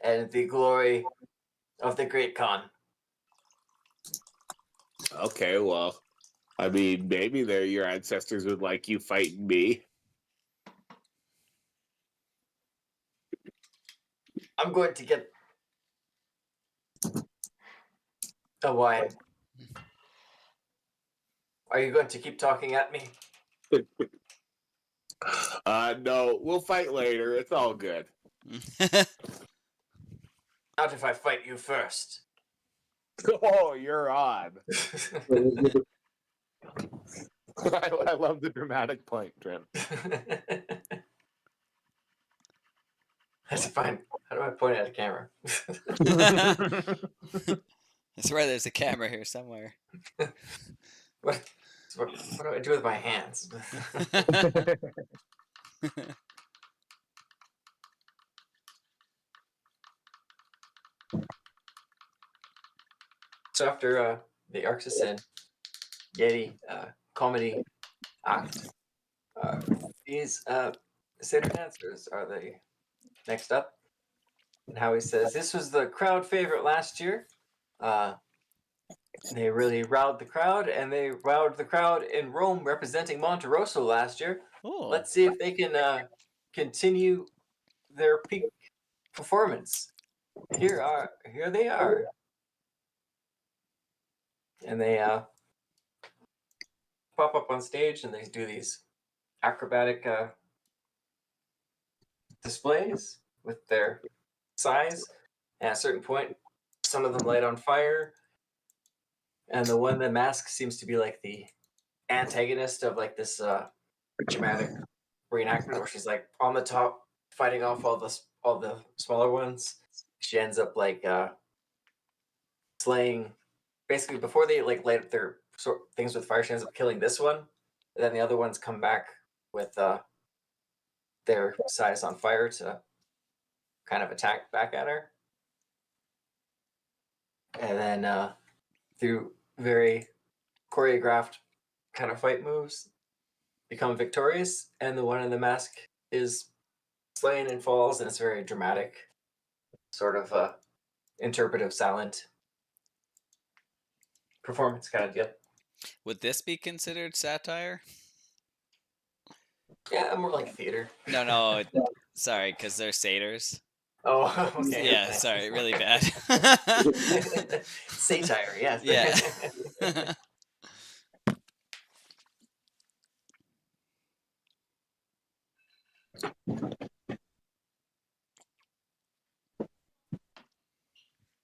and the glory of the Great Khan. Okay, well, I mean, maybe your ancestors would like you fighting me. I'm going to get a wine. Are you going to keep talking at me? No, we'll fight later. It's all good. Not if I fight you first. Oh, you're on. I love the dramatic point, Trent. That's fine. How do I point at a camera? I swear there's a camera here somewhere. What do I do with my hands? So after the Arxis and Yeti comedy act, these standard dancers are the next up. And Howie says, this was the crowd favorite last year. They really riled the crowd, and they riled the crowd in Rome representing Monterosso last year. Ooh. Let's see if they can continue their peak performance. Here they are. And they pop up on stage and they do these acrobatic displays with their size. And at a certain point, some of them light on fire. And the one that mask seems to be like the antagonist of like this dramatic reenactment where she's like on the top fighting off all the smaller ones. She ends up like slaying basically before they like light up their things with fire. She ends up killing this one, and then the other ones come back with their size on fire to kind of attack back at her. and then through very choreographed kind of fight moves, become victorious, and the one in the mask is slain and falls, and it's very dramatic, sort of interpretive silent performance kind of deal. Would this be considered satire? Yeah, more like theater. No, sorry, because they're satyrs. Oh, okay. Yeah, okay. sorry, really bad. Satire, yes. Yeah.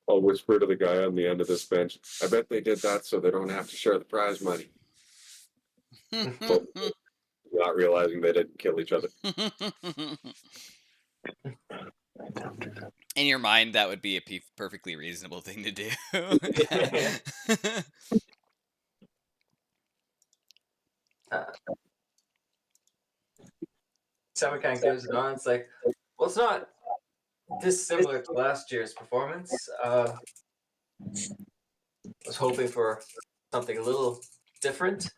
I'll whisper to the guy on the end of this bench. I bet they did that so they don't have to share the prize money. Not realizing they didn't kill each other. In your mind, that would be a perfectly reasonable thing to do. Someone kind of gives it on. It's like, well, it's not this similar to last year's performance. I was hoping for something a little different.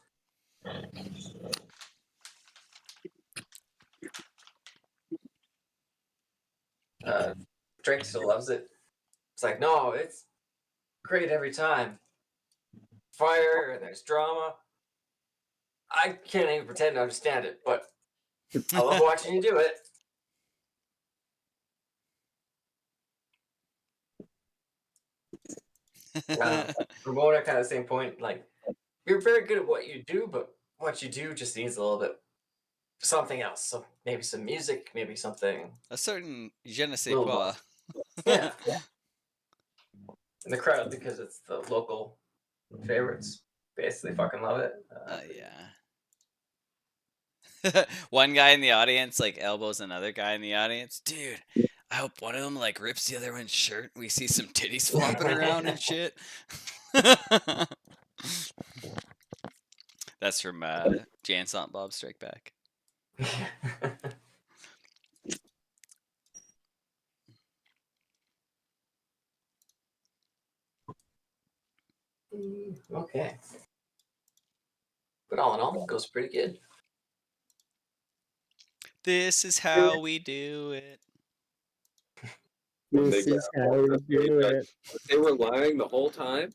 Drake still loves it. It's like, no, it's great every time. Fire and there's drama. I can't even pretend to understand it, but I love watching you do it. Ramona, kind of the same point. Like, you're very good at what you do, but what you do just needs a little bit something else. So maybe some music, maybe something. A certain je ne sais Little quoi. more. Yeah. And the crowd, because it's the local favorites, basically fucking love it. Yeah. One guy in the audience like elbows another guy in the audience. Dude, I hope one of them like rips the other one's shirt. We see some titties flopping around and shit. That's from Jay and Silent Bob Strike Back. Okay. But all in all, it goes pretty good. This is how we do it. This is how we do it. They were lying the whole time?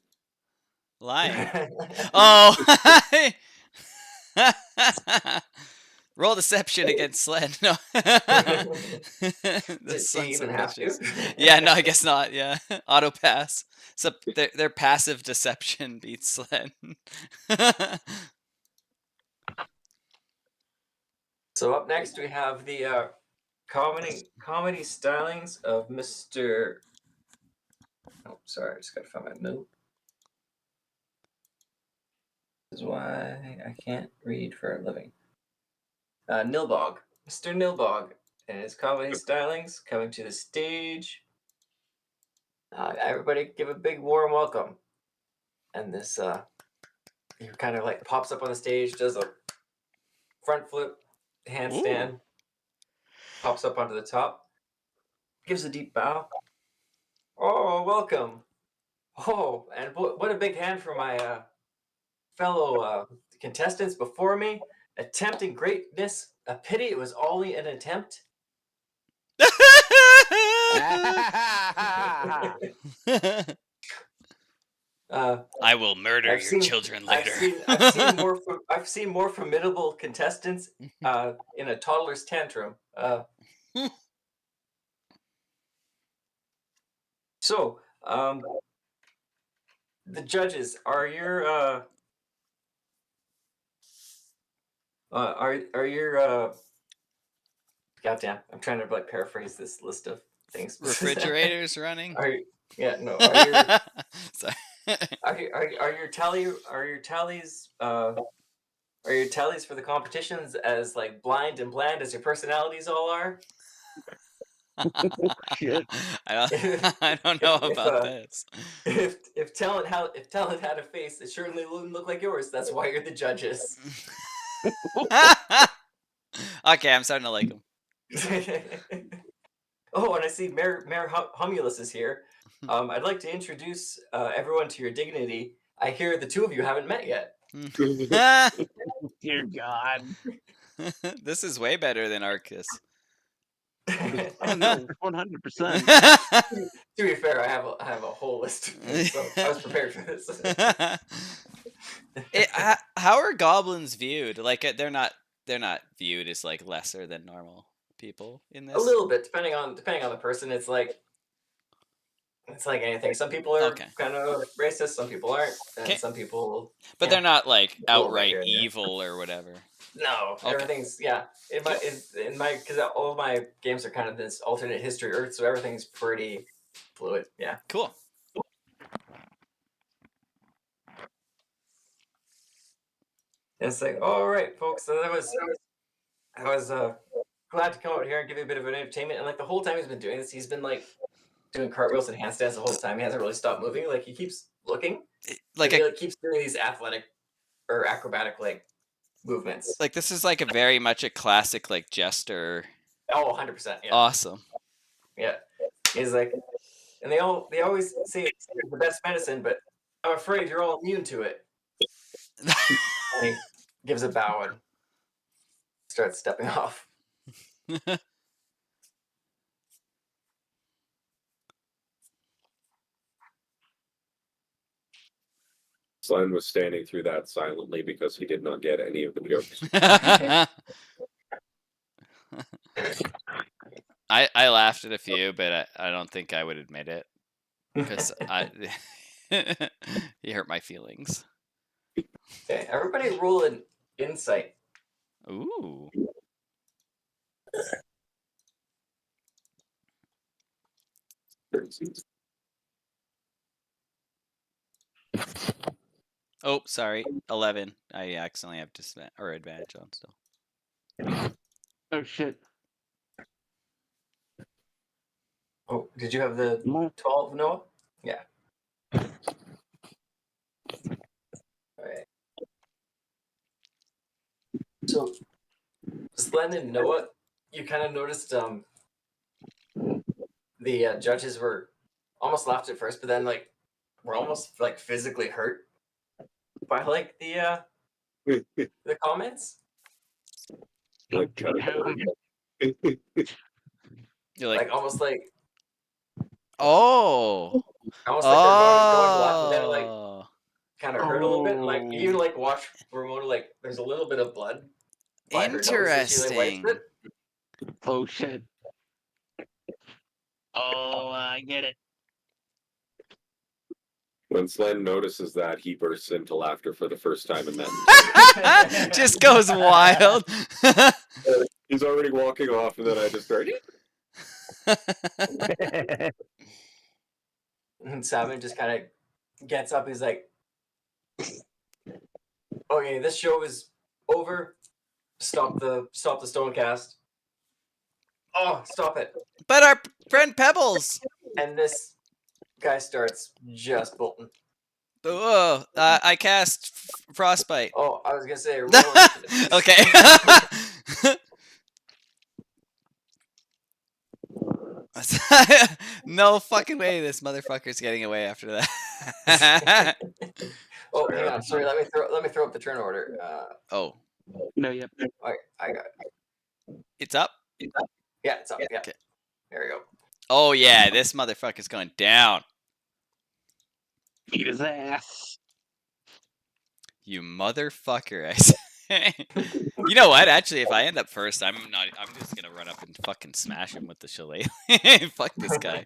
Lying. Oh! Roll deception against Sled. No. Does he even have to? Yeah, no, I guess not. Yeah. Auto pass. So their passive deception beats Sled. So up next we have the comedy stylings of Mr. Oh, sorry, I just gotta find my note. This is why I can't read for a living. Nilbog, Mr. Nilbog, and his comedy stylings coming to the stage. Everybody give a big warm welcome. And this he kind of like pops up on the stage, does a front flip, handstand, pops up onto the top, gives a deep bow. Oh, welcome. Oh, and what a big hand for my fellow contestants before me, attempting greatness. A pity it was only an attempt. I will murder your children later. I've seen more formidable contestants in a toddler's tantrum. So, the judges, are your goddamn, I'm trying to like paraphrase this list of things. Refrigerators running? Sorry. Are your tallies for the competitions as like blind and bland as your personalities all are? Shit. I don't know about this. If talent had a face, it certainly wouldn't look like yours. That's why you're the judges. Okay, I'm starting to like him. Oh, and I see Mayor Humulus is here. I'd like to introduce everyone to your dignity. I hear the two of you haven't met yet. Dear God. This is way better than Arcus. Oh no, 100%. To be fair, I have a whole list of things, so I was prepared for this. How are goblins viewed? Like they're not viewed as like lesser than normal people in this. A little bit, depending on the person. It's like anything. Some people are Okay. kind of racist, some people aren't, and Okay. some people. But they're not like little outright here and there. evil or whatever. No, Okay. everything's In my because all of my games are kind of this alternate history Earth, so everything's pretty fluid. Yeah. Cool. And it's like, all right, folks. So I was glad to come out here and give you a bit of an entertainment. And like the whole time he's been doing this, he's been like doing cartwheels and handstands the whole time. He hasn't really stopped moving. Like he keeps looking. Like he keeps doing these athletic or acrobatic like movements. Like this is like a very much a classic like jester. Oh, 100%. Yeah. Awesome. Yeah. He's like, and they always say it's the best medicine, but I'm afraid you're all immune to it. And he gives a bow and starts stepping off. Slen was standing through that silently because he did not get any of the jokes. I laughed at a few, but I don't think I would admit it because he hurt my feelings. Okay, everybody roll an insight. Ooh. Oh, sorry. 11. I accidentally have advantage on still. Oh shit. Oh, did you have the 12, Noah? Yeah. All right. So, Slen and Noah, you kind of noticed the judges were almost laughed at first, but then like were almost like physically hurt by like the comments. You're like almost like oh. Almost like they're going to laugh, but then like kind of hurt a little bit. Like you like watch Ramona, like there's a little bit of blood. by her nose, so she, like, wipes Interesting. it. Oh shit. Oh, I get it. When Slen notices that, he bursts into laughter for the first time and then just goes wild. he's already walking off, and then I just start. And Simon just kind of gets up. He's like, "Okay, this show is over. Stop the stone cast. Oh, stop it!" But our friend Pebbles. And this guy starts just bolting. Oh, I cast frostbite. Oh, I was gonna say. Okay. No fucking way this motherfucker's getting away after that. Oh, hang on. Sorry, let me throw up the turn order. Oh. No, yep. I got it. It's up? Yeah, it's up. Yeah. Okay. There we go. Oh yeah, this motherfucker's going down. Beat his ass. You motherfucker, I say. You know what? Actually, if I end up first, I'm just gonna run up and fucking smash him with the shillelagh. Fuck this guy.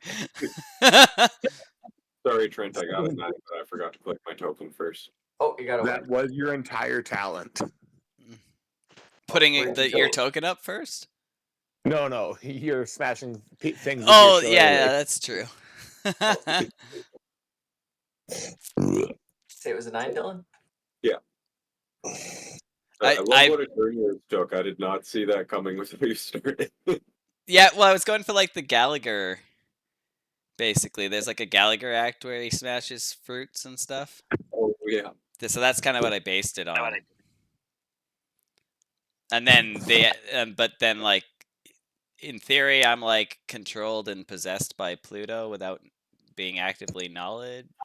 Sorry, Trent, I got it, but I forgot to click my token first. Oh, you got it. That was your entire talent. Putting your token up first? No, you're smashing things. With Oh your yeah, that's true. Say it was a 9, Dylan? Yeah. I love what a turn yours took. I did not see that coming with where you started. Yeah, well, I was going for like the Gallagher. Basically, there's like a Gallagher act where he smashes fruits and stuff. Oh yeah. So that's kind of what I based it on. And then but then like, in theory, I'm like controlled and possessed by Pluto without being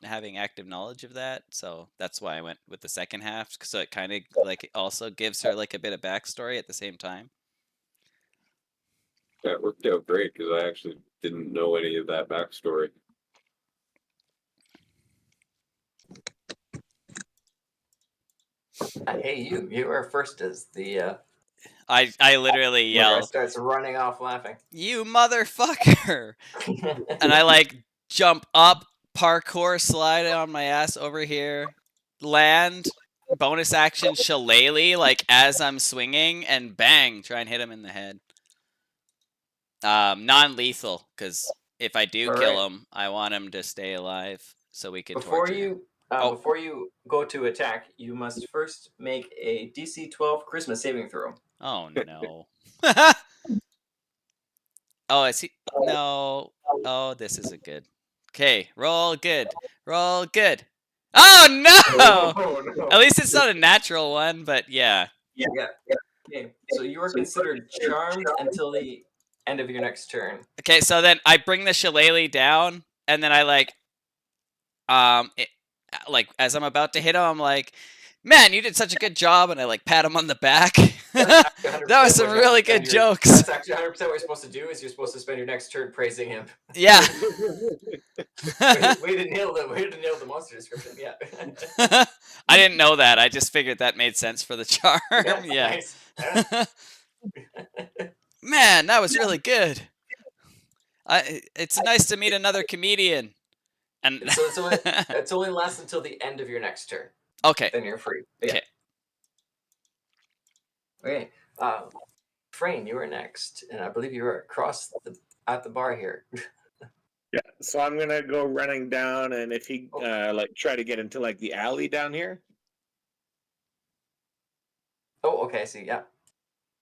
having active knowledge of that. So that's why I went with the second half. So it kind of like also gives her like a bit of backstory at the same time. That worked out great because I actually didn't know any of that backstory. Hey, you are first as the I literally guy yell, starts running off laughing. "You motherfucker!" And I like jump up, parkour, slide on my ass over here, land, bonus action shillelagh like as I'm swinging, and bang, try and hit him in the head. Non-lethal, because if I do kill Alright. him, I want him to stay alive so we can Before torture him. you Oh. before you go to attack, you must first make a DC 12 charisma saving throw. Oh no. Oh, is he? No. Oh, this isn't good. Okay, roll good. Roll good. Oh no! no. At least it's not a natural one, but yeah. Yeah. Okay. So you are considered charmed until the end of your next turn. Okay, so then I bring the shillelagh down, and then I like as I'm about to hit him, I'm like, "Man, you did such a good job," and I like pat him on the back. That was some really good jokes. That's actually 100% what you're supposed to do. Is you're supposed to spend your next turn praising him. Yeah. Way to nail the monster description. Yeah. I didn't know that. I just figured that made sense for the charm. Yeah. Nice. Man, that was really good. It's nice to meet another comedian. And So it's only lasts until the end of your next turn. okay. Then you're free. Yeah. Okay. Frayne, you are next, and I believe you are at the bar here. Yeah, so I'm gonna go running down, and if he like try to get into like the alley down here. Oh, okay. I see. Yeah.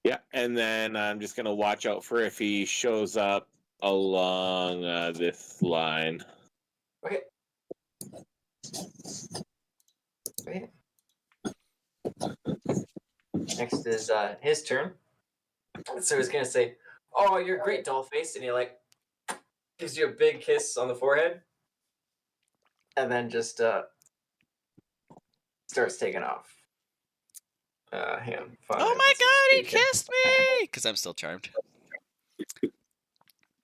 Yeah, and then I'm just gonna watch out for if he shows up along this line. Okay. Okay. Next is his turn. So he's gonna say, "Oh, you're great, Dollface," and he like gives you a big kiss on the forehead, and then just starts taking off. Him. Oh my god, he kissed me! Because I'm still charmed.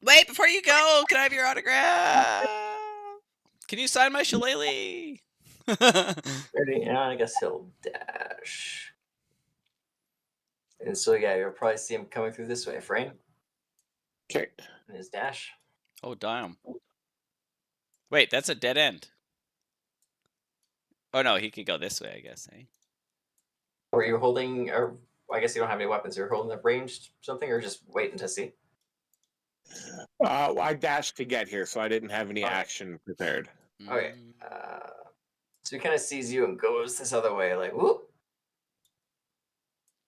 Wait, before you go, can I have your autograph? Can you sign my shillelagh? Yeah, I guess he'll dash. And so yeah, you'll probably see him coming through this way, Frayne. Okay. And his dash. Oh, damn. Wait, that's a dead end. Oh no, he could go this way, I guess, eh? Or you're holding, or I guess you don't have any weapons. You're holding the ranged something, or just waiting to see. I dashed to get here, so I didn't have any action prepared. Okay. Mm. So he kind of sees you and goes this other way, like whoop.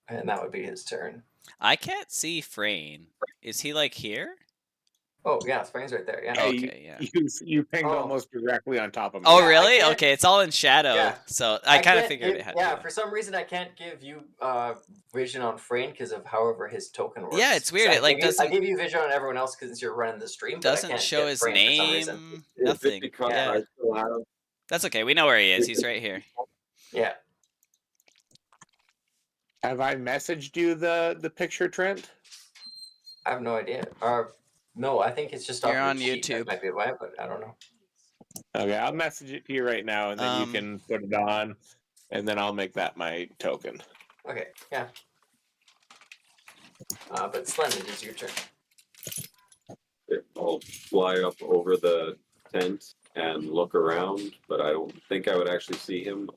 And that would be his turn. I can't see Frayne. Is he like here? Oh yeah, Frayne's right there. Yeah. Hey, Okay, yeah. You pinged Oh. almost directly on top of me. Oh, Yeah, I really? can't- Okay, it's all in shadow. Yeah. So I kind of can't figured give- it had Yeah, to. for some reason I can't give you vision on Frayne because of however his token works. Yeah, it's weird. So it like I doesn't give you vision on everyone else because you're running the stream. But I doesn't can't show get his Frayne for some reason. name. Is it Nothing. because Yeah. I still have That's okay. We know where he is. He's right here. Yeah. Have I messaged you the picture, Trent? I have no idea. No, I think it's just off You're your on sheet. YouTube. That might be why, but I don't know. Okay, I'll message it to you right now, and then you can put it on, and then I'll make that my token. Okay, yeah. But Splendid, it's your turn. I'll fly up over the tent and look around, but I don't think I would actually see him.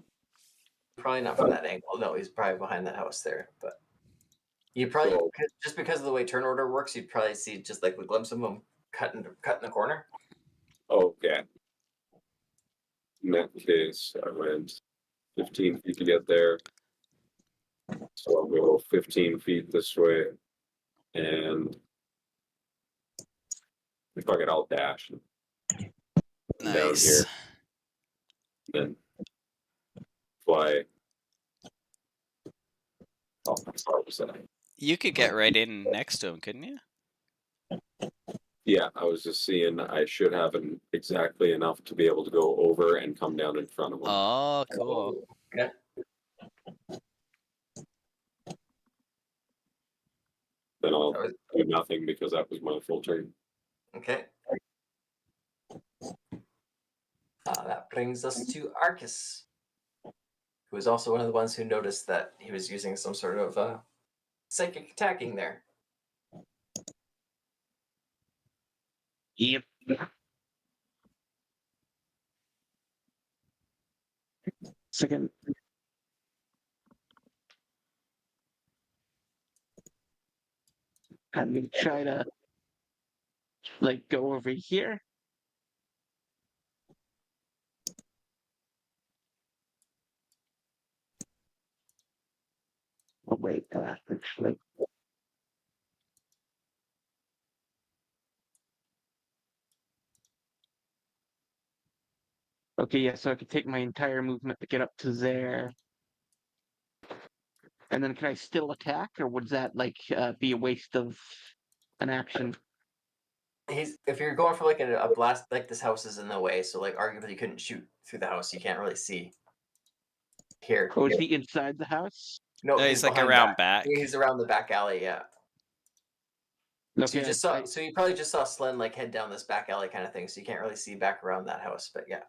Probably not from that angle. No, he's probably behind that house there. But you probably So- just because of the way turn order works, you'd probably see just like a glimpse of him cut in the corner. Okay. In that case, I went 15 feet to get there. So I'll go 15 feet this way. And if I get, I'll dash down Nice. here. Then fly. Oh, sorry, was that? You could get right in next to him, couldn't you? Yeah, I was just seeing I should have exactly enough to be able to go over and come down in front of him. Oh, cool. Oh, okay. Then I'll That was- do nothing because that was my full turn. Okay. That brings us to Arcus, who is also one of the ones who noticed that he was using some sort of psychic attacking there. Yep. Second. I'm gonna try to like go over here. Oh wait, actually. Okay, yeah, so I could take my entire movement to get up to there. And then can I still attack, or would that like be a waste of an action? If you're going for like a blast, like this house is in the way, so like arguably you couldn't shoot through the house. You can't really see. Here. Oh, is he inside the house? No, No, he's like behind around back. He's around the back alley, yeah. So Okay, you just saw. So you probably just saw Slen like head down this back alley kind of thing. So you can't really see back around that house, but yeah.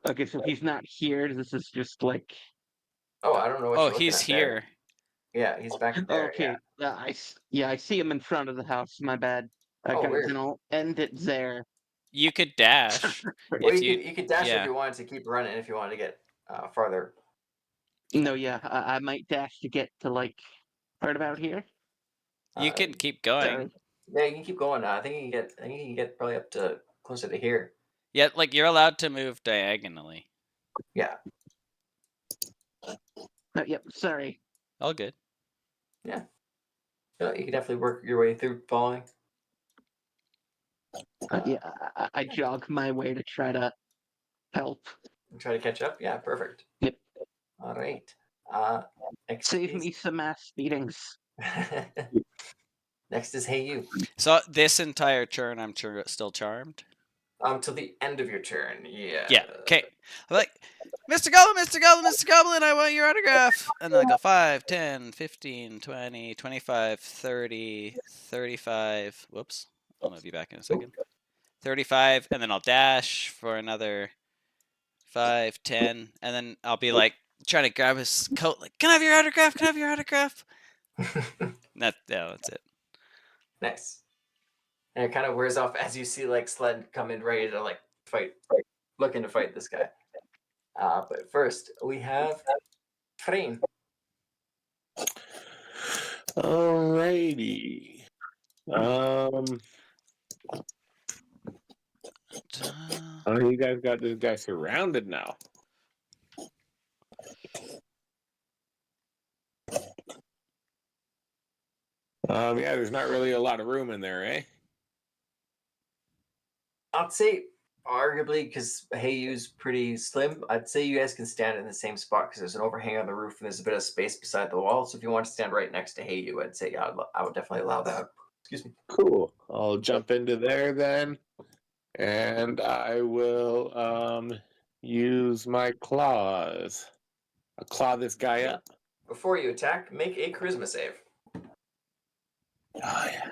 okay, so he's not here. This is just like. Oh, I don't know what Oh, you're looking he's at there. here. Yeah, he's back there. Okay, I see him in front of the house. My bad. Oh, Okay, weird. then I'll end it there. You could dash. Well, if you could dash yeah. if you wanted to keep running. If you wanted to get farther. No, yeah, I might dash to get to like right about here. You can keep going. Sorry. Yeah, you can keep going. I think you can get probably up to closer to here. Yeah, like you're allowed to move diagonally. Yeah. Yep, sorry. All good. Yeah, you can definitely work your way through following. Yeah, I jog my way to try to help. And try to catch up. Yeah, perfect. Yep. All right. Next Save is... me some ass beatings. Next is Hey You. So this entire turn, I'm still charmed. Till the end of your turn. Yeah. Yeah. Okay. I'm like, Mr. Goblin, Mr. Goblin, Mr. Goblin, I want your autograph. And then I go 5, 10, 15, 20, 25, 30, 35. Whoops. I'm going to be back in a second. 35, and then I'll dash for another 5, 10, and then I'll be like trying to grab his coat, like, can I have your autograph? Can I have your autograph? That's it. Nice. And it kind of wears off as you see like Sled come in ready to like fight, looking to fight this guy. But first we have Trent. Alrighty. Oh, you guys got this guy surrounded now. Yeah, there's not really a lot of room in there, eh? I'd say arguably because Hey You's pretty slim. I'd say you guys can stand in the same spot because there's an overhang on the roof and there's a bit of space beside the wall. So if you want to stand right next to Hey You, I'd say yeah, I would definitely allow that. Excuse me. Cool. I'll jump into there then, and I will use my claws. I'll claw this guy up. Before you attack, make a charisma save. Oh yeah.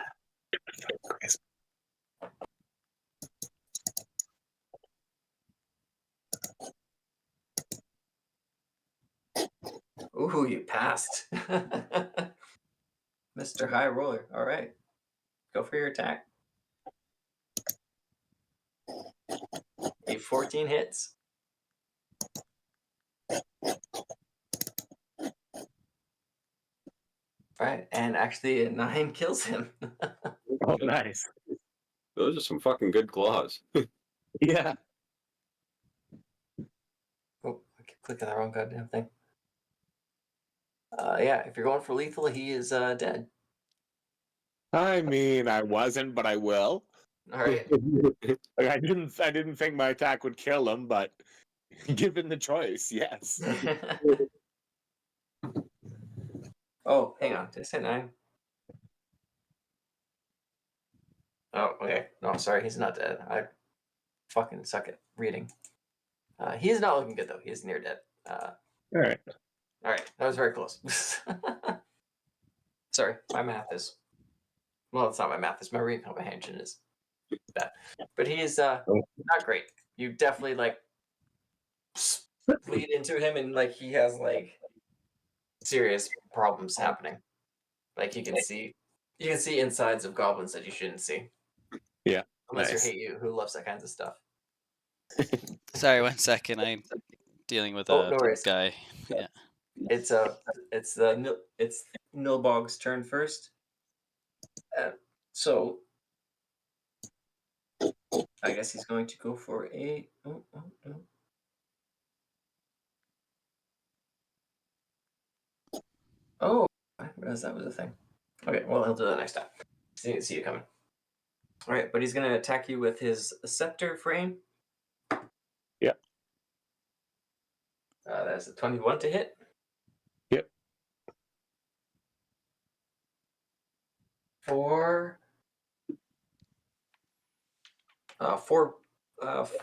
Ooh, you passed. Mr. High Roller. All right. Go for your attack. A 14 hits. All right, and actually a 9 kills him. Oh, nice. Those are some fucking good claws. Yeah. Oh, I keep clicking the wrong goddamn thing. Yeah, if you're going for lethal, he is dead. I mean, I wasn't, but I will. All right. Like, I didn't think my attack would kill him, but given the choice, yes. Oh, hang on. Did I say 9? Oh, okay. No, sorry, he's not dead. I fucking suck at reading. He is not looking good though. He is near dead. All right. All right, that was very close. Sorry, my math is. Well, it's not my math. It's my reading comprehension is bad. But he is not great. You definitely like bleed into him, and like he has like serious problems happening. Like you can see insides of goblins that you shouldn't see. Yeah. Unless Nice. you hate you, who loves that kinds of stuff. Sorry, 1 second. I'm dealing with Oh, a no worries. guy. Yeah. It's Nilbog's turn first. So I guess he's going to go for a. Oh, I didn't realize that was a thing. Okay, well he'll do that next time. See you coming. All right, but he's going to attack you with his scepter frame. Yep. That's a 21 to hit. Yep. For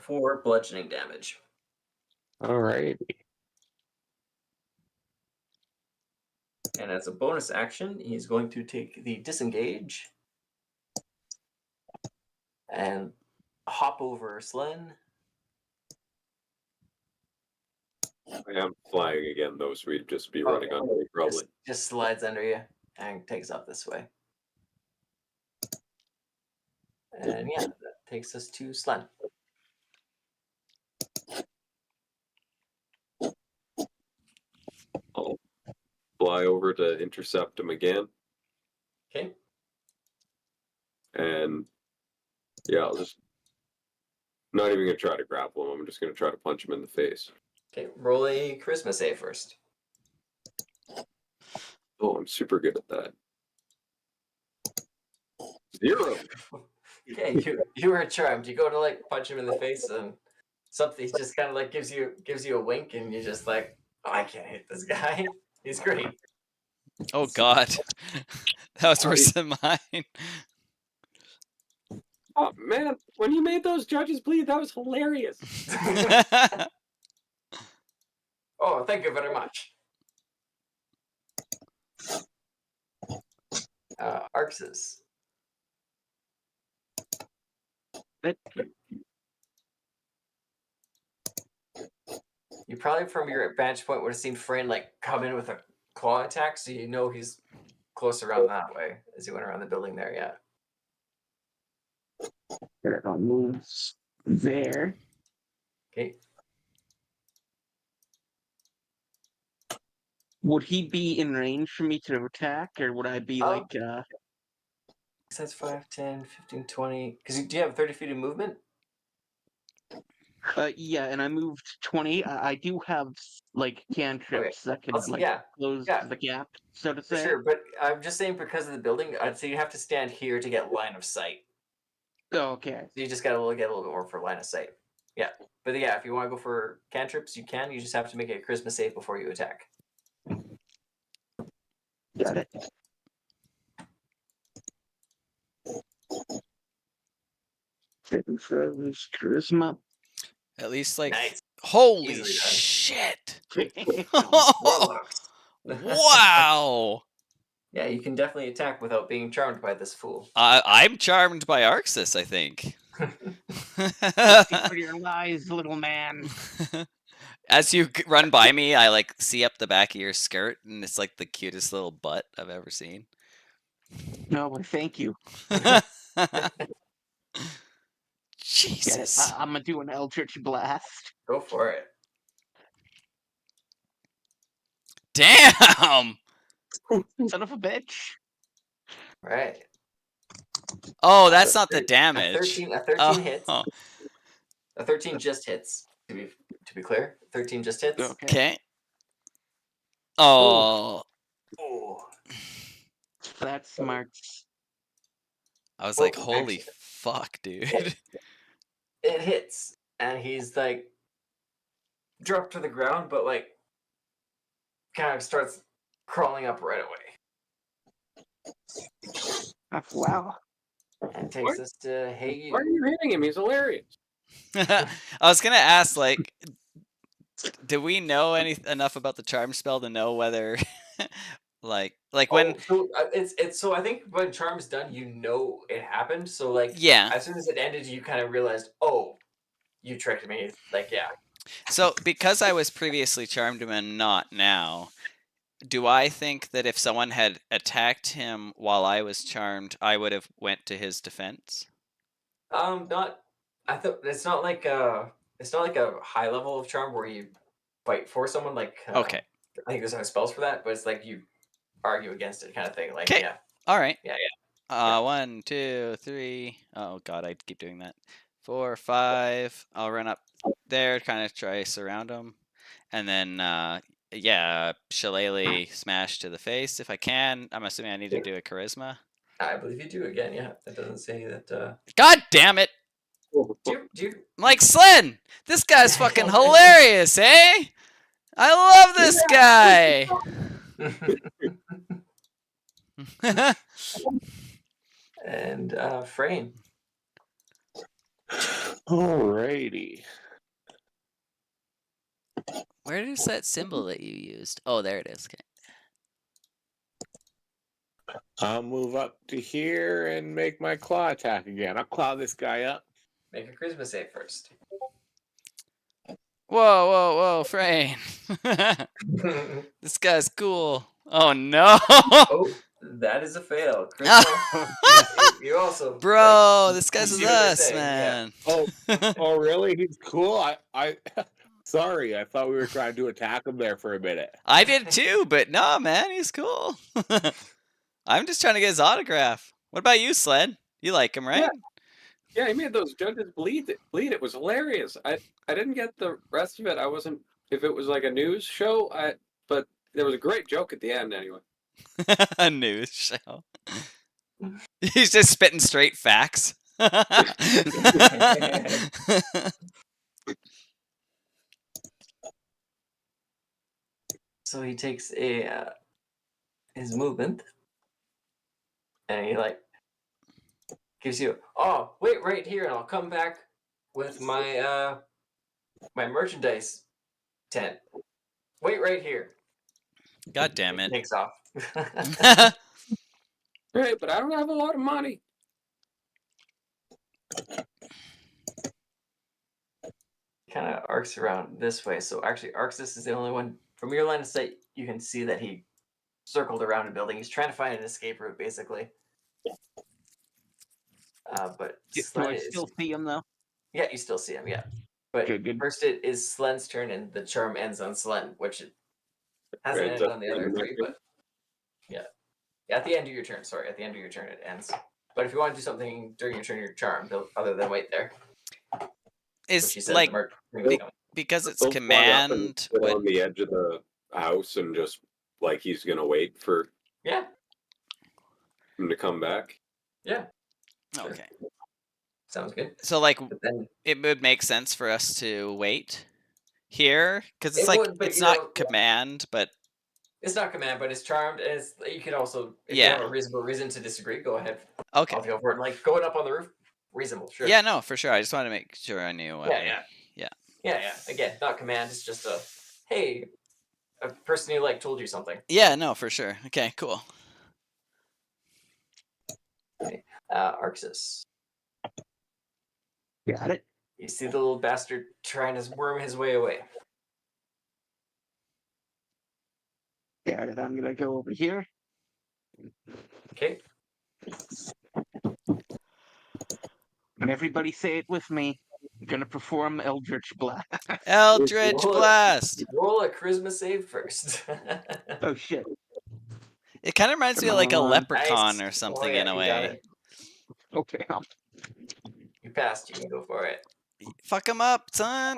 4 bludgeoning damage. All right. And as a bonus action, he's going to take the disengage and hop over Slen. I am flying again, though, so we'd just be running under me, probably. Just slides under you and takes up this way. And yeah, that takes us to Slen. I'll fly over to intercept him again. Okay. And yeah, I'll just not even gonna try to grapple him. I'm just gonna try to punch him in the face. Okay, roll a charisma save first. Oh, I'm super good at that. 0. Okay, you are charmed. You go to like punch him in the face, and something just kind of like gives you a wink, and you're just like, oh, I can't hit this guy. He's great. Oh God, that was worse than mine. Oh man, when you made those judges bleed, that was hilarious. Oh, thank you very much. Arxes. You probably, from your vantage point, would have seen Frayne like come in with a claw attack, so you know he's close around that way as he went around the building there. Yeah. Paragon moves there. Okay. Would he be in range for me to attack, or would I be like? That's 5, 10, 15, 20. Because do you have 30 feet of movement? Yeah, and I moved 20. I do have like cantrips that could like close the gap, so to For say. sure, but I'm just saying because of the building, I'd say you have to stand here to get line of sight. Oh, okay. So you just gotta get a little bit more for line of sight. Yeah, but yeah, if you want to go for cantrips, you can. You just have to make a charisma save before you attack. Got it. Charisma. At least like, Nice. holy Easily done. shit! Warlocks. Wow. Yeah, you can definitely attack without being charmed by this fool. I'm charmed by Arxes, I think. For your lies, little man. As you run by me, I like see up the back of your skirt, and it's like the cutest little butt I've ever seen. No, but thank you. Jesus. I'm gonna do an Eldritch Blast. Go for it. Damn! Son of a bitch. Right. Oh, that's not the damage. A 13 hits. Oh. A 13 just hits. To be clear, 13 just hits. Okay. Oh. Oh. That's smart. I was like, holy fuck, dude. It hits, and he's like dropped to the ground, but like kind of starts crawling up right away. Wow. And takes us to Hey Why are You. you hitting him? He's hilarious. I was gonna ask, like, do we know enough about the charm spell to know whether, like when? So it's so I think when charm's done, you know it happened. So like, Yeah. as soon as it ended, you kind of realized, oh, you tricked me. Like, yeah. So because I was previously charmed and not now, do I think that if someone had attacked him while I was charmed, I would have went to his defense? Not. I thought it's not like a high level of charm where you fight for someone. Like, Okay. I think there's no spells for that, but it's like you argue against it, kind of thing. Like, 'Kay. yeah, All right. yeah. 1, 2, 3. Oh god, I keep doing that. 4, 5. I'll run up there, kind of try surround him, and then yeah, shillelagh smash to the face if I can. I'm assuming I need to do a charisma. I believe you do again. Yeah, that doesn't say that. God damn it! Do you? I'm like, Slen, this guy's fucking hilarious, eh? I love this guy. And Frame. Alrighty. Where is that symbol that you used? Oh, there it is. Okay. I'll move up to here and make my claw attack again. I'll claw this guy up. Make a charisma save first. Whoa, Frame. This guy's cool. Oh no. Oh, that is a fail. Charisma. you also. Bro, like, this guy's you with see what they're us, saying, yeah. man. Oh, really? He's cool? I sorry, I thought we were trying to attack him there for a minute. I did too, but no, man, he's cool. I'm just trying to get his autograph. What about you, Sled? You like him, right? Yeah, he made those judges bleed. It was hilarious. I didn't get the rest of it. I wasn't. If it was like a news show, but there was a great joke at the end anyway. A news show. He's just spitting straight facts. So he takes his movement, and he like gives you. Oh, wait right here, and I'll come back with my my merchandise tent. Wait right here. God damn He it. takes off. Right, but I don't have a lot of money. Kind of arcs around this way. So actually, Arxis is the only one from your line of sight. You can see that he circled around a building. He's trying to find an escape route, basically. But Do I still see him though? Yeah, you still see him. Yeah, but Good. first it is Slen's turn, and the charm ends on Slen, which it hasn't Right, ended on the other three. But yeah, at the end of your turn. Sorry, at the end of your turn it ends. But if you want to do something during your turn, you're charmed. Other than wait there. Is like because it's Don't fly up and command. sit on the edge of the house and just like he's gonna wait for Yeah. him to come back. Yeah. Okay. Sounds good. So like But then it would make sense for us to wait here because it's It like would, but, it's you not know, command, but it's not command, but it's charmed. And it's, you could also, if you Yeah. have a reasonable reason to disagree, go ahead. okay. I'll go for it. Like going up on the roof, reasonable, sure. Yeah, no, for sure. I just wanted to make sure I knew. Yeah. Again, not command. It's just a, hey, a person you like told you something. Yeah, no, for sure. Okay, cool. Arxis. Got it. You see the little bastard trying to worm his way away. Got it. I'm gonna go over here. Okay. And everybody say it with me. I'm gonna perform Eldritch Blast. Eldritch Roll it. Blast. Roll a charisma save first. Oh shit. It kind of reminds me of like a Come on. leprechaun Nice. or something Oh, yeah, in a you got way. it. Okay. You passed. You can go for it. Fuck him up, son.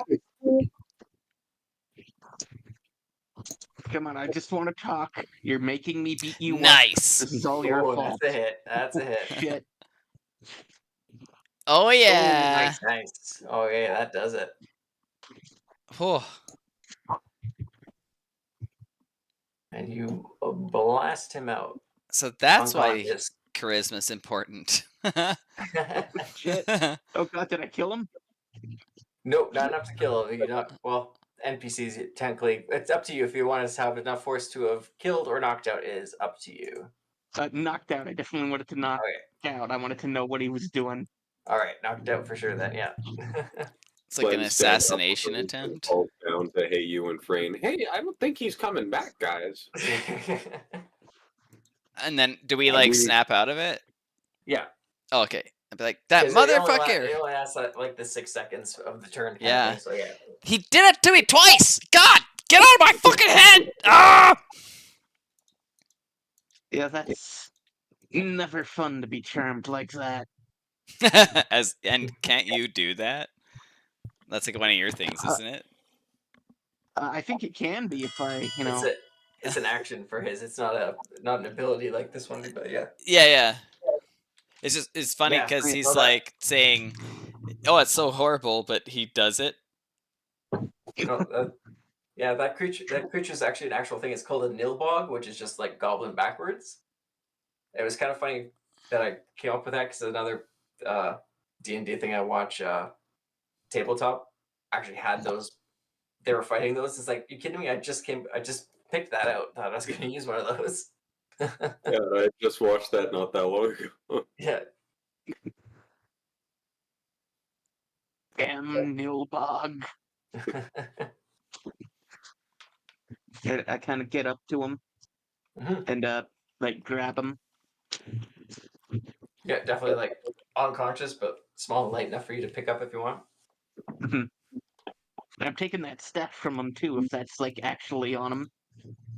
Come on, I just want to talk. You're making me beat you up. Nice. This is all your Oh, fault. that's a hit. That's a hit. Shit. Oh yeah. Nice. Oh yeah, that does it. Oh, And you blast him out. so that's why unconscious. charisma's important. Shit. Oh god, did I kill him? Nope, not enough to kill him. You not well. NPCs technically, it's up to you if you want to have enough force to have killed or knocked out. Is up to you. Knocked out. I definitely wanted to knock Okay. out. I wanted to know what he was doing. All right, knocked out for sure. Then yeah. It's like an Glenn stands up assassination and attempt. calls down to Hey You and Frayne. Hey, I don't think he's coming back, guys. And then do we like snap out of it? Yeah. Oh, okay. I'd be like, that 'Cause motherfucker. It only lasts like the 6 seconds of the turn. Kind Yeah. Of thing, so yeah. He did it to me twice. God, get out of my fucking head. Ah! Yeah, that's never fun to be charmed like that. And can't you do that? That's like one of your things, isn't it? I think it can be if I, you know. It's an action for his. It's not an ability like this one, but yeah. Yeah. It's funny Yeah, because I he's saw that. like saying, "Oh, it's so horrible," but he does it. Yeah, that creature is actually an actual thing. It's called a nilbog, which is just like goblin backwards. It was kind of funny that I came up with that because another D&D thing I watch, tabletop, actually had those. They were fighting those. It's like, you kidding me? I just picked that out. Thought I was going to use one of those. Yeah, I just watched that not that long ago. Yeah. Damn Nilbog. I kind of get up to him and like grab him. Yeah, definitely like unconscious, but small and light enough for you to pick up if you want. I'm taking that staff from him too, if that's like actually on him.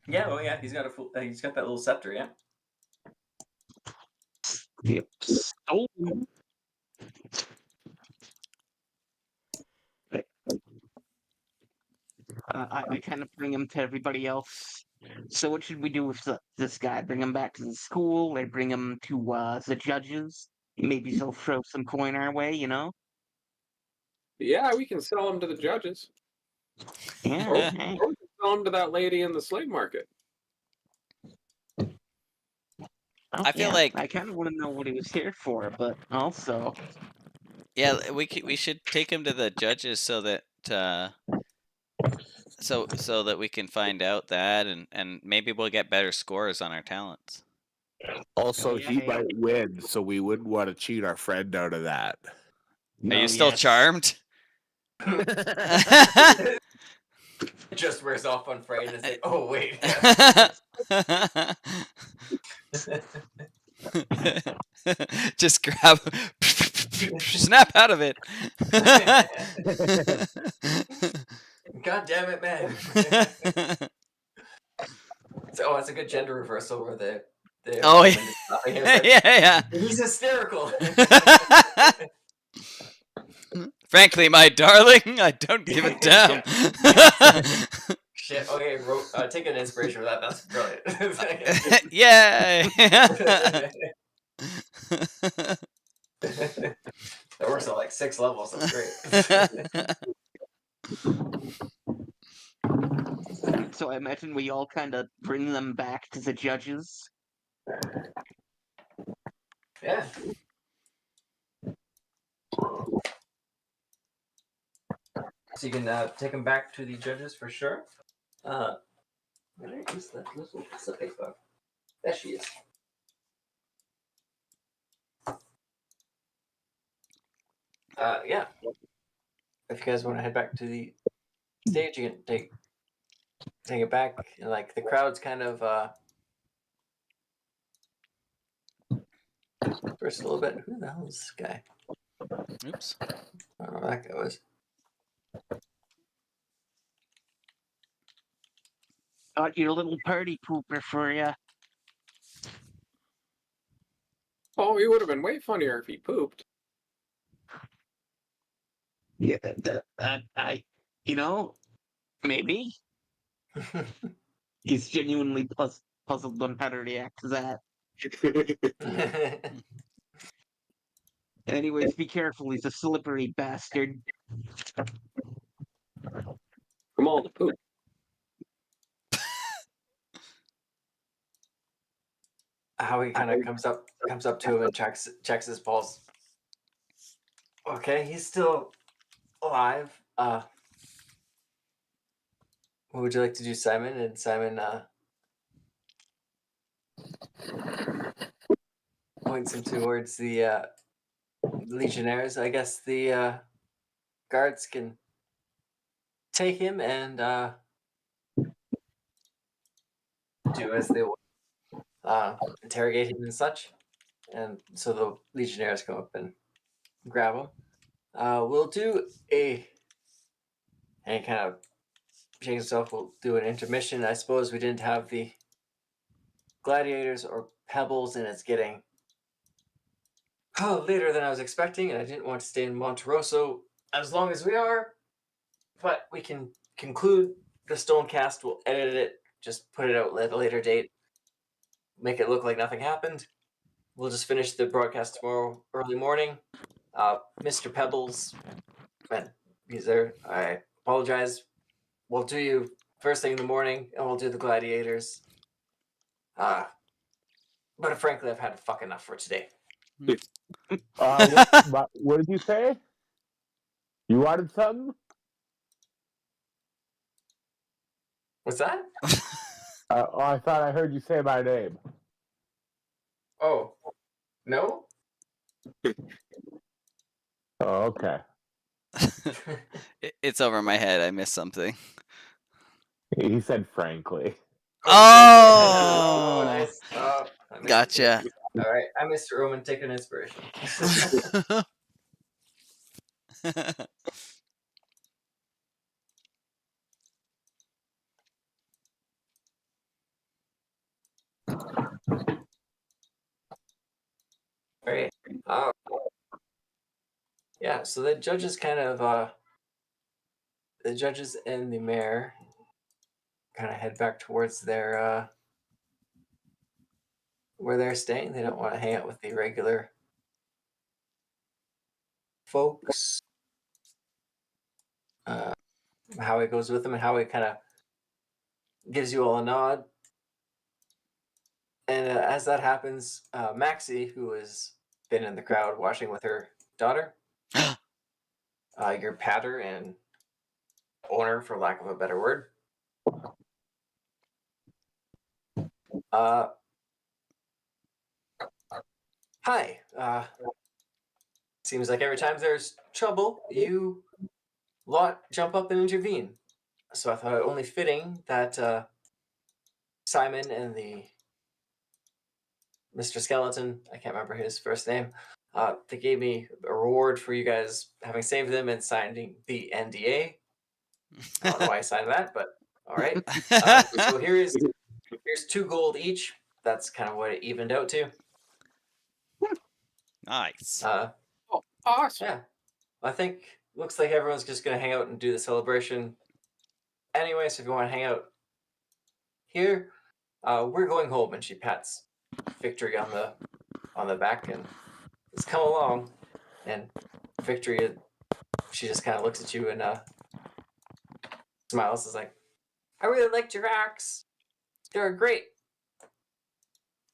Yeah, oh yeah, he's got that little scepter, yeah. Yep. Oh. I kind of bring him to everybody else. So what should we do with this guy? Bring him back to the school? Or bring him to the judges? Maybe he'll throw some coin our way, you know? Yeah, we can sell him to the judges. Yeah. Or Hey. we can sell him to that lady in the slave market. I feel like I kind of want to know what he was here for, but also, yeah, we should take him to the judges so that so that we can find out that and maybe we'll get better scores on our talents. Also, yeah, he hey. might win, so we wouldn't want to cheat our friend out of that. Are you still charmed? Just wears off on Frey and it's like, oh wait. Just grab snap out of it. God damn it, man. So, that's a good gender reversal where the Oh, woman yeah. is stopping him. It's like, Yeah. he's hysterical. Frankly, my darling, I don't give a damn. Shit. Okay, take an inspiration for that. That's brilliant. Yay! That works at like 6 levels. That's great. So I imagine we all kind of bring them back to the judges. Yeah. So you can take them back to the judges for sure. Where is that little piece of paper? There she is. Yeah. If you guys want to head back to the stage, you can take it back. And, like, the crowd's kind of burst a little bit. Who the hell is this guy? Oops. I don't know who that guy was. Got your little party pooper for you. Oh, he would have been way funnier if he pooped. Yeah, you know, maybe. He's genuinely puzzled on how to react to that. Anyways, be careful. He's a slippery bastard. Come on, poop. How he kind of comes up comes up to him and checks his pulse. Okay, he's still alive. What would you like to do, Simon? And Simon points him towards the legionnaires. I guess the guards can take him and do as they want, interrogate him and such. And so the legionnaires come up and grab him. We'll do and he kind of shakes himself. We'll do an intermission. I suppose we didn't have the gladiators or pebbles, and it's getting later than I was expecting, and I didn't want to stay in Monterosso as long as we are. But we can conclude the stone cast. We'll edit it, just put it out at a later date, make it look like nothing happened. We'll just finish the broadcast tomorrow early morning. Mr. Pebbles, man, he's there. I apologize. We'll do you first thing in the morning, and we'll do the gladiators. But frankly, I've had fuck enough for today. What did you say? You wanted something? What's that? I thought I heard you say my name. Oh, no? Oh, okay. It's over my head. I missed something. He said frankly. Oh, nice. I missed gotcha. it. All right, I missed Roman. Take an inspiration. All right. Yeah, so the judges kind of the judges and the mayor kind of head back towards their where they're staying. They don't want to hang out with the regular folks. Howie goes with them, and Howie kind of gives you all a nod. And as that happens, Maxie, who has been in the crowd watching with her daughter, your patter and owner, for lack of a better word, hi. Seems like every time there's trouble, you lot jump up and intervene. So I thought it only fitting that Simon and the Mr. Skeleton, I can't remember his first name, they gave me a reward for you guys having saved them and signing the NDA. I don't know why I signed that, but all right. So here's 2 gold each. That's kind of what it evened out to. Nice. Awesome. Yeah. I think looks like everyone's just gonna hang out and do the celebration. Anyway, so if you want to hang out here, we're going home. And she pats Victory on the back and let's come along. And Victory, she just kind of looks at you and smiles. Is like, I really liked your acts. They're great.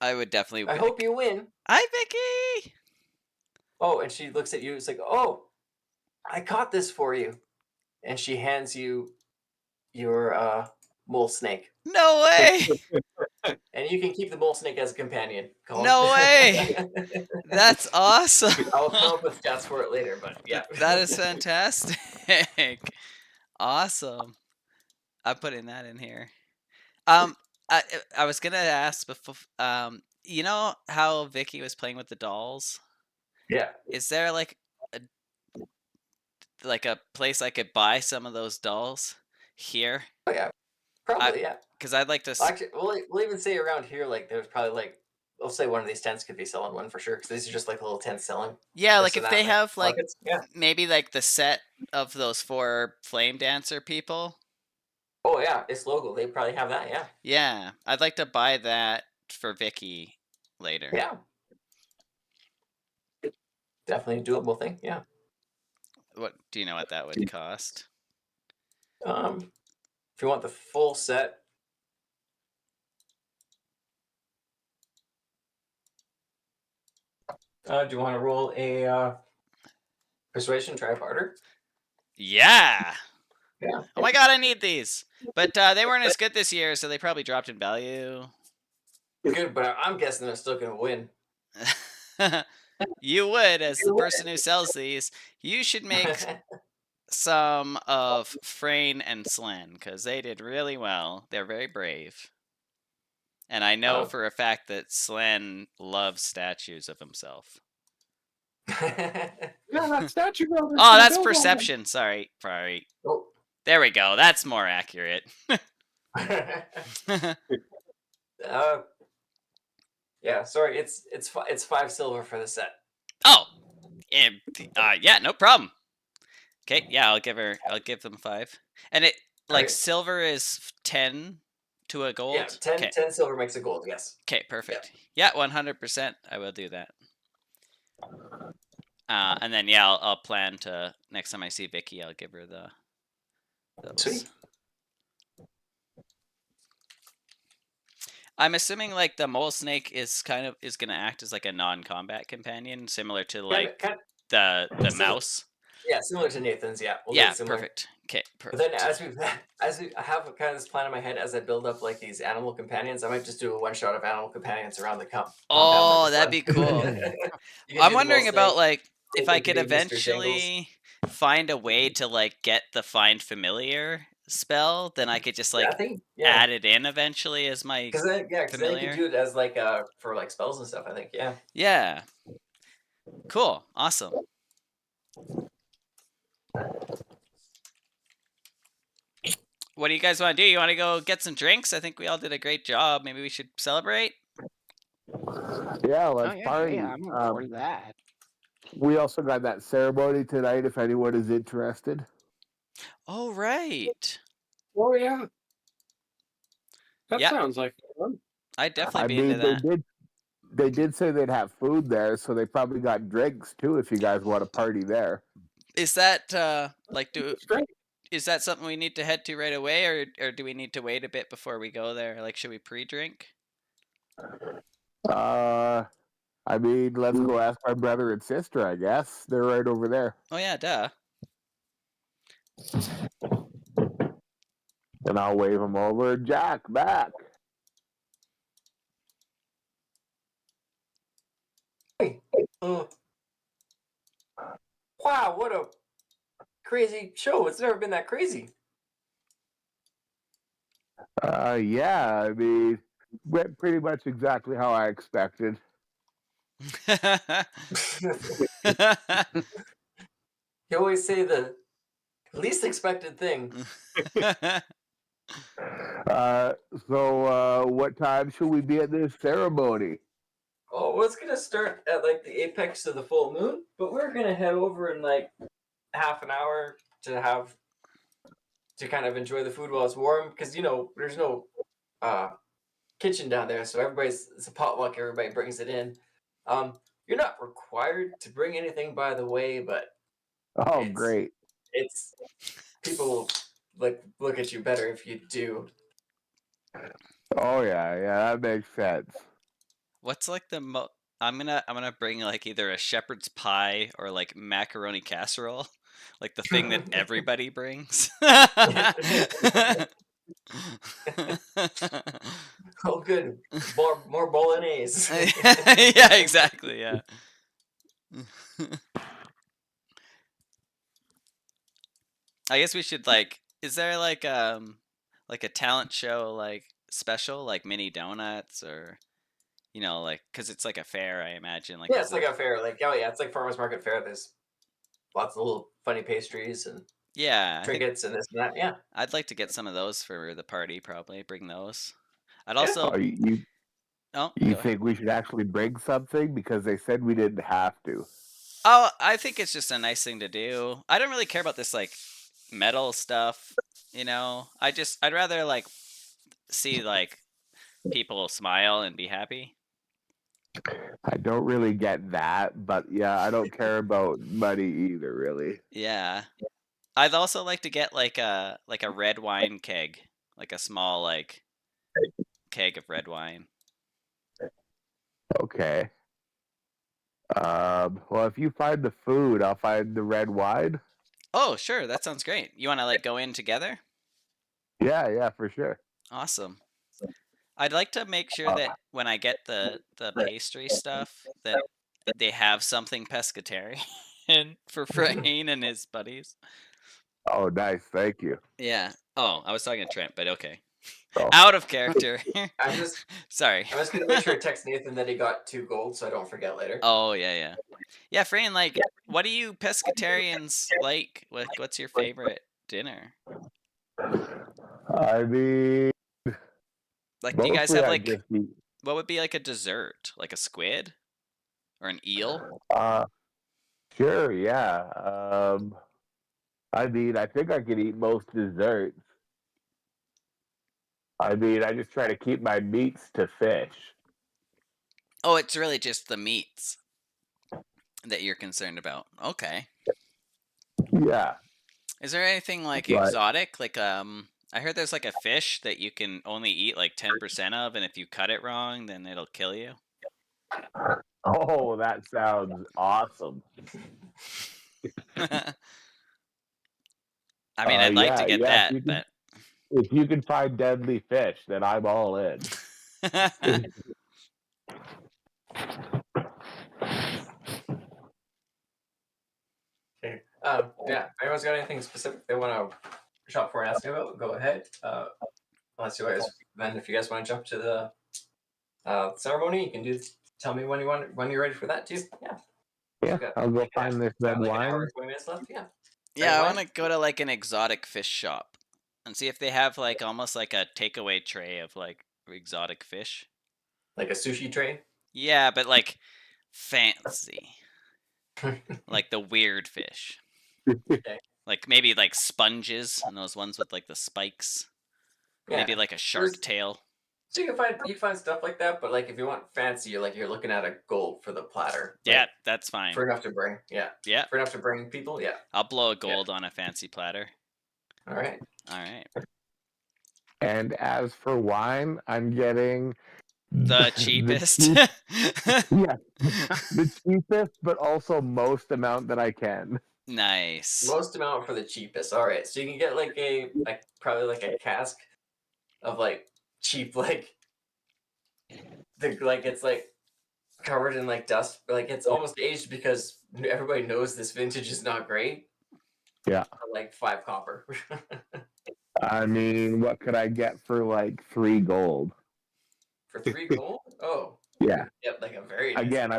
I would definitely. I hope you win. Hi, Vicky. Oh, and she looks at you. It's like, oh, I caught this for you. And she hands you your mole snake. No way. And you can keep the mole snake as a companion. Colin. No way. That's awesome. I'll come up with stats for it later, but yeah. That is fantastic. Awesome. I'm putting that in here. I was gonna ask before. You know how Vicky was playing with the dolls? Yeah. Is there like a place I could buy some of those dolls here? Oh yeah. Probably, yeah. Because I'd like to. Actually, we'll even say around here, like there's probably like, I'll say one of these tents could be selling one for sure, because these are just like little tents selling. Yeah, this like and if that, they have like markets. Yeah. maybe like the set of those 4 flame dancer people. Oh yeah, it's local. They probably have that. Yeah. Yeah, I'd like to buy that for Vicky later. Yeah. Definitely a doable thing. Yeah. What do you know what that would cost? If you want the full set, Do you want to roll a persuasion, try barter? Yeah. Yeah. Oh my god, I need these. But they weren't as good this year, so they probably dropped in value. Good, but I'm guessing they're still going to win. You would, as the person who sells these. You should make some of Frayne and Slen, because they did really well. They're very brave. And I know for a fact that Slen loves statues of himself. Yeah, that statue. Oh, that's perception. Sorry. Oh. There we go. That's more accurate. Yeah, sorry. It's 5 silver for the set. Oh, yeah, no problem. Okay, yeah, I'll give them 5. And it like Alright. silver is 10 to a gold. Yeah, 10 silver makes a gold. Yes. Okay, perfect. Yeah, 100%. I will do that. And then yeah, I'll plan to next time I see Vicky, I'll give her those. Sweet. I'm assuming like the mole snake is gonna act as like a non-combat companion, similar to like the mouse. Yeah, similar to Nathan's. Yeah. We'll do Yeah, it similar. perfect. Okay, But perfect. then as we have kind of this plan in my head as I build up like these animal companions, I might just do a one shot of animal companions around the compound. Oh, like that'd be cool. I'm wondering about like if I could eventually find a way to like get the find familiar spell, then I could just like add it in eventually as my then you familiar. can do it as like for like spells and stuff. I think Yeah. Cool. Awesome. What do you guys want to do? You want to go get some drinks? I think we all did a great job. Maybe we should celebrate. Yeah, let's party. Yeah, I'm on board with that. We also got that ceremony tonight if anyone is interested. Oh, right. Oh, yeah. That sounds like fun. I'd definitely be into that. They did say they'd have food there, so they probably got drinks too if you guys want to party there. Is that is that something we need to head to right away, or do we need to wait a bit before we go there? Like, should we pre-drink? I mean, let's go ask my brother and sister, I guess. They're right over there. Oh, yeah, duh. And I'll wave them over. Jack, back. Wow, what a crazy show. It's never been that crazy. Yeah, I mean, went pretty much exactly how I expected. You always say the least expected thing. So what time should we be at this ceremony? Oh, well, it's gonna start at like the apex of the full moon, but we're gonna head over in like half an hour to kind of enjoy the food while it's warm, because there's no kitchen down there, so it's a potluck. Everybody brings it in. You're not required to bring anything, by the way, but great. It's people will like look at you better if you do. Oh yeah, that makes sense. What's like the I'm gonna bring like either a shepherd's pie or like macaroni casserole, like the thing that everybody brings. Oh, good. More bolognese. Yeah, exactly. Yeah. I guess we should is there like a talent show like special like mini donuts or because it's like a fair, I imagine. Like it's like a fair. Like it's like farmers market fair. There's lots of little funny pastries and trinkets and this and that. Yeah, I'd like to get some of those for the party. Probably bring those. I'd also. You think we should actually bring something because they said we didn't have to? Oh, I think it's just a nice thing to do. I don't really care about this like metal stuff. I'd rather like see like people smile and be happy. I don't really get that, but yeah, I don't care about money either, really. Yeah. I'd also like to get like a red wine keg, like a small like keg of red wine. Okay. Well, if you find the food, I'll find the red wine. Oh, sure, that sounds great. You want to like go in together? Yeah, for sure. Awesome. I'd like to make sure that when I get the pastry stuff that they have something pescatarian for Frain and his buddies. Oh, nice. Thank you. Yeah. Oh, I was talking to Trent, but okay. Oh. Out of character. I'm just Sorry. I'm just gonna make sure to text Nathan that he got 2 gold so I don't forget later. Oh yeah. Yeah, Frain, like, what do you pescatarians like? What's your favorite dinner? I mean, Like, do you guys mostly have I like just eat. what would be like a dessert? Like a squid or an eel? Sure, yeah. I mean, I think I could eat most desserts. I mean, I just try to keep my meats to fish. Oh, it's really just the meats that you're concerned about. Okay. Yeah. Is there anything like Right. exotic? Like I heard there's like a fish that you can only eat like 10% of, and if you cut it wrong, then it'll kill you. Oh, that sounds awesome. I mean, I'd like to yeah, get yeah, that, but if you can find deadly fish, then I'm all in. Okay. Yeah. If anyone's got anything specific they want to shop for and ask about, go ahead. Unless you guys, then if you guys want to jump to the ceremony, you can tell me when you're ready for that too. Yeah. Yeah, I'll go find this red like wine. An hour and 20 minutes left. Yeah. Yeah, I wine? want to go to like an exotic fish shop and see if they have like almost like a takeaway tray of like exotic fish. Like a sushi tray. Yeah, but like fancy. Like the weird fish. Okay. Like maybe like sponges and those ones with like the spikes. Yeah. Maybe like a shark tail. So you can find stuff like that, but like if you want fancy, you're looking at a gold for the platter. Yeah, like, that's fine. for enough to bring. Yeah. Yeah, For enough to bring people. Yeah. I'll blow a gold on a fancy platter. All right. All right. And as for wine, I'm getting The cheapest. yeah, the cheapest, but also most amount that I can. Nice. Most amount for the cheapest. All right. So you can get like probably like a cask of like cheap it's like covered in like dust, but like it's almost aged because everybody knows this vintage is not great. Yeah. For like 5 copper. I mean, what could I get for like 3 gold? For 3 gold? Oh. Yeah. Yep, like a very nice Again,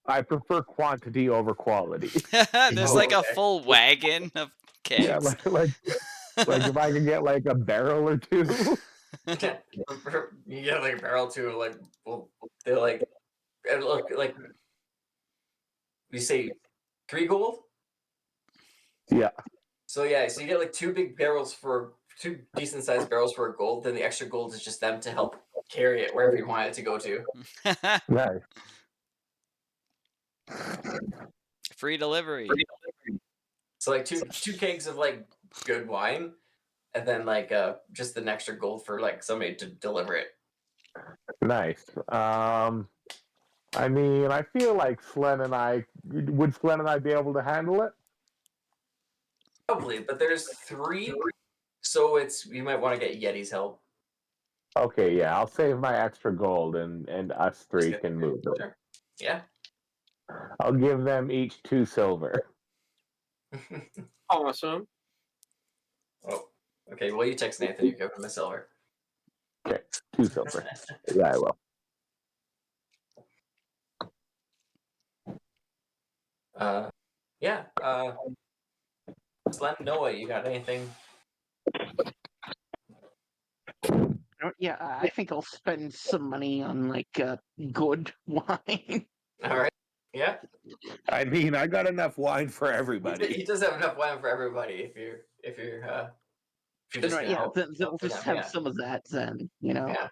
I prefer quantity over quality. There's Oh, like a okay. full wagon of kegs. Yeah, like if I can get like a barrel or 2. You get like a barrel too, like they're like and look like we say 3 gold. Yeah. So yeah, so you get like 2 decent sized barrels for a gold. Then the extra gold is just them to help carry it wherever you want it to go to. Nice. Free delivery. So like two kegs of like good wine, and then like just an extra gold for like somebody to deliver it. Nice. I mean, I feel like Slen and I be able to handle it? Probably, but there's 3, so you might want to get Yeti's help. Okay, yeah, I'll save my extra gold and us 3 can move it. Sure. Yeah. I'll give them each 2 silver. Awesome. Oh, okay. Well, you text Nathan. You give him a silver. Okay, 2 silver. Yeah, I will. Yeah. Slen, Noah, you got anything? Yeah, I think I'll spend some money on like good wine. All right. Yeah. I mean, I got enough wine for He everybody. does have enough wine for everybody. If you're just Right, yeah, they'll for just them, have yeah. some of that then, you know. Yeah.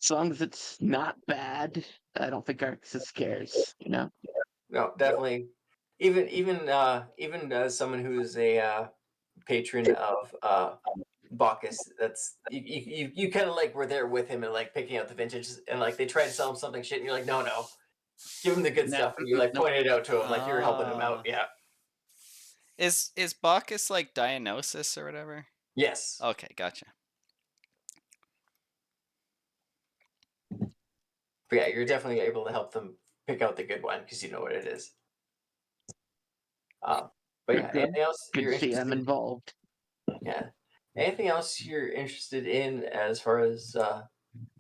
As long as it's not bad, I don't think Arxis cares, you know. No, definitely. Even as someone who's a patron of Bacchus, that's you kind of like were there with him and like picking out the vintage and like they try to sell him something shit and you're like no, give him the good No, stuff. And you like nope. pointed it out to him, like you're helping him out. Yeah. Is Bacchus like Dionysus or whatever? Yes. Okay, gotcha. But yeah, you're definitely able to help them pick out the good one because you know what it is. But yeah, Good. anything else Good you're to see interested I'm in? involved. Yeah. Anything else you're interested in as far as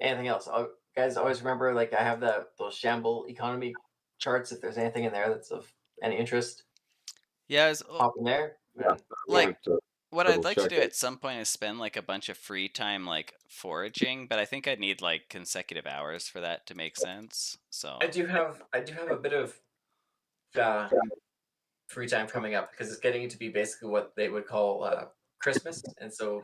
anything else? Guys, always remember, like I have those Shamble economy charts. If there's anything in there that's of any interest, Yeah, hop in there. Yeah, And, I like- wanted to what I'd double like to check do it. at some point is spend like a bunch of free time like foraging, but I think I'd need like consecutive hours for that to make sense. So I do have a bit of free time coming up because it's getting to be basically what they would call Christmas, and so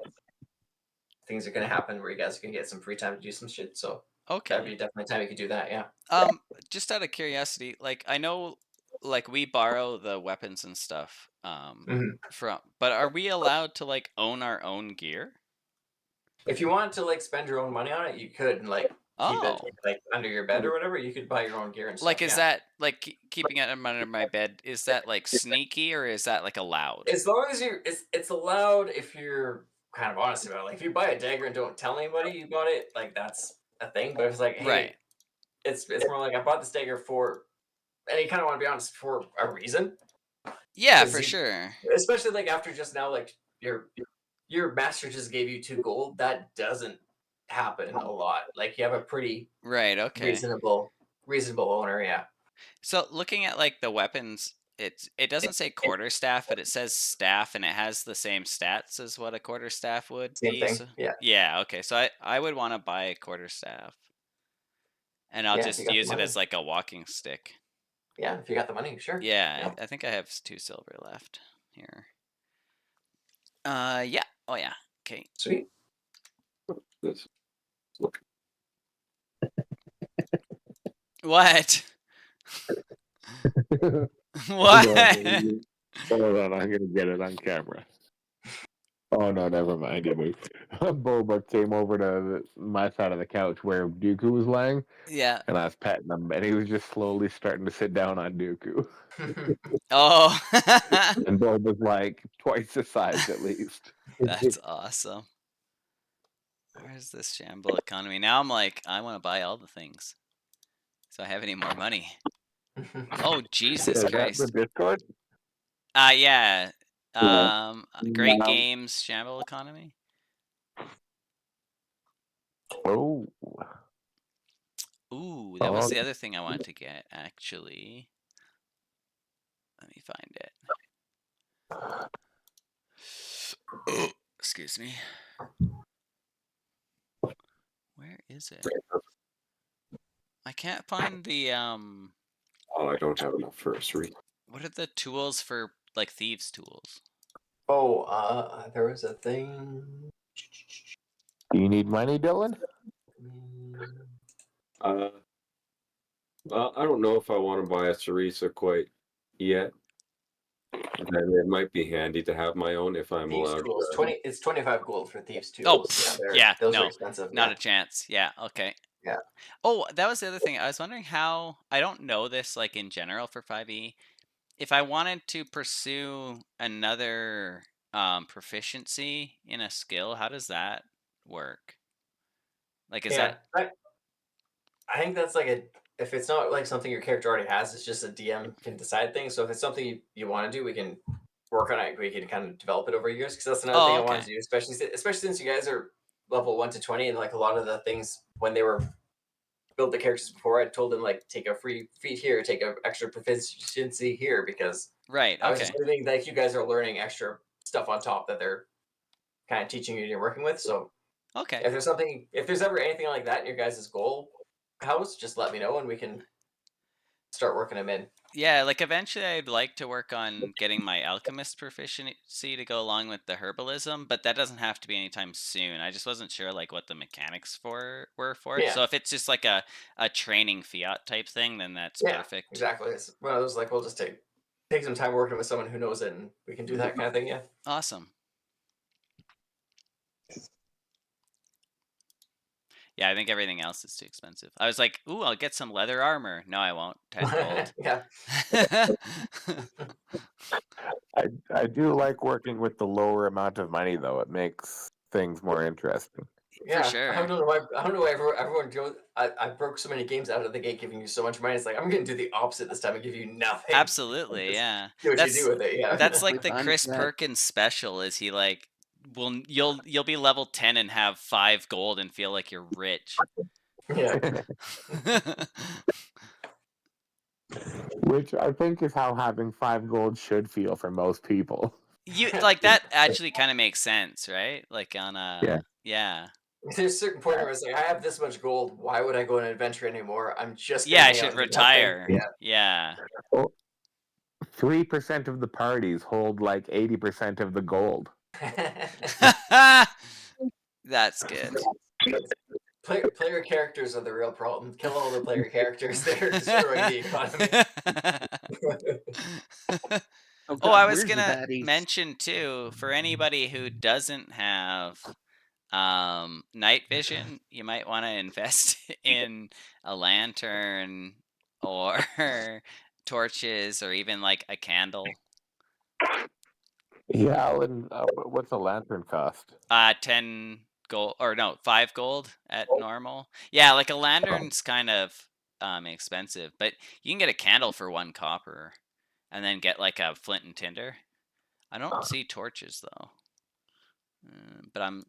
things are going to happen where you guys can get some free time to do some shit. So that'd okay. be definitely time you could do that. Yeah. Just out of curiosity, like I know like we borrow the weapons and stuff from, but are we allowed to like own our own gear? If you wanted to like spend your own money on it, you could and like keep it Oh. like under your bed or whatever. You could buy your own gear and stuff. Like is yeah. that like keeping it under my bed, is that like sneaky or is that like allowed? As long as it's allowed if you're kind of honest about it. Like if you buy a dagger and don't tell anybody you bought it, like that's a thing. But if it's like, hey, Right. it's more like I bought this dagger for, and you kind of want to be honest, for a reason. Yeah, 'Cause for you- sure. Especially like after just now, like your master just gave you 2 gold. That doesn't happen a lot. Like you have a pretty Right, okay. reasonable owner. Yeah. So looking at like the weapons, it doesn't say quarterstaff, but it says staff, and it has the same stats as what a quarterstaff would Same be. thing. So, Yeah. yeah, okay. So I would want to buy a quarterstaff, and I'll Yeah, if just you got the use it money. as like a walking stick. Yeah, if you got the money, sure. Yeah, I think I have 2 silver left here. Yeah. Oh yeah. Okay. Sweet. This. Look, What? Hold What? on, I'm gonna get it on camera. Oh no, never mind. You moved. Boba came over to my side of the couch where Dooku was laying, Yeah. and I was petting him, and he was just slowly starting to sit down on Dooku. Oh. And Boba's like twice the size at least. That's awesome. Where's this Shamble economy? Now I'm like, I want to buy all the things. So I have any more money. Oh, Jesus Is that Christ. the Discord? Yeah. Great Games Shamble economy. Oh, Ooh, that was Oh. the other thing I wanted to get, actually. Let me find it. Excuse me. Where is it? I can't find the oh, I don't have enough for a 3. what are the tools for like thieves tools? Oh, there was a thing. do you need money, Dylan? Well, I don't know if I want to buy a Cerisa quite yet. And it might be handy to have my own if I'm Thieves allowed. tools. 20. It's 25 gold for thieves Oh, tools. yeah, those no, are expensive. Not yeah. a chance. Yeah, okay. Yeah. Oh, that was the other thing. I was wondering how, I don't know this like in general for 5e. If I wanted to pursue another proficiency in a skill, how does that work? Like, is that I think that's like if it's not like something your character already has, it's just a DM can decide things. So if it's something you want to do, we can work on it. We can kind of develop it over years because that's another thing I wanted to do, especially since you guys are level 1 to 20, and like a lot of the things when they were build the characters before, I told them like take a free feat here, take an extra proficiency here because right? I was Okay. just thinking like you guys are learning extra stuff on top that they're kind of teaching you and you're working with. So Okay. if there's ever anything like that in your guys' goal house, just let me know and we can start working them in. Yeah, like eventually I'd like to work on getting my alchemist proficiency to go along with the herbalism, but that doesn't have to be anytime soon. I just wasn't sure like what the mechanics were for it. Yeah. So if it's just like a training fiat type thing, then that's perfect. Exactly. It's one of those like we'll just take some time working with someone who knows it and we can do that kind of thing. Yeah. Awesome. Yeah, I think everything else is too expensive. I was like, ooh, I'll get some leather armor. No, I won't. 10 gold. Yeah. I do like working with the lower amount of money, though. It makes things more interesting. Yeah, sure. I don't know why. I don't know why everyone goes. I broke so many games out of the gate, giving you so much money. It's like I'm going to do the opposite this time and give you nothing. Absolutely, Just yeah. do what That's you do with it. Yeah. that's like With the Chris that- Perkins special. Is he like, well, you'll be level 10 and have 5 gold and feel like you're rich. Yeah. Which I think is how having 5 gold should feel for most people. You like that actually kind of makes sense, right? Like on a yeah. There's a certain point where it's like I have this much gold. Why would I go on an adventure anymore? I'm just gonna Yeah, I hang out should and do retire. nothing. Yeah. 3% of the parties hold like 80% of the gold. Yeah. That's good. Player characters are the real problem. Kill all the player characters. They're destroying the economy. Oh, God, I was where's the gonna baddies? mention too, for anybody who doesn't have night vision, you might want to invest in a lantern or torches or even like a candle. Yeah, Alan, what's a lantern cost? 10 gold, or no, 5 gold at normal. Yeah, like a lantern's kind of expensive, but you can get a candle for 1 copper and then get like a flint and tinder. I don't see torches though. But I'm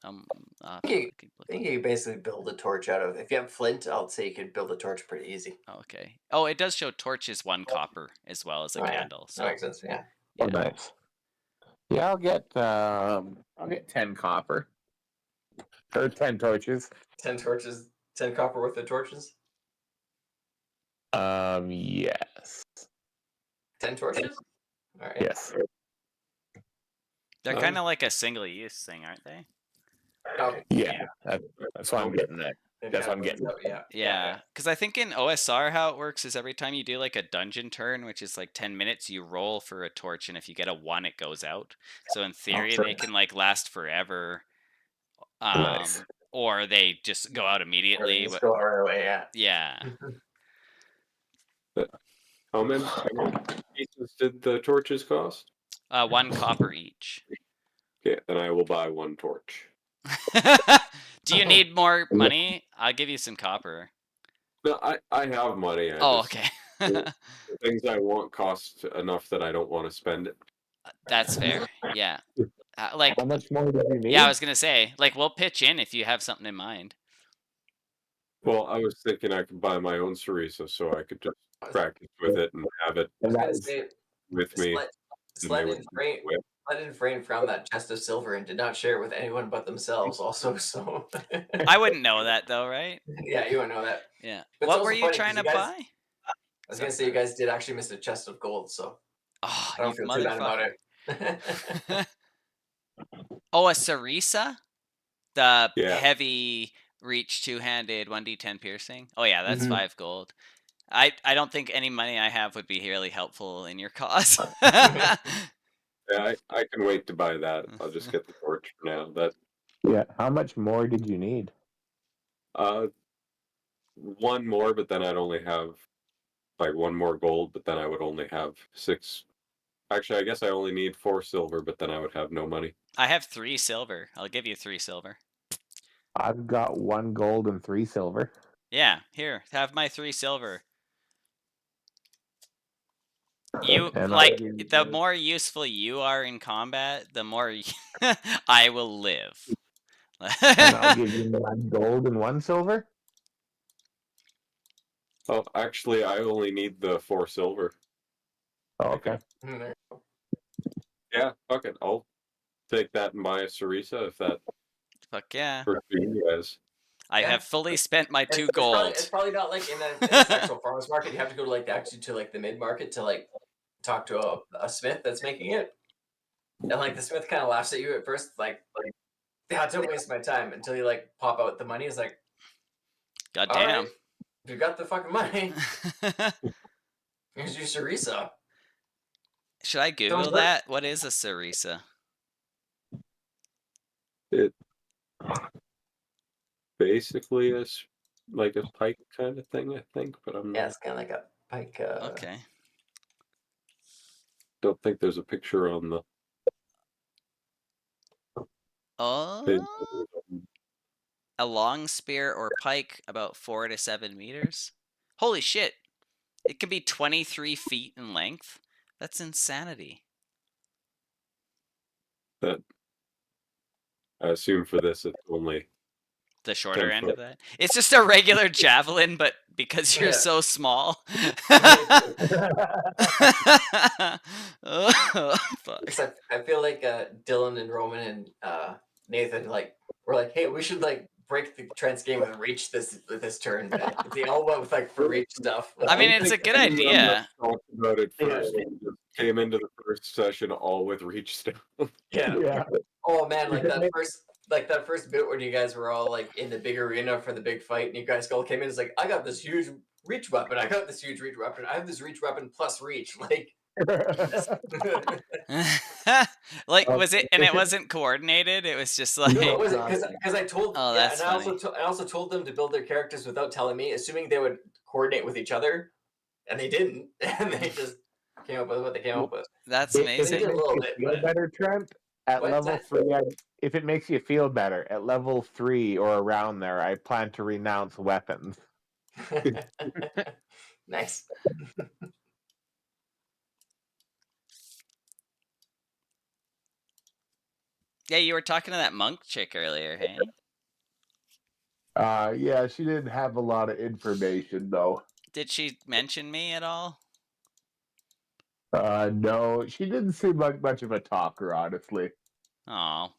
I think you basically build a torch out of. If you have flint, I'll say you could build a torch pretty easy. okay. Oh, it does show torches 1 copper as well as a Oh, yeah. candle. So That makes sense. Yeah. Oh, nice. Yeah, I'll get 10 copper. Or 10 torches. 10 torches. 10 copper worth of torches. Yes. 10 torches. All right. Yes. they're kind of like a single use thing, aren't they? Oh, Yeah. That's what I'm getting at. maybe That's what that I'm was- getting. Yeah. Yeah, because I think in OSR how it works is every time you do like a dungeon turn, which is like 10 minutes, you roll for a torch, and if you get a 1, it goes out. So in theory, they can like last forever, Nice. or they just go out Or immediately. just go our way. Yeah. Yeah, How many pieces did the torches cost? 1 copper each. Okay, then I will buy 1 torch. Do you need more money? I'll give you some copper. No, I have money. Oh, okay. The things I want cost enough that I don't want to spend it. That's fair. Yeah. Like, How much more do you need? yeah, I was gonna say, like, we'll pitch in if you have something in mind. Well, I was thinking I could buy my own Cerisa so I could just practice with it and have it I was gonna say, with me. Sled and Frame found that chest of silver and did not share it with anyone but themselves. Also, so I wouldn't know that though, right? yeah, you wouldn't know that. Yeah. But it's What also were you funny trying 'cause to you guys- buy? I was gonna say you guys did actually miss a chest of gold, so Oh, I don't you feel too bad about motherfucker. it. Oh, a Cerisa? The Yeah. heavy reach 2-handed 1d10 piercing? Oh yeah, that's Mhm. 5 gold. I don't think any money I have would be really helpful in your cause. Yeah, I can wait to buy that. I'll just get the torch for now. Yeah. How much more did you need? 1 more, but then I'd only have like 1 more gold, but then I would only have 6. Actually, I guess I only need 4 silver, but then I would have no money. I have 3 silver. I'll give you 3 silver. I've got 1 gold and 3 silver. Yeah, here, have my 3 silver. You And like I'll give you- the more useful you are in combat, the more I will live. And I'll give you 1 gold and 1 silver. Oh, actually, I only need the 4 silver. Oh, okay. Yeah, fuck it. I'll take that and buy a Cerisa if that Fuck yeah. works for you guys. I Yeah. have fully spent my 2 It's gold. probably not like in the actual farmers market. You have to go to like the mid market to like talk to a smith that's making it, and like the smith kind of laughs at you at first, like yeah, don't waste my time, until you like pop out the money. It's like, God all damn. right, if you got the fucking money, here's your Cerisa. Should I Google hurt. that? What is a Cerisa? It basically like a pike kind of thing, I think, but I'm Yeah, not. it's kind of like a pike. Okay. Don't think there's a picture on the page. Oh, a long spear or pike about 4 to 7 meters. Holy shit! It can be 23 feet in length. That's insanity. That I assume for this it's only The shorter 10 end foot. of that. It's just a regular javelin, but because you're Yeah. so small. Oh, fuck. Except I feel like Dylan and Roman and Nathan we're like, hey, we should break the Trent's game with reach this turn. But they all went with for reach stuff. I mean, I it's a think good everyone that idea. talked about it Yeah. first just came into the first session all with reach stuff. Yeah. Yeah. Oh man, that first bit when you guys were all in the big arena for the big fight, and you guys all came in. It's like, I got this huge reach weapon. I got this huge reach weapon. I have this reach weapon plus reach. Like, was it? And it wasn't coordinated. It was just like. No, it wasn't because I told. Oh, yeah, that's and funny. I also told them to build their characters without telling me, assuming they would coordinate with each other, and they didn't, and they just came up with what they came up with. That's If They amazing. did a little it bit, feel but better, Trent, at What's level that? 3, if it makes you feel better, at level 3 or around there, I plan to renounce weapons. nice. Yeah, you were talking to that monk chick earlier, hey? Yeah, she didn't have a lot of information though. Did she mention me at all? No, she didn't seem like much of a talker, honestly. Oh,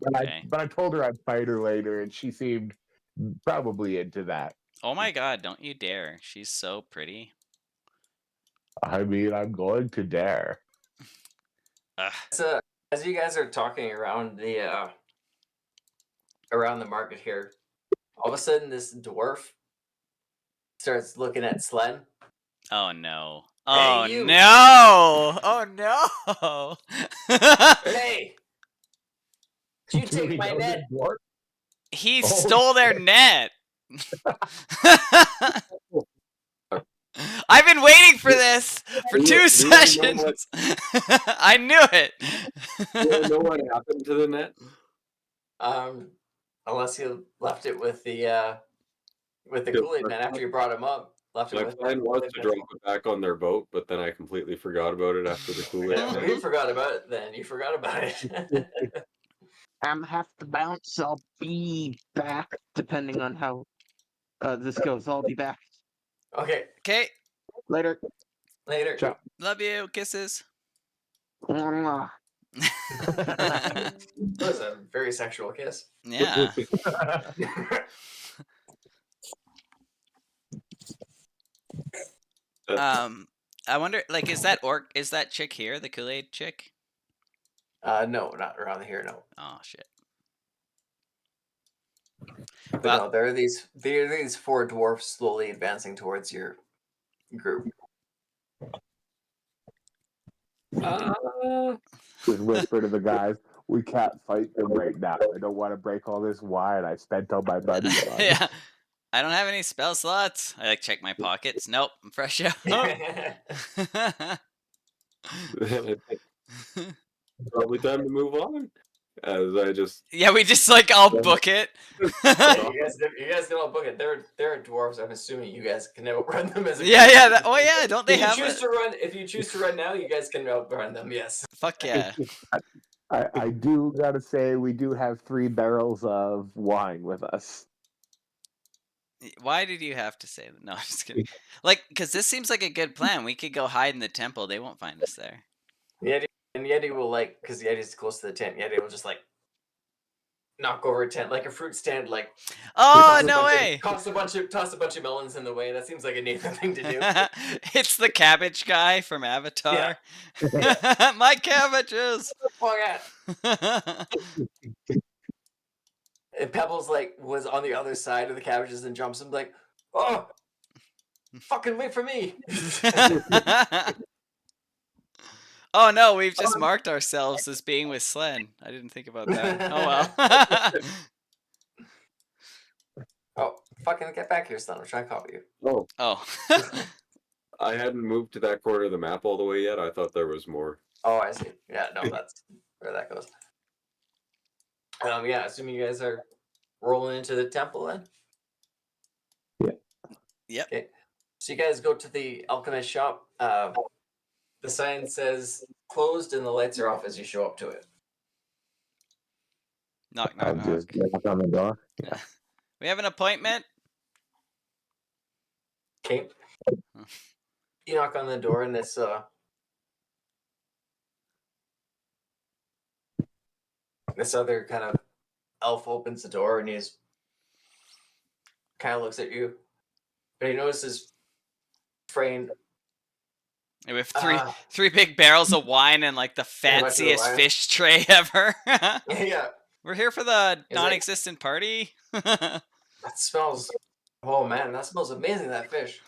But okay. I told her I'd fight her later, and she seemed probably into that. Oh my god, don't you dare. She's so pretty. I mean, I'm going to dare. Ugh. So as you guys are talking around the market here, all of a sudden this dwarf starts looking at Slen. Oh no. Hey, Oh you. no! Oh no! Hey, did you Do we take my know this net? dwarf? He Oh, stole their net! I've been waiting for this for Do you- 2 do you know sessions! I knew it! Do you know what happened to the net? Unless you left it with the Yeah, Kool-Aid man after you brought him up. Left it My with plan was to drop it back on their boat, but then I completely forgot about it after the Kool-Aid. Yeah, well, you forgot about it then. You forgot about it. I'm have to bounce. I'll be back depending on how this goes. I'll be back Okay, Okay, later. later. Ciao. love you, kisses. Mwah. That was a very sexual kiss. Yeah. I wonder, like, is that chick here, the Kool-Aid chick? No, not around here. No, Oh shit. but Well- no. There are these 4 dwarfs slowly advancing towards your group. Just whisper to the guys, we can't fight them right now. I don't want to break all this wine I spent all my money on. Yeah. I don't have any spell slots. I check my pockets. Nope, I'm fresh out. Probably time to move on. As I just Yeah, we just all book it. you guys can all book it. They're dwarves. I'm assuming you guys can outrun them as a Yeah. group. Oh yeah, don't they have it? If you choose to run now, you guys can outrun them. Yes. Fuck yeah. I do gotta say, we do have 3 barrels of wine with us. Why did you have to say that? No, I'm just kidding. Like, because this seems like a good plan. We could go hide in the temple. They won't find us there. Yeti will because Yeti's close to the tent. Yeti will just knock over a tent like a fruit stand. Oh, no way. Toss a bunch of melons in the way. That seems like a Nathan thing to do. It's the cabbage guy from Avatar. My cabbages. Oh yeah. And Pebbles was on the other side of the cabbages and jumps and oh, fucking wait for me. Oh no, we've just marked ourselves as being with Slen. I didn't think about that. Oh well. Fucking get back here, son. I'm trying to copy you. Oh, Oh. I hadn't moved to that corner of the map all the way yet. I thought there was more. Oh, I see. Yeah, no, that's where that goes. Yeah, assuming you guys are rolling into the temple then. Yep. Okay. So you guys go to the alchemist shop. The sign says closed and the lights are off as you show up to it. Knock, I'll knock, just knock. knock on the door. We have an appointment. Okay. You knock on the door and this other kind of elf opens the door and he's kind of looks at you, but he notices Frayne. With three big barrels of wine and like the Pretty much fanciest the wine. fish tray ever. Yeah, We're here for the like- non-existent party. that smells. Oh man, that smells amazing. That fish.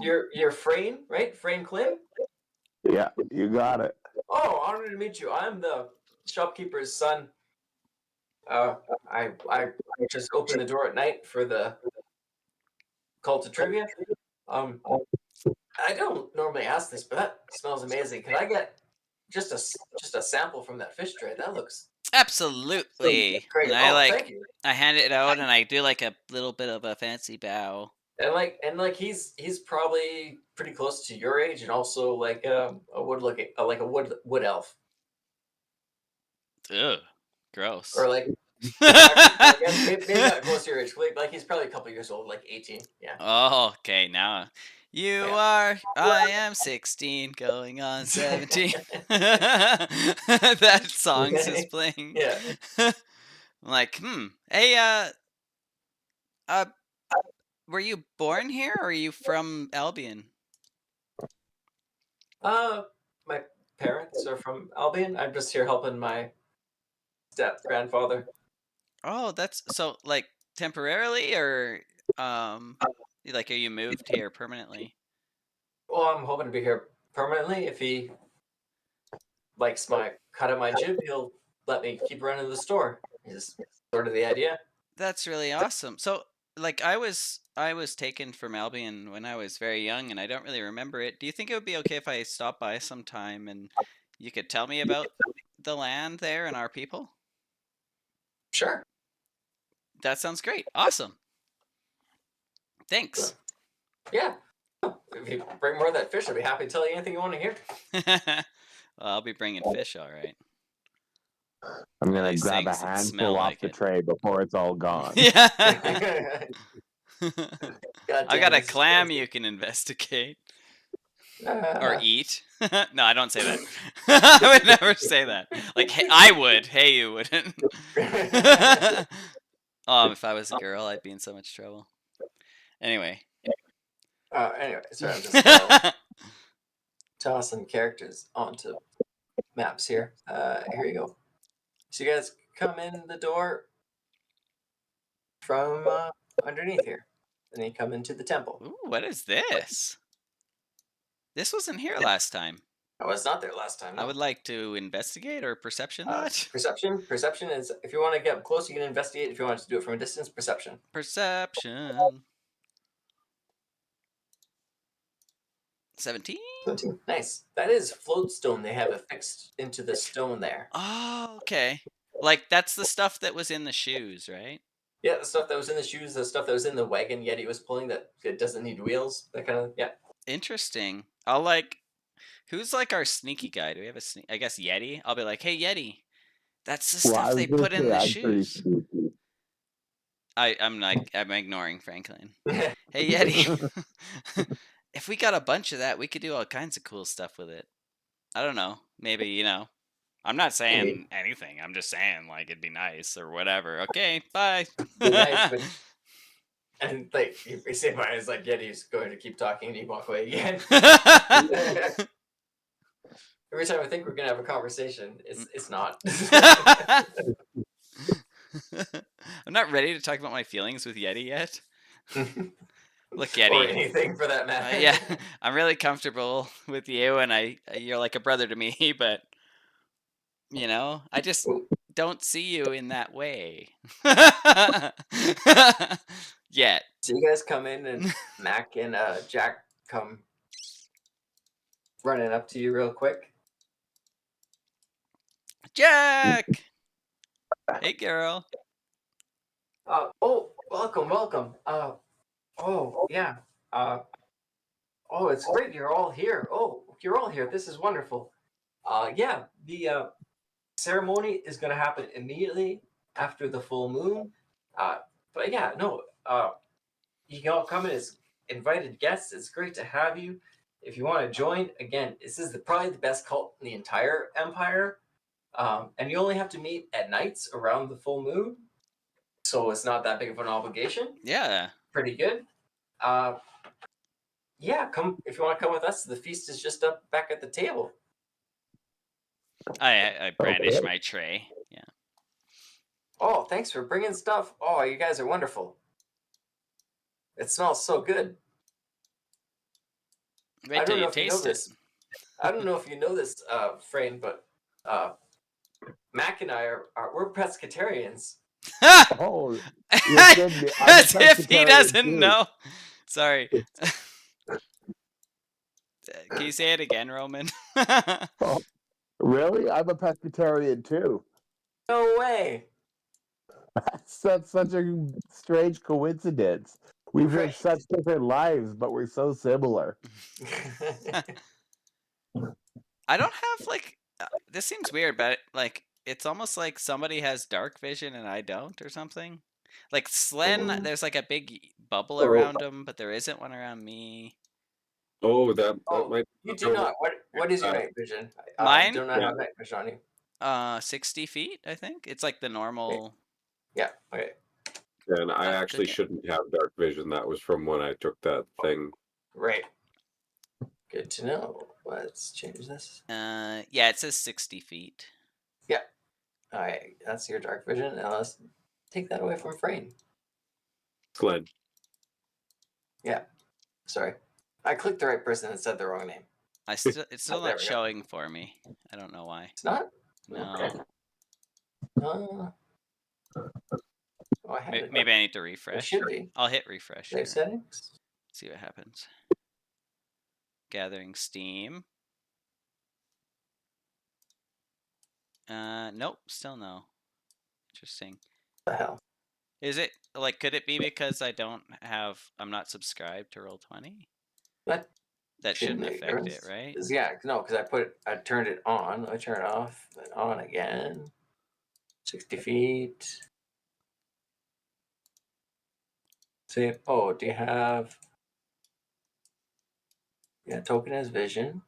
You're Frayne, right? Frayne Klim. Yeah, you got it. Oh, honored to meet you. I'm the shopkeeper's son. I just open the door at night for the call to trivia. I don't normally ask this, but that smells amazing. Can I get just a sample from that fish tray? That looks Absolutely. great. And I Thank you. I hand it out and I do like a little bit of a fancy bow. And he's probably pretty close to your age, and also like a wood elf, Ugh, gross. or like maybe not close to your age. Like he's probably a couple years old, like 18. Yeah. Oh, okay. Now I am 16, going on 17. That song's just playing. Yeah. I'm like, hey, were you born here or are you from Albion? My parents are from Albion. I'm just here helping my step grandfather. Oh, that's so like temporarily or like are you moved here permanently? Well, I'm hoping to be here permanently. If he likes my cut of my jib, he'll let me keep running the store. Is sort of the idea. That's really awesome. So like I was taken from Albion when I was very young and I don't really remember it. Do you think it would be okay if I stopped by sometime and you could tell me about the land there and our people? Sure. That sounds great. Awesome. Thanks. Yeah. If you bring more of that fish, I'll be happy to tell you anything you want to hear. Well, I'll be bringing fish, all right. I'm gonna These grab a things that smell handful off like the it. tray before it's all gone. Yeah. God I damn, got a this is clam crazy. you can investigate Uh, or eat. No, I don't say that. I would never say that. Like, hey, I would. Hey, you wouldn't. If I was a girl, I'd be in so much trouble. Anyway. Anyway, sorry, I'm just tossing characters onto maps here. Here you go. So you guys come in the door from underneath here, and then you come into the temple. Ooh, what is this? This wasn't here last time. I was not there last time. I No. would like to investigate or perception that. Perception is, if you want to get up close, you can investigate. If you want to do it from a distance, perception. Perception. 17? 17. Nice. That is floatstone. They have affixed into the stone there. Oh, okay. Like, that's the stuff that was in the shoes, right? Yeah, the stuff that was in the shoes, the stuff that was in the wagon Yeti was pulling that it doesn't need wheels. That kind of, yeah. Interesting. Who's like our sneaky guy? Do we have a I guess Yeti? I'll be like, hey, Yeti, that's the Well, I stuff was they gonna put in say, the I'm pretty shoes. sneaky. I'm ignoring Franklin. Hey, Yeti, if we got a bunch of that, we could do all kinds of cool stuff with it. I don't know. Maybe, I'm not saying anything. I'm just saying, like, it'd be nice or whatever. Okay, bye. Be nice, but and like you say by it's like Yeti's going to keep talking and you walk away again. Every time I think we're gonna have a conversation, it's not. I'm not ready to talk about my feelings with Yeti yet. Look, Or Yeti. anything for that matter. Yeah, I'm really comfortable with you, and you're like a brother to me. But I just don't see you in that way. Yet. So you guys come in, and Mac and Jack come running up to you real quick. Jack! Hey, girl. Oh, welcome. Oh, yeah. Oh, it's great you're all here. Oh, you're all here. This is wonderful. Yeah, the ceremony is going to happen immediately after the full moon. But yeah, no, you can all come in as invited guests. It's great to have you. If you want to join, again, this is probably the best cult in the entire empire. And you only have to meet at nights around the full moon. So it's not that big of an obligation. Yeah. Pretty good. Yeah, come if you want to come with us. The feast is just up back at the table. I brandish my tray. Yeah. Oh, thanks for bringing stuff. Oh, you guys are wonderful. It smells so good. Wait till you taste it. This. I don't know if you know this, Frame, but Mac and I we're pescatarians. Oh, As if he doesn't know. Sorry. Can you say it again, Roman? Oh, really? I'm a pescatarian too. No way. That's such a strange coincidence. We've lived such different lives, but we're so similar. I don't have like this seems weird, but like it's almost like somebody has dark vision and I don't or something. Like Slen, there's like a big bubble around him, but there isn't one around me. Oh, that might. You do not. What is your night vision? Mine? Do not have night vision on you. 60 feet, I think. It's like the normal. Yeah. Okay. And I actually shouldn't have dark vision. That was from when I took that thing. Right. Good to know. Let's change this. Yeah, it says 60 feet. Yeah. All right. That's your dark vision. Now let's take that away from Frame. Sled. Yeah. Sorry. I clicked the right person and said the wrong name. It's still not showing for me. I don't know why. It's not? No. Okay. Maybe I need to refresh. It should be. I'll hit refresh. Save settings. See what happens. Gathering steam. Nope, still no. Interesting. What the hell? Is it like could it be because I'm not subscribed to Roll20? That shouldn't affect it, right? Yeah, no, because I turned it on. I turn it off, then on again. 60 feet. See, do you have? Yeah, token as vision.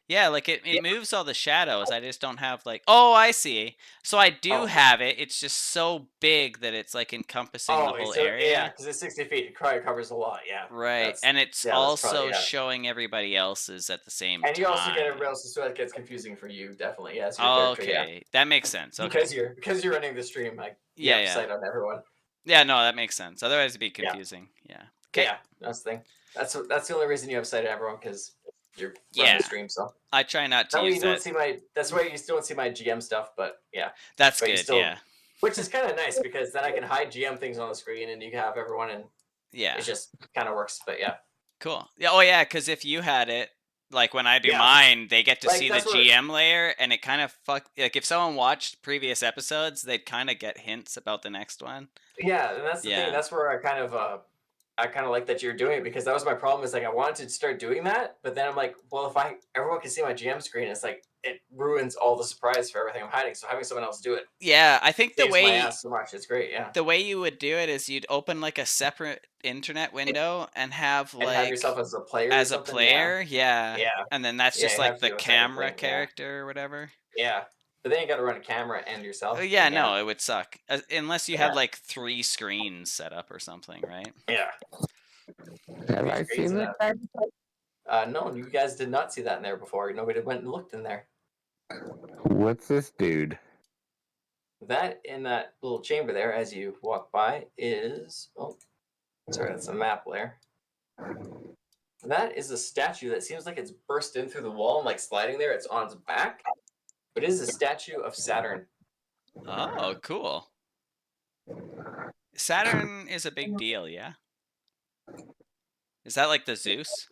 Yeah, like it moves all the shadows. I just don't have like. Oh, I see. So I do have it. It's just so big that it's like encompassing the whole area. Yeah, because it's 60 feet. It probably covers a lot. Yeah. Right, and it's also showing everybody else's at the same time. And you also get everybody else's, so that gets confusing for you, definitely. Yeah. Okay, that makes sense. Okay. Because you're running the stream, like you have sight on everyone. Yeah, no, that makes sense. Otherwise, it'd be confusing. Yeah. Okay. Yeah, that's the thing. That's the only reason you have sight on everyone, because you're running the stream. So I try not to use that. That's why you still don't see my GM stuff, but yeah. That's good. Yeah. Which is kind of nice because then I can hide GM things on the screen and you can have everyone, and it just kind of works. But yeah. Cool. Yeah. Oh yeah, because if you had it, like when I do mine, they get to see the GM layer, and it kind of like if someone watched previous episodes, they'd kind of get hints about the next one. Yeah, and that's the thing. That's where I kind of like that you're doing it, because that was my problem. Is like I wanted to start doing that, but then I'm like, well, if everyone can see my GM screen, it's like it ruins all the surprise for everything I'm hiding. So having someone else do it. Yeah, I think the way my ass so much, it's great. Yeah. The way you would do it is you'd open like a separate internet window and have have yourself as a player. As a player, yeah. And then that's just like the camera thing, character or whatever. Yeah. But then you got to run a camera and yourself. Oh, yeah, no, it would suck. Unless you had like 3 screens set up or something, right? Yeah. Have I seen that? No, you guys did not see that in there before. Nobody went and looked in there. What's this dude? That in that little chamber there, as you walk by, is that's a map layer. That is a statue that seems like it's burst in through the wall and like sliding there. It's on its back, but it is a statue of Saturn. Oh, cool. Saturn is a big deal, yeah? Is that like the Zeus?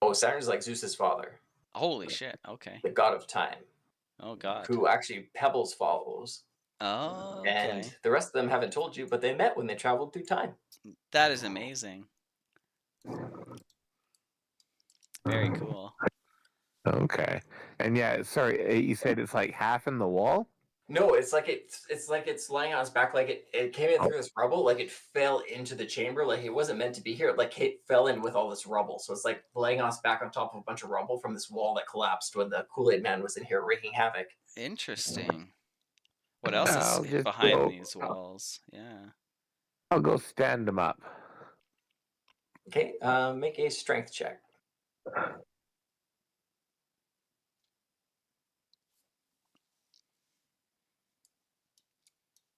Oh, Saturn's like Zeus's father, Holy shit, okay. the god of time, Oh god. who actually Pebbles follows. Oh, And okay. the rest of them haven't told you, but they met when they traveled through time. That is amazing. Very cool. Okay. And yeah, sorry, you said it's like half in the wall? No, it's like it's laying on its back, like it came in through this rubble, like it fell into the chamber, like it wasn't meant to be here, like it fell in with all this rubble. So it's like laying on its back on top of a bunch of rubble from this wall that collapsed when the Kool-Aid Man was in here wreaking havoc. Interesting. What else I'll is just behind go- these walls? Yeah. I'll go stand them up. Okay, make a strength check.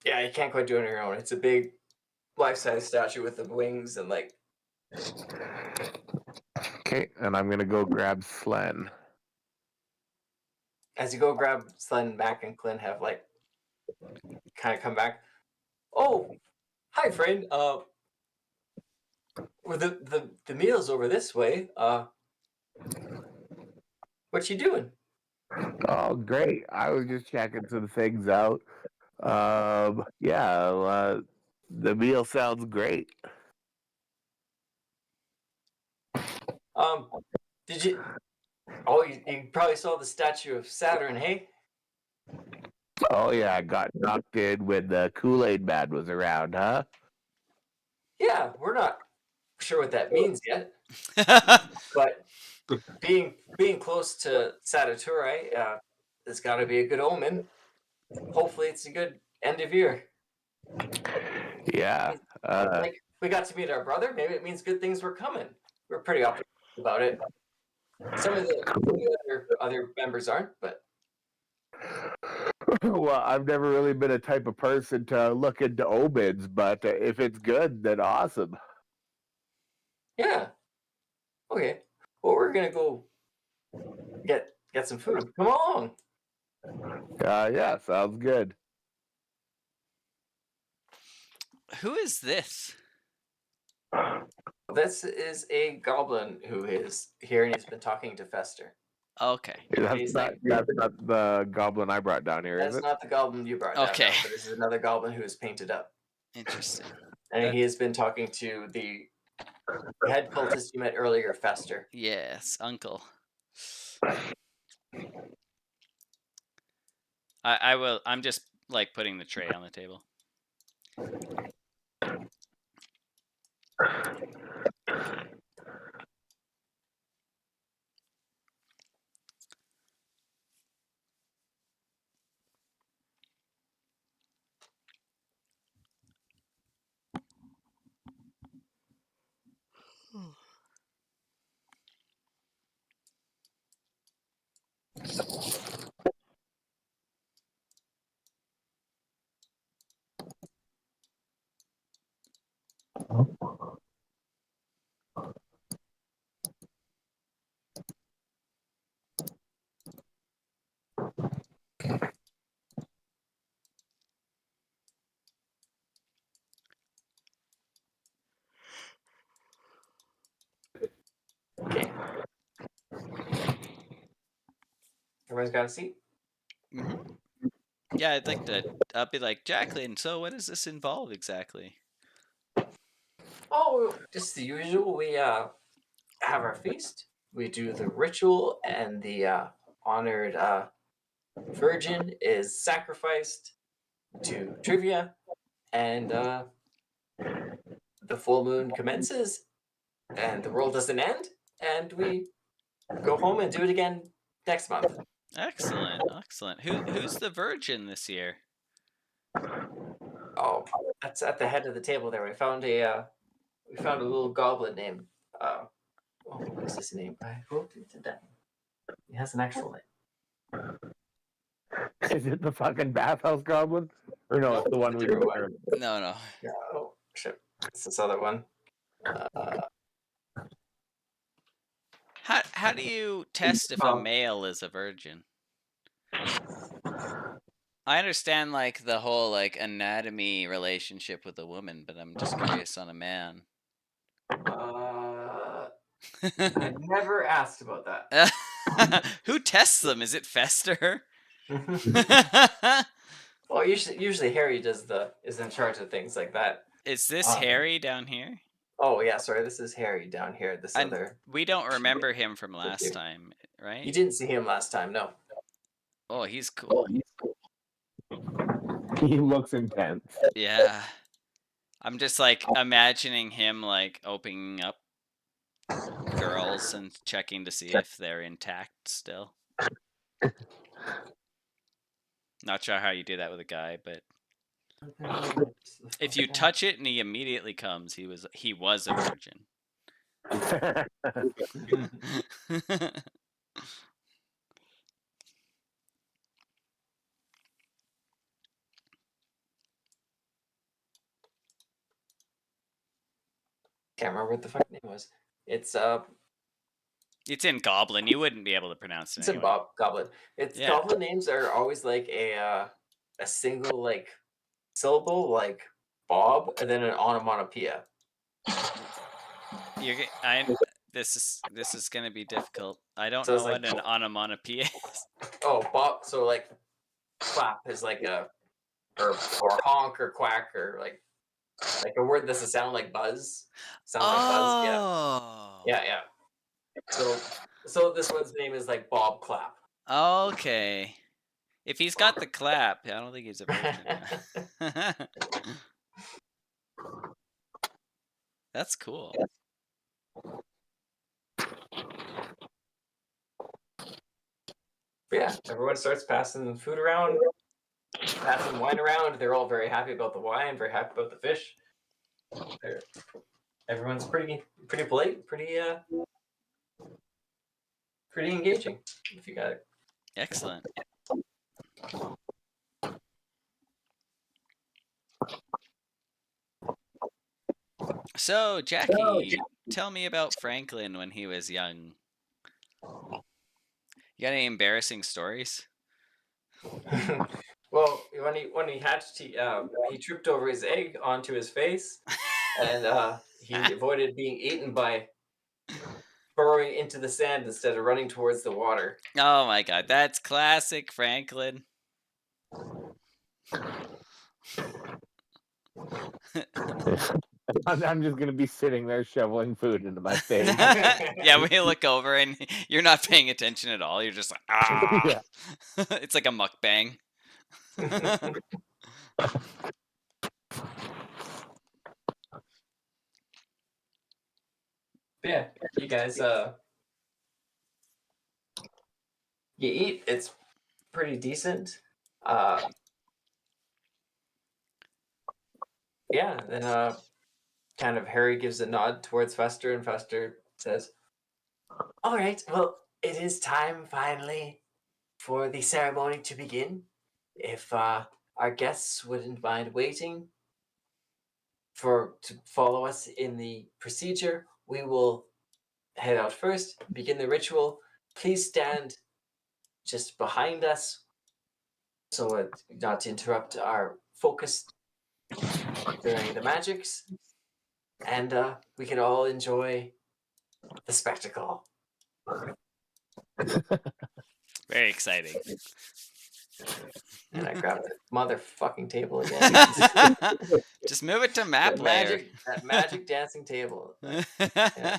Yeah, you can't quite do it on your own. It's a big life-size statue with the wings and like. Okay, and I'm gonna go grab Slen. As you go grab Slen, Mac, and Clint have like kind of come back. Oh, hi, friend. Well, the meal's over this way. What you doing? Oh, great! I was just checking some things out. The meal sounds great. Did you? Oh, you probably saw the statue of Saturn, hey? Oh yeah, I got knocked in when the Kool-Aid Man was around, huh? Yeah, we're not sure what that means yet, but being close to Sagittari, it's got to be a good omen. Hopefully, it's a good end of year. Yeah. Like we got to meet our brother. Maybe it means good things were coming. We're pretty optimistic about it. Some of the other members aren't, but Well, I've never really been a type of person to look into omens, but if it's good, then awesome. yeah. Okay. Well, we're gonna go get some food. Come along. Yeah, sounds good. Who is this? This is a goblin who is here and he's been talking to Fester. Okay. He's That's not the goblin I brought down here, is That's it? not the goblin you brought down. Okay. No, but this is another goblin who is painted up. Interesting. And he has been talking to the head cultist you met earlier, Fester. Yes, uncle. I will. I'm just like putting the tray on the table. Okay. Everybody's got a seat? Mm-hmm. Yeah, I'd like to. I'll be like, Jacqueline. So, what does this involve exactly? Oh, just the usual. We have our feast. We do the ritual, and the honored virgin is sacrificed to trivia, and the full moon commences, and the world doesn't end, and we go home and do it again next month. Excellent, excellent. Who's the virgin this year? Oh, that's at the head of the table there. We found a little goblin named what was his name? I wrote it down. He has an actual name. Is it the fucking bathhouse goblin? Or no, it's the one we Different were. No. Yeah, oh shit. It's this other one. How do you test if a male is a virgin? I understand like the whole like anatomy relationship with a woman, but I'm just curious on a man. I never asked about that. Who tests them? Is it Fester? Well, usually Harry is in charge of things like that. Is this Harry down here? Oh yeah, sorry, this is Harry down here. This And other. we don't remember him from last time, right? You didn't see him last time, no. Oh, he's cool. He looks intense. Yeah. I'm just like imagining him like opening up girls and checking to see if they're intact still. Not sure how you do that with a guy, but if you touch it and he immediately comes, he was a virgin. Can't remember what the fuck name was. It's It's in Goblin. You wouldn't be able to pronounce it it's in anyway. Goblin. It's Yeah. Goblin names are always like a single like syllable, like Bob, and then an onomatopoeia. This is gonna be difficult. I don't So know it's what like- an onomatopoeia is. Oh, Bob. So like, clap is like a or honk or quack or like a word that's a sound like buzz. Sound like buzz. Yeah. Oh. Yeah. So this one's name is like Bob Clap. Okay. If he's got the clap, I don't think he's a virgin. That's cool. But yeah, everyone starts passing food around, passing wine around. They're all very happy about the wine, very happy about the fish. Everyone's pretty polite, pretty engaging. If you got it. Excellent. So, Jackie, tell me about Franklin when he was young. You got any embarrassing stories? Well, when he hatched, he tripped over his egg onto his face, and he avoided being eaten by burrowing into the sand instead of running towards the water. Oh my god, that's classic Franklin. I'm just gonna be sitting there shoveling food into my face. Yeah, we look over and you're not paying attention at all. You're just like, ah. Yeah. It's like a mukbang. Yeah, you guys, you eat. It's pretty decent. Yeah, then kind of Harry gives a nod towards Fester, and Fester says, "All right, well, it is time finally for the ceremony to begin. If our guests wouldn't mind waiting to follow us in the procedure, we will head out first, begin the ritual. Please stand just behind us so as not to interrupt our focus during the magics, and we can all enjoy the spectacle." Very exciting. And I grab the motherfucking table again. Just move it to map layer. That magic dancing table. Yeah.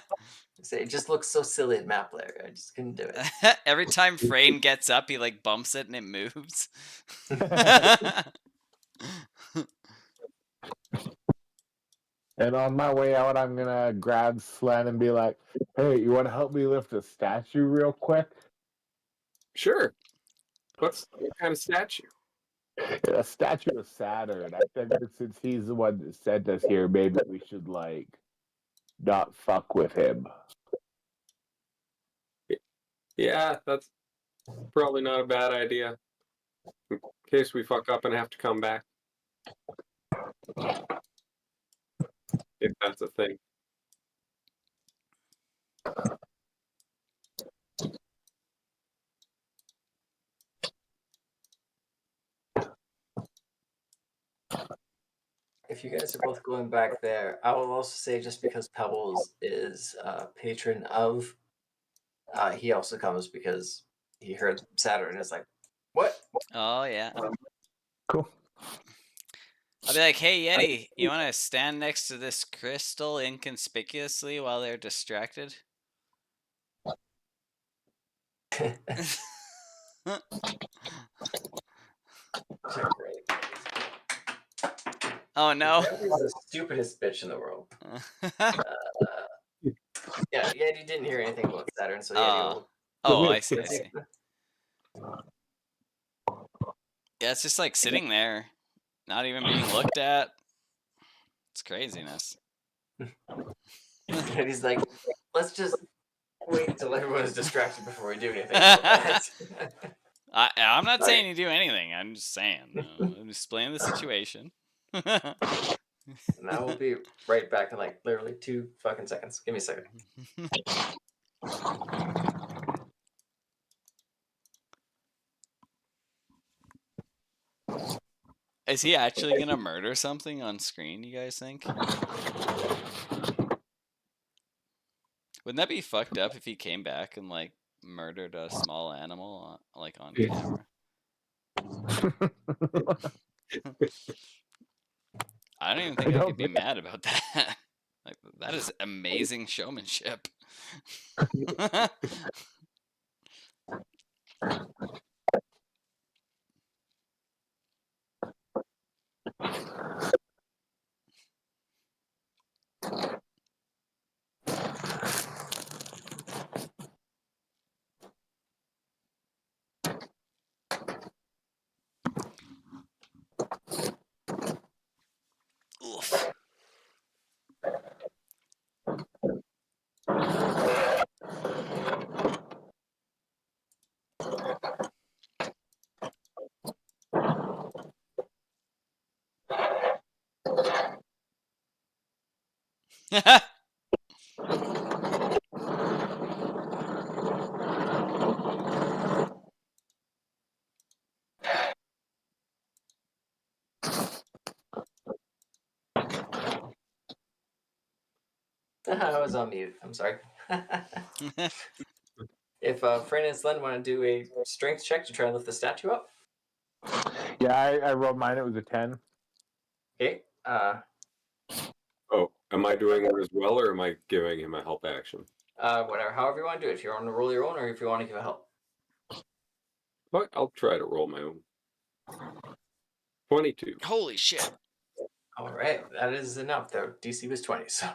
It just looks so silly at map layer. I just couldn't do it. Every time Frayne gets up, he like bumps it and it moves. And on my way out, I'm gonna grab Slen and be like, "Hey, you want to help me lift a statue real quick?" Sure. What kind of statue? A statue of Saturn. I figured since he's the one that sent us here, maybe we should like not fuck with him. Yeah, that's probably not a bad idea. In case we fuck up and have to come back. If that's a thing. if you guys are both going back there, I will also say just because Pebbles is a patron of, he also comes because he heard Saturn and is like, what? Oh yeah. Cool. I'll be like, hey Yeti, you want to stand next to this crystal inconspicuously while they're distracted? Oh no. He's the stupidest bitch in the world. Yeah, Yeti didn't hear anything about Saturn, so Yeti will. Oh, I see. Yeah, it's just like sitting there, not even being looked at. It's craziness. And he's like, let's just wait until everyone's distracted before we do anything about that. I'm not saying you do anything. I'm just saying. I'm explaining the situation. And I will be right back in like literally 2 fucking seconds. Give me a second. Is he actually gonna murder something on screen, you guys think? Wouldn't that be fucked up if he came back and like murdered a small animal like on camera? I don't even think I could be mad about that. Like, that is amazing showmanship. Oof. I was on mute. I'm sorry. If Fran and Slen want to do a strength check to try and lift the statue up. Yeah, I rolled mine. It was a 10. Okay. Oh, am I doing it as well, or am I giving him a help action? Whatever. However you want to do it. If you want to roll your own, or if you want to give a help. But I'll try to roll my own. 22. Holy shit. All right, that is enough. Though DC was 20, so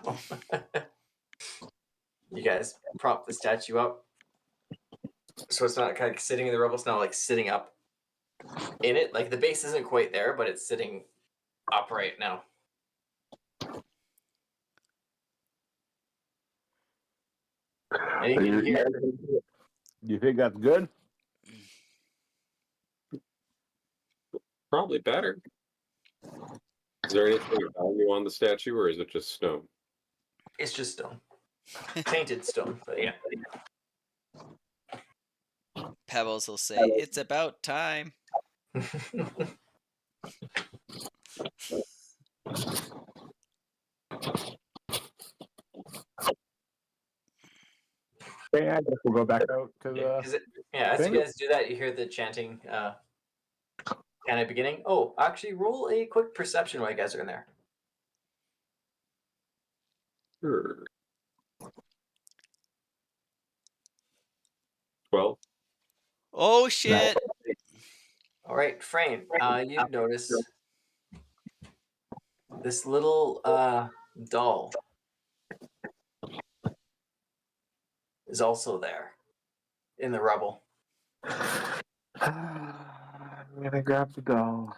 you guys prop the statue up, so it's not kind of sitting in the rubble. It's now like sitting up in it. Like the base isn't quite there, but it's sitting upright now. And you can hear. You think that's good? Probably better. Is there anything of value on the statue, or is it just stone? It's just stone, painted stone. But yeah. Pebbles will say, "It's about time." Yeah, I guess we'll go back out to the. As you guys do that, you hear the chanting kind of beginning. Oh, actually, roll a quick perception while you guys are in there. Sure. 12. Oh shit. All right, Frame, you notice this little doll is also there in the rubble. I'm gonna grab the doll.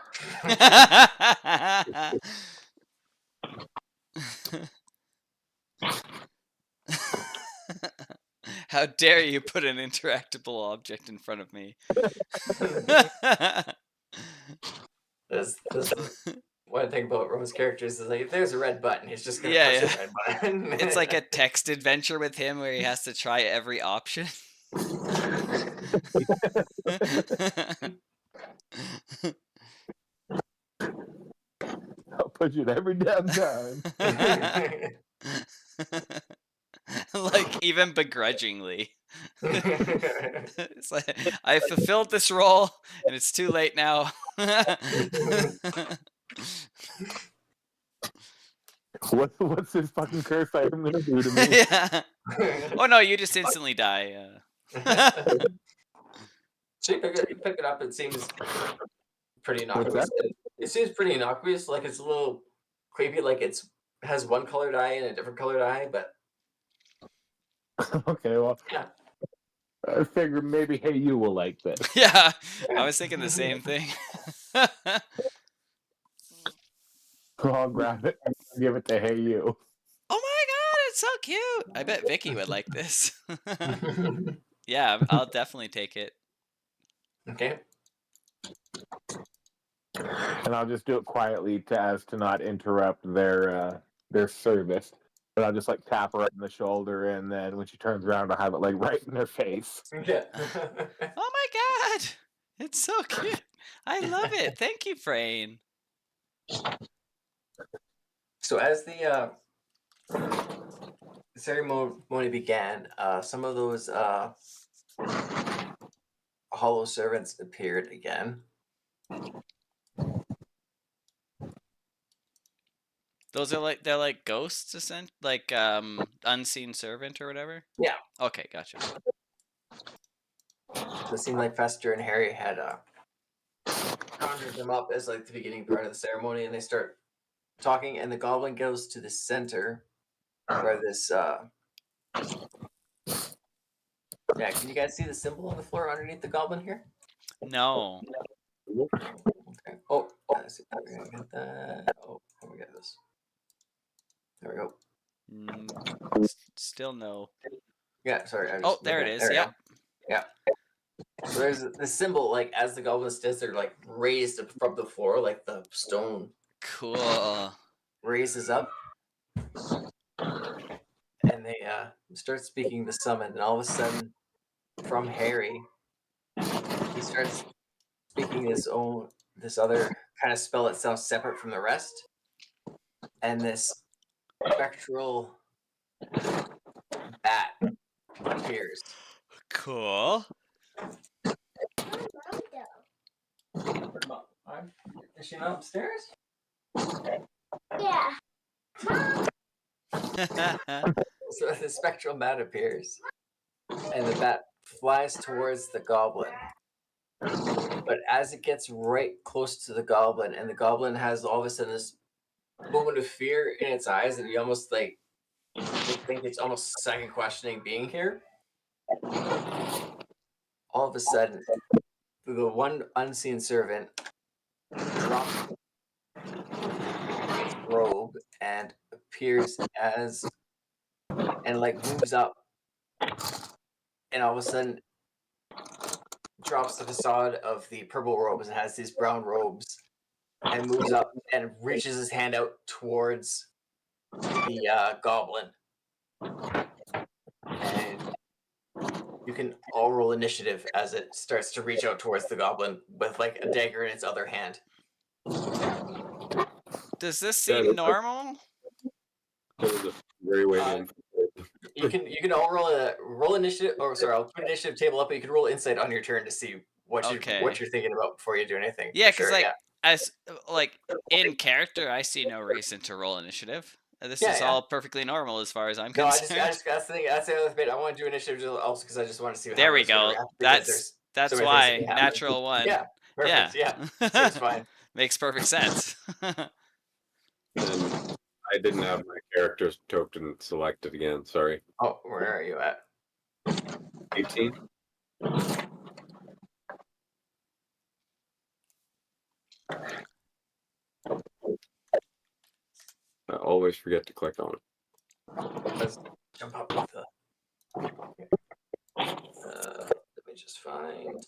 How dare you put an interactable object in front of me? This one thing about Rome's characters is like, if there's a red button, he's just gonna Yeah, push yeah. the red button. It's like a text adventure with him where he has to try every option. push it every damn time. Like even begrudgingly. It's like I fulfilled this role and it's too late now. What's this fucking curse item gonna do to me? Yeah. Oh no, you just instantly die. So you pick it up. It seems pretty What's innocuous. that? It seems pretty innocuous. Like it's a little creepy. Like has one colored eye and a different colored eye, but Okay, well, yeah. I figured maybe Hey You will like this. Yeah, I was thinking the same thing. So I'll grab it and give it to Hey You. Oh my god, it's so cute! I bet Vicky would like this. Yeah, I'll definitely take it. Okay. And I'll just do it quietly as to not interrupt their service. But I'll just like tap her right in the shoulder, and then when she turns around, I'll have it like right in her face. Yeah. Oh my god, it's so cute. I love it. Thank you, Frayne. So as the ceremony began, some of those hollow servants appeared again. Those are they're like ghosts, like unseen servant or whatever. Yeah. Okay, gotcha. So it seemed like Fester and Harry had conjured them up as like the beginning part of the ceremony, and they start talking, and the goblin goes to the center where this yeah, can you guys see the symbol on the floor underneath the goblin here? No. Okay. Oh, let's see. We're gonna get that. Oh, let me get this. There we go. Still no. Yeah, sorry. Oh, there it is. we Yeah. go. Yeah. So there's the symbol, like as the goblin stands, they're like raised up from the floor, like the stone Cool. raises up, and they start speaking the summon, and all of a sudden, from Harry, he starts speaking this other kind of spell that sounds separate from the rest, and this spectral bat appears. Cool. Is she not upstairs? Yeah. So the spectral bat appears, and the bat flies towards the goblin. But as it gets right close to the goblin, and the goblin has all of a sudden this moment of fear in its eyes, and you almost like think it's almost second questioning being here. All of a sudden, the one unseen servant drops his robe and appears as and like moves up, and all of a sudden drops the facade of the purple robes and has these brown robes, and moves up and reaches his hand out towards the goblin. And you can all roll initiative as it starts to reach out towards the goblin with like a dagger in its other hand. Does this seem normal? That was a very way to You can all roll initiative, or sorry, I'll put initiative table up, but you can roll insight on your turn to see what you're thinking about before you do anything. Yeah, because sure, as in character, I see no reason to roll initiative. This is all perfectly normal as far as I'm concerned. that's the other bit. I want to do initiative also because I just want to see. There we go. That's why natural one. Yeah, perfect. Yeah, seems fine. Makes perfect sense. And I didn't have my character's token selected again. Sorry. Oh, where are you at? 18. I always forget to click on it. Let's jump up with the. Let me just find.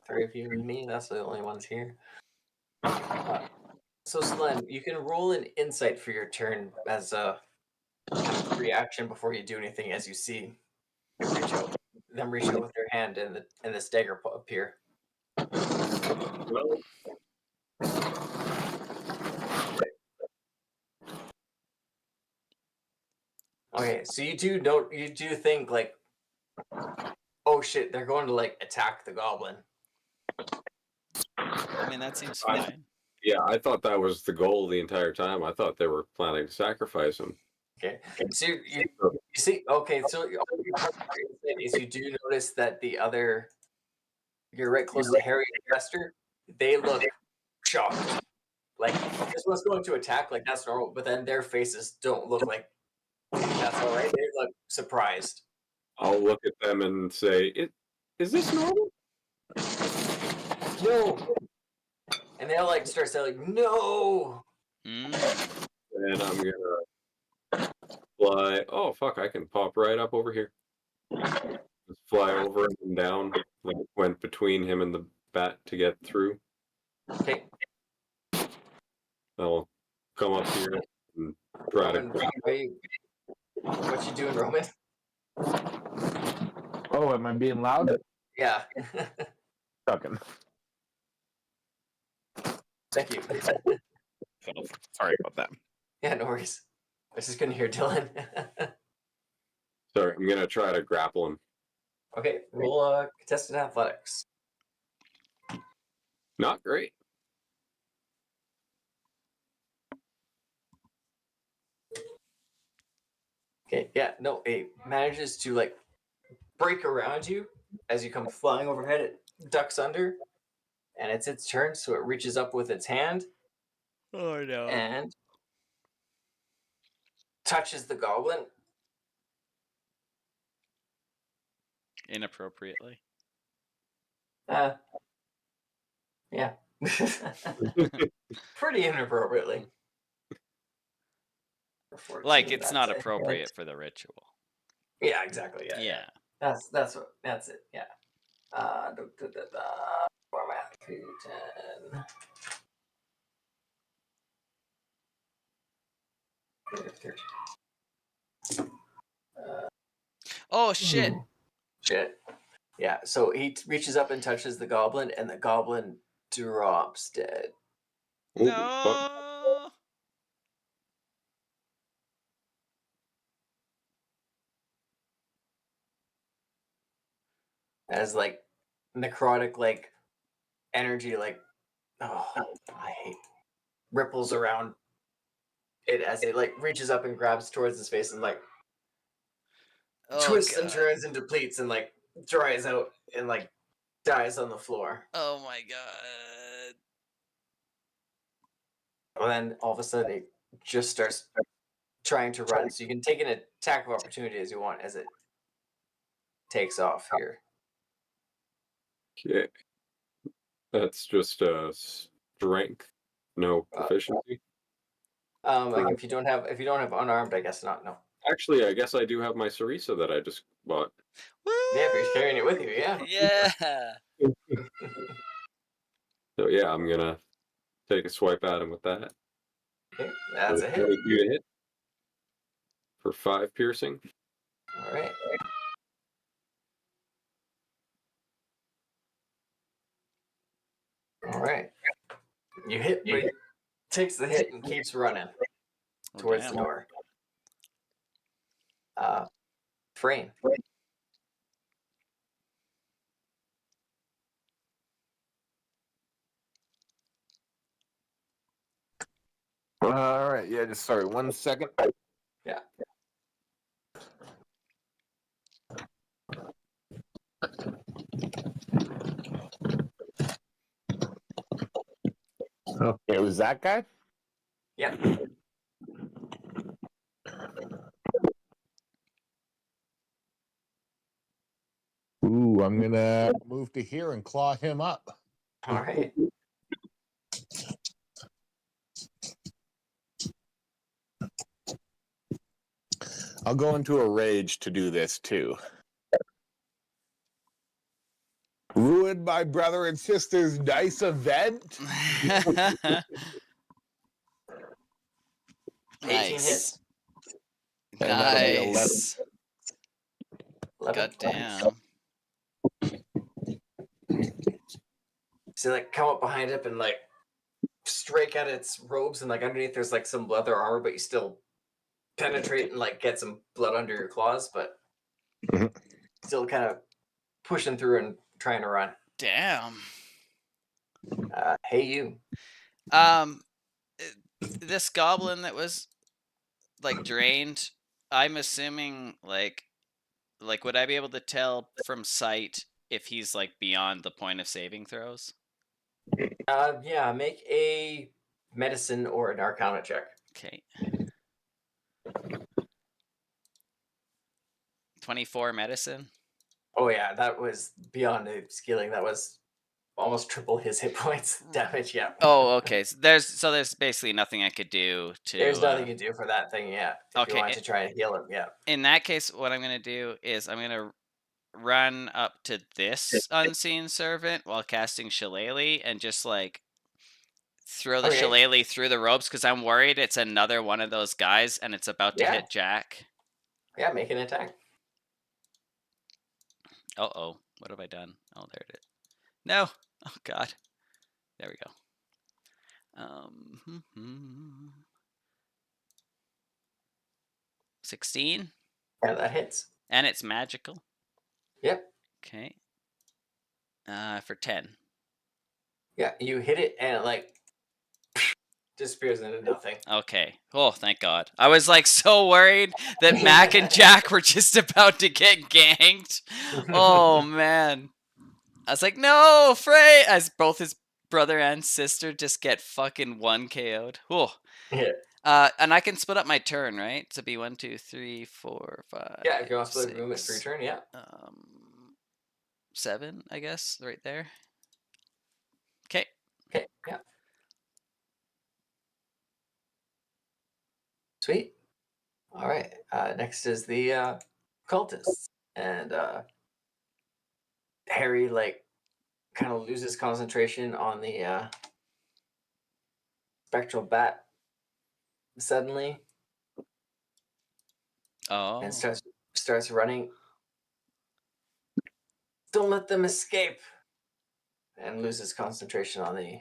Three of you and me. That's the only ones here. So, Slen, you can roll an insight for your turn as a reaction before you do anything. As you see them reach out with their hand, and this dagger appear. Well, Okay, so you do think like, oh shit, they're going to like attack the goblin. I mean, that seems fine. yeah, I thought that was the goal the entire time. I thought they were planning to sacrifice him. Okay, so you see, okay, so your insight is you do notice that you're right close to Harry and Lester. They look shocked. Like this one's going to attack, like that's normal, but then their faces don't look like that's all right. They look surprised. I'll look at them and say, "Is this normal?" No, and they'll like start saying like, no. Mm. And I'm gonna fly. Oh fuck! I can pop right up over here. Just fly over and down. Like went between him and the bat to get through. Okay, I'll come up here and try Roman, to. what you doing, Roman? Oh, am I being loud? Yeah, Fucking. thank you. Sorry about that. Yeah, no worries. I just couldn't hear Dylan. Sorry, I'm gonna try to grapple him. Okay, roll contested athletics. Not great. Okay, yeah, no, it manages to like break around you as you come flying overhead. It ducks under, and it's its turn, so it reaches up with its hand Oh no. and touches the goblin. Inappropriately. Yeah. Pretty inappropriately. Like it's not appropriate for the ritual. Yeah, exactly. Yeah. Yeah. That's it. Yeah. Format 310. Oh shit. Shit. Yeah, so he reaches up and touches the goblin, and the goblin drops dead. Oh, fuck. No. As like necrotic like energy like I hate ripples around it as it like reaches up and grabs towards his face and like Oh, twists and God. turns and depletes and like dries out and like dies on the floor. Oh my god. And then all of a sudden it just starts trying to run. So you can take an attack of opportunity as you want as it takes off here. Okay. That's just strength, no proficiency. Like if you don't have unarmed, I guess not. No. Actually, I guess I do have my Sarisa that I just bought. Woo! Yeah, if you're carrying it with you, yeah. Yeah. So yeah, I'm gonna take a swipe at him with that. Okay, that's a hit. 22 to hit for 5 piercing. All right. All right. You hit, but he takes the hit and keeps running towards the door. Frame. All right. Yeah. Just sorry. 1 second. Yeah. Okay. Was that guy? Yeah. Ooh, I'm gonna move to here and claw him up. All right. I'll go into a rage to do this too. Ruined my brother and sister's nice event. 18 Nice. hits. And that'll be 11. Nice. 11. God damn. So like come up behind it and like strike at its robes, and like underneath there's like some leather armor, but you still penetrate and like get some blood under your claws, but Mhm. still kind of pushing through and trying to run. Damn. Hey you. This goblin that was like drained, I'm assuming like would I be able to tell from sight if he's like beyond the point of saving throws? Yeah, make a medicine or an arcana check. Okay. 24 medicine. Oh yeah, that was beyond the skilling. That was almost triple his hit points damage. Yeah. Oh, okay. So there's basically nothing I could do to. There's nothing you can do for that thing. Yeah. If Okay, you want to try and heal him, yeah. In that case, what I'm gonna do is I'm gonna run up to this unseen servant while casting Shillelagh and just like throw the Okay. Shillelagh through the ropes because I'm worried it's another one of those guys and it's about to Yeah. hit Jack. Yeah, make an attack. Oh, what have I done? Oh, there it is. No. Oh God. There we go. 16, Yeah, that hits. and it's magical. Yep. Okay. For 10. Yeah, you hit it and it like disappears into nothing. Okay. Oh, thank God. I was like so worried that Mac and Jack were just about to get ganked. Oh man. I was like, no, Frey! As both his brother and sister just get fucking 1 KO'd. Oh. Yeah. And I can split up my turn, right? To be 1, 2, 3, 4, 5. Yeah, if you want to split 6, movement for your turn, yeah. 7, I guess, right there. Okay. Okay, yeah. Sweet. All right. Next is the cultists, and Harry like kind of loses concentration on the spectral bat suddenly, Oh. and starts running. Don't let them escape, and loses concentration on the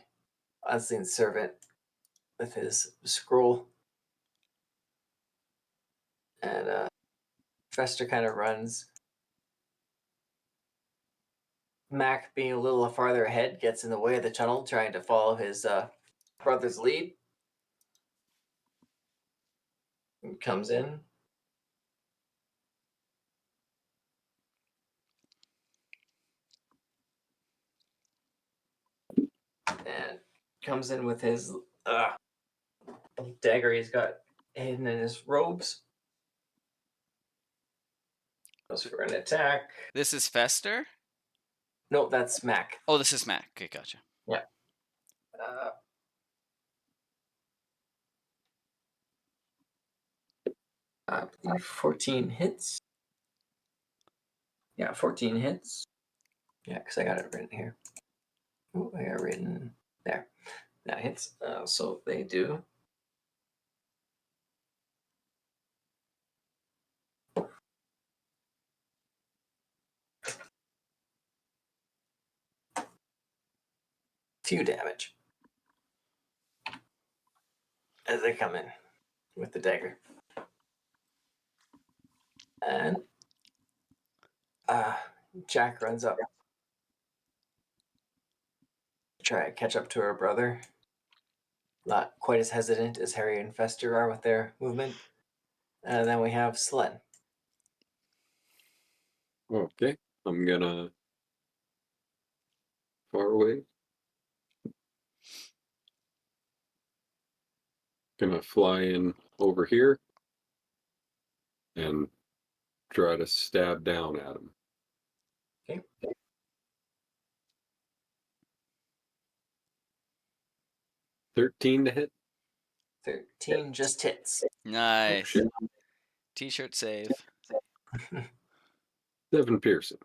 unseen servant with his scroll. And Fester kind of runs. Mac, being a little farther ahead, gets in the way of the tunnel, trying to follow his brother's lead. And comes in. And comes in with his dagger he's got hidden in his robes. Goes for an attack. This is Fester? No, that's Mac. Oh, this is Mac. Okay, gotcha. Yeah. 14 hits. Yeah, 14 hits. Yeah, because I got it written here. Oh, I got it written there. That hits. So they do. Few damage as they come in with the dagger. And Jack runs up. Try to catch up to her brother. Not quite as hesitant as Harry and Fester are with their movement. And then we have Slen. Okay, I'm gonna far away. Gonna fly in over here and try to stab down at him. Okay. 13 to hit. 13 just hits. Nice. Shit. T-shirt save. 7 piercing.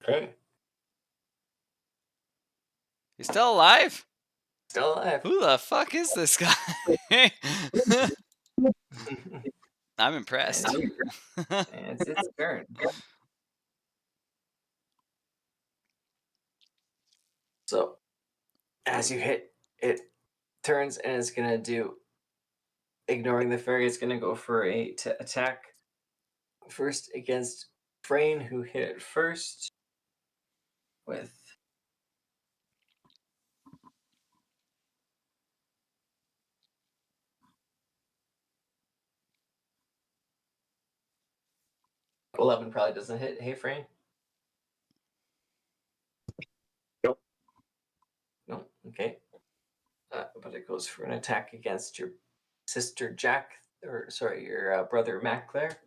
Okay. He's still alive? Still alive. Who the fuck is this guy? I'm impressed. And it's its turn. So, as you hit, it turns and it's gonna do. Ignoring the fairy, it's gonna go for a attack first against Frayne, who hit it first with. $11 probably doesn't hit. Hey, Frayne. Nope. No. Okay. But it goes for an attack against your sister Jack, or sorry, your brother Mac there,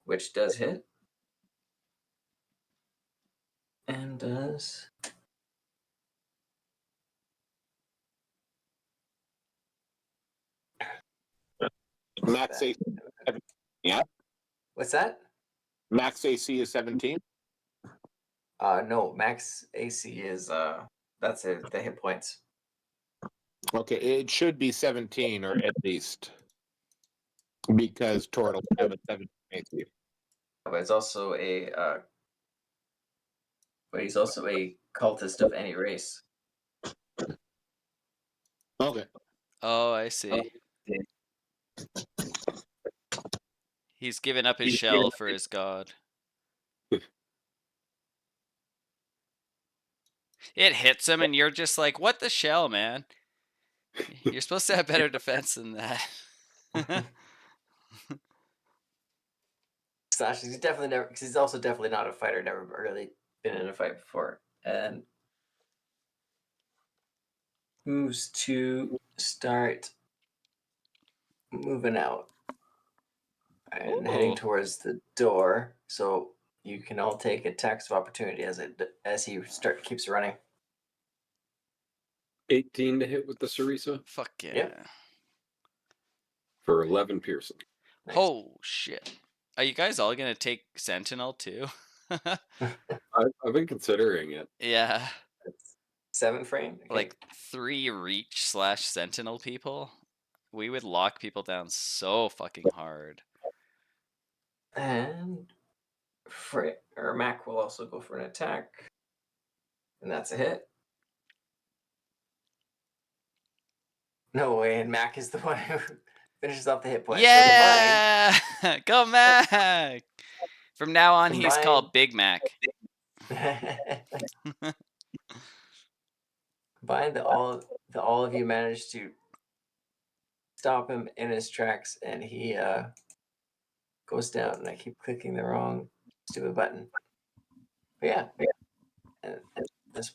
which does hit and does. Max AC. Yeah. What's that? Max AC is 17. No, max AC is that's it, the hit points. Okay, it should be 17 or at least because Tort will have a 17 AC. But it's also but he's also a cultist of any race. Okay. Oh, I see. He's given up his shell for his god. It hits him, and you're just like, what the shell, man? You're supposed to have better defense than that. Slash, he's definitely never, because he's also definitely not a fighter, never really been in a fight before. And moves to start moving out and heading Ooh. towards the door. So you can all take attacks of opportunity as he keeps running. 18 to hit with the Sarisa Fuck yeah. Yep. for 11 piercing. Nice. Oh, shit. Are you guys all going to take Sentinel, too? I've been considering it. Yeah. That's 7 frame. Okay. Like 3 reach / Sentinel people. We would lock people down so fucking hard. And Mac will also go for an attack. And that's a hit. No way, and Mac is the one who finishes off the hit points. Yeah! Go Mac! From now on, he's Combined- called Big Mac. Combined, all of you managed to stop him in his tracks, and he goes down. And I keep clicking the wrong stupid button. But yeah. And this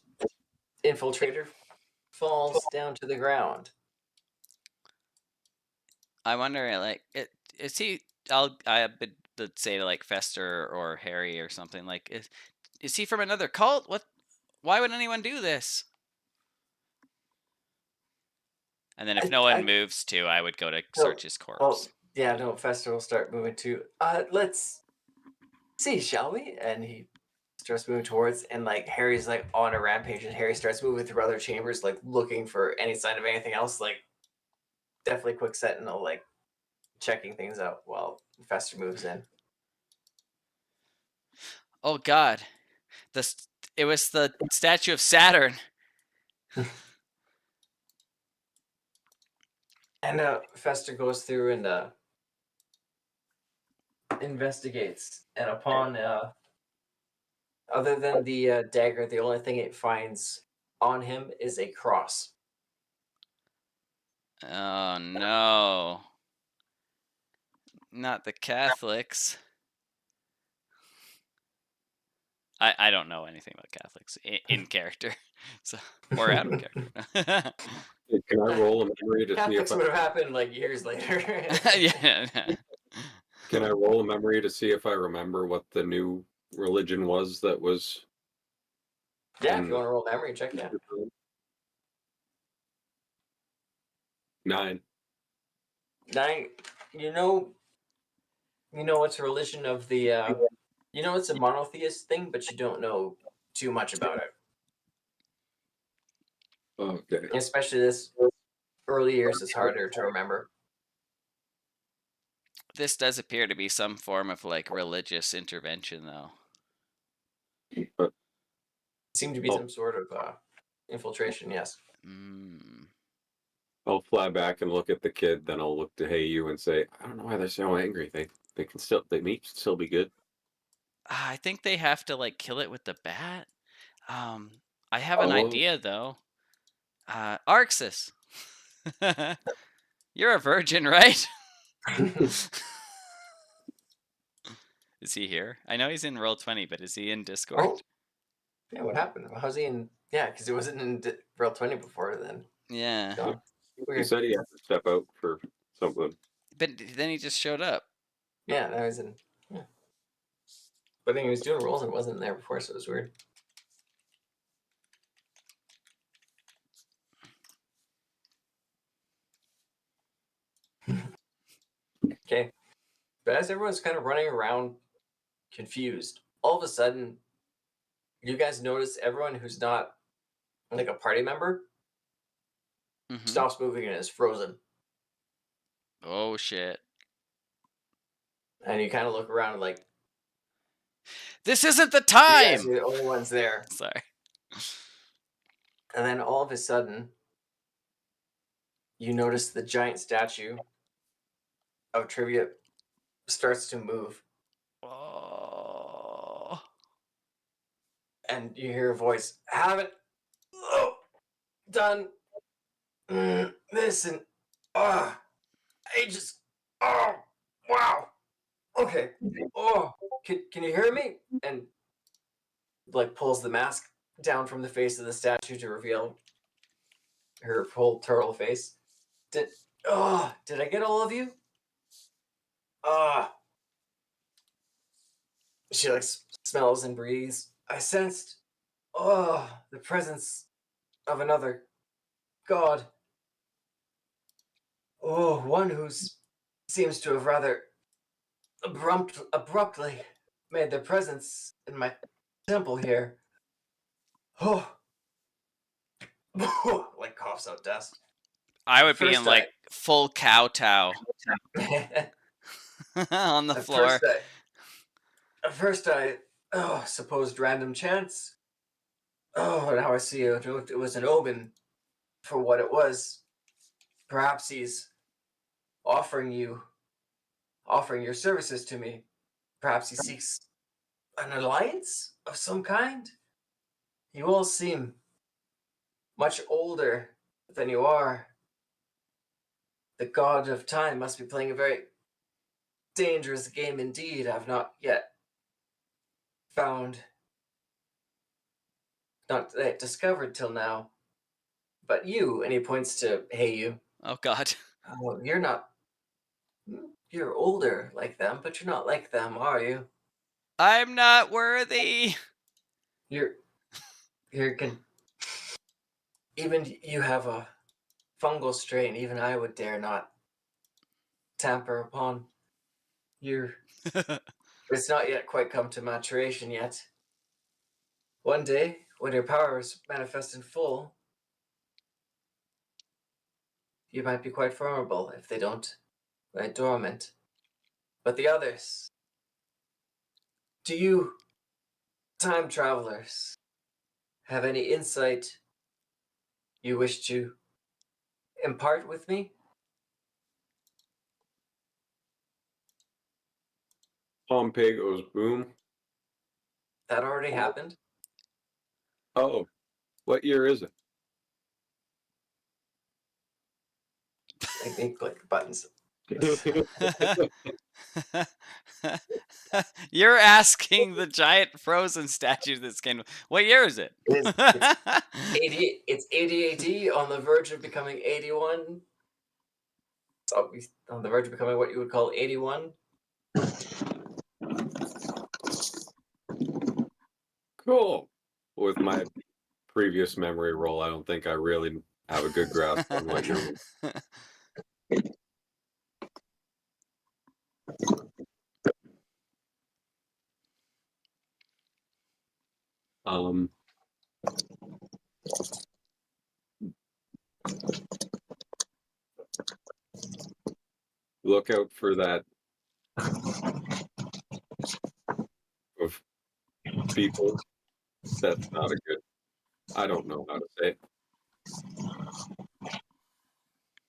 infiltrator falls down to the ground. I wonder, like, is he? I would say like Fester or Harry or something. Like, is he from another cult? What? Why would anyone do this? And then if no one moves too, I would go to search his corpse. Oh yeah, no. Fester will start moving too. Let's see, shall we? And he starts moving towards, and like Harry's like on a rampage, and Harry starts moving through other chambers, like looking for any sign of anything else. Like definitely quick sentinel, like checking things out while Fester moves in. Oh God, it was the statue of Saturn. And Fester goes through and investigates, and upon other than the dagger, the only thing it finds on him is a cross. Oh no. Not the Catholics. I don't know anything about Catholics in character, so or out of character. Can I roll a memory to see Catholics if would have happened like years later. Yeah. Can I roll a memory to see if I remember what the new religion was that was? Yeah, if you want to roll memory check, yeah. 9. 9. You know what's the religion of the You know, it's a monotheist thing, but you don't know too much about it. Okay. Especially this early years is harder to remember. This does appear to be some form of like religious intervention, though. It seemed to be Oh. some sort of infiltration, yes. Mm. I'll fly back and look at the kid, then I'll look to Hey You and say, I don't know why they're so angry. They can still meat still be good. I think they have to like kill it with the bat. I have an Oh. idea though. Arxis, you're a virgin, right? Is he here? I know he's in Roll20, but is he in Discord? Oh, yeah. What happened? How's he in? Yeah, because he wasn't in Roll20 before then. Yeah, Gone. He Weird. said he had to step out for something. but then he just showed up. Yeah, now he's in. Yeah. But then he was doing rolls and wasn't there before, so it was weird. Okay. But as everyone's kind of running around confused, all of a sudden, you guys notice everyone who's not like a party member Mhm. stops moving and is frozen. Oh shit! And you kind of look around and like, This isn't the you guys time. are the only ones there. Sorry. And then all of a sudden, you notice the giant statue of Trivia starts to move. Oh. And you hear a voice, haven't done this in ages. Oh, wow. Okay. Oh, can you hear me? And like pulls the mask down from the face of the statue to reveal her whole turtle face. Did I get all of you? She like smells and breathes. I sensed the presence of another god. Oh, one who seems to have rather abruptly made their presence in my temple here. Oh, like coughs out dust. I would be First in like full kowtow on the At floor. first I supposed random chance. Oh, now I see it. It was an omen for what it was. Perhaps he's offering your services to me. Perhaps he seeks an alliance of some kind. You all seem much older than you are. The god of time must be playing a very dangerous game indeed. I've not yet discovered till now. But you, and he points to Hey You. Oh god. Oh, you're older like them, but you're not like them, are you? I'm not worthy. You're even you have a fungal strain. Even I would dare not tamper upon. It's not yet quite come to maturation yet. One day, when your powers manifest in full, you might be quite formidable if they don't lie dormant. But the others, do you, time travelers, have any insight you wish to impart with me? Pompeii goes boom. That already happened. Oh, what year is it? I think click buttons. You're asking the giant frozen statue that's game. What year is it? It's 80 AD, on the verge of becoming 81. It's on the verge of becoming what you would call 81. Cool. With my previous memory roll, I don't think I really have a good grasp on what you're. Look out for that of people. That's not a good. I don't know how to say it.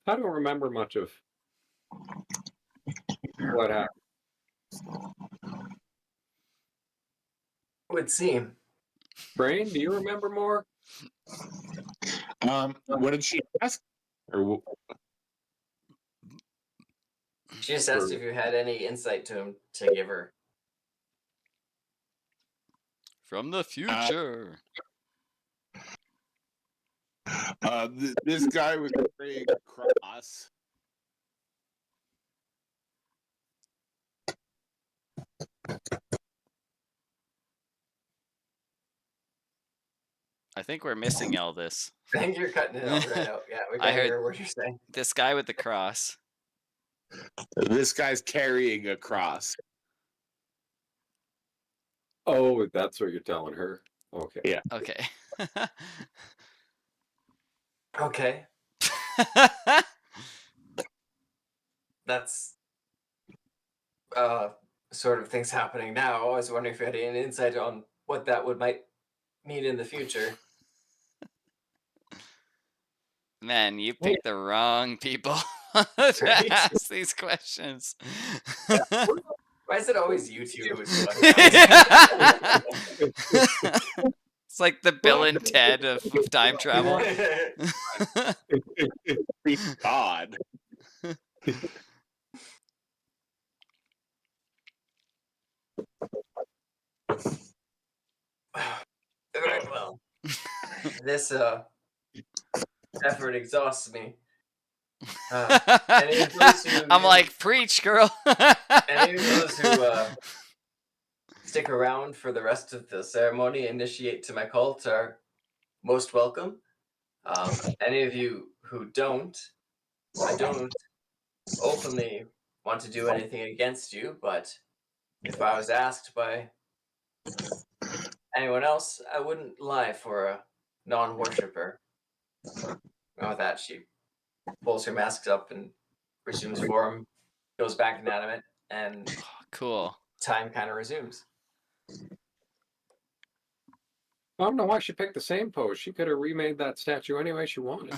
I don't remember much of what happened. Would seem. Brain, do you remember more? What did she ask? Or She just asked if you had any insight to him to give her. From the future. this guy was carrying a cross. I think we're missing all this. I think you're cutting it out right out. Yeah, we I can heard- hear what you're saying. This guy with the cross. This guy's carrying a cross. Oh, that's what you're telling her. Okay. Yeah. Okay. Okay, that's sort of things happening now. I was wondering if you had any insight on what that might mean in the future. Man, you picked the wrong people to Right? ask these questions. Why is it always you two who's going? It's like the Bill and Ted of time travel. God. Very well. This effort exhausts me. Any of those who I'm like, preach, girl. any of those who stick around for the rest of the ceremony, initiate to my cult, are most welcome. Any of you who don't, I don't openly want to do anything against you, but if I was asked by anyone else, I wouldn't lie for a non-worshipper. And with that, she pulls her mask up and resumes form, goes back inanimate, and Cool. time kind of resumes. I don't know why she picked the same pose. She could have remade that statue any way she wanted.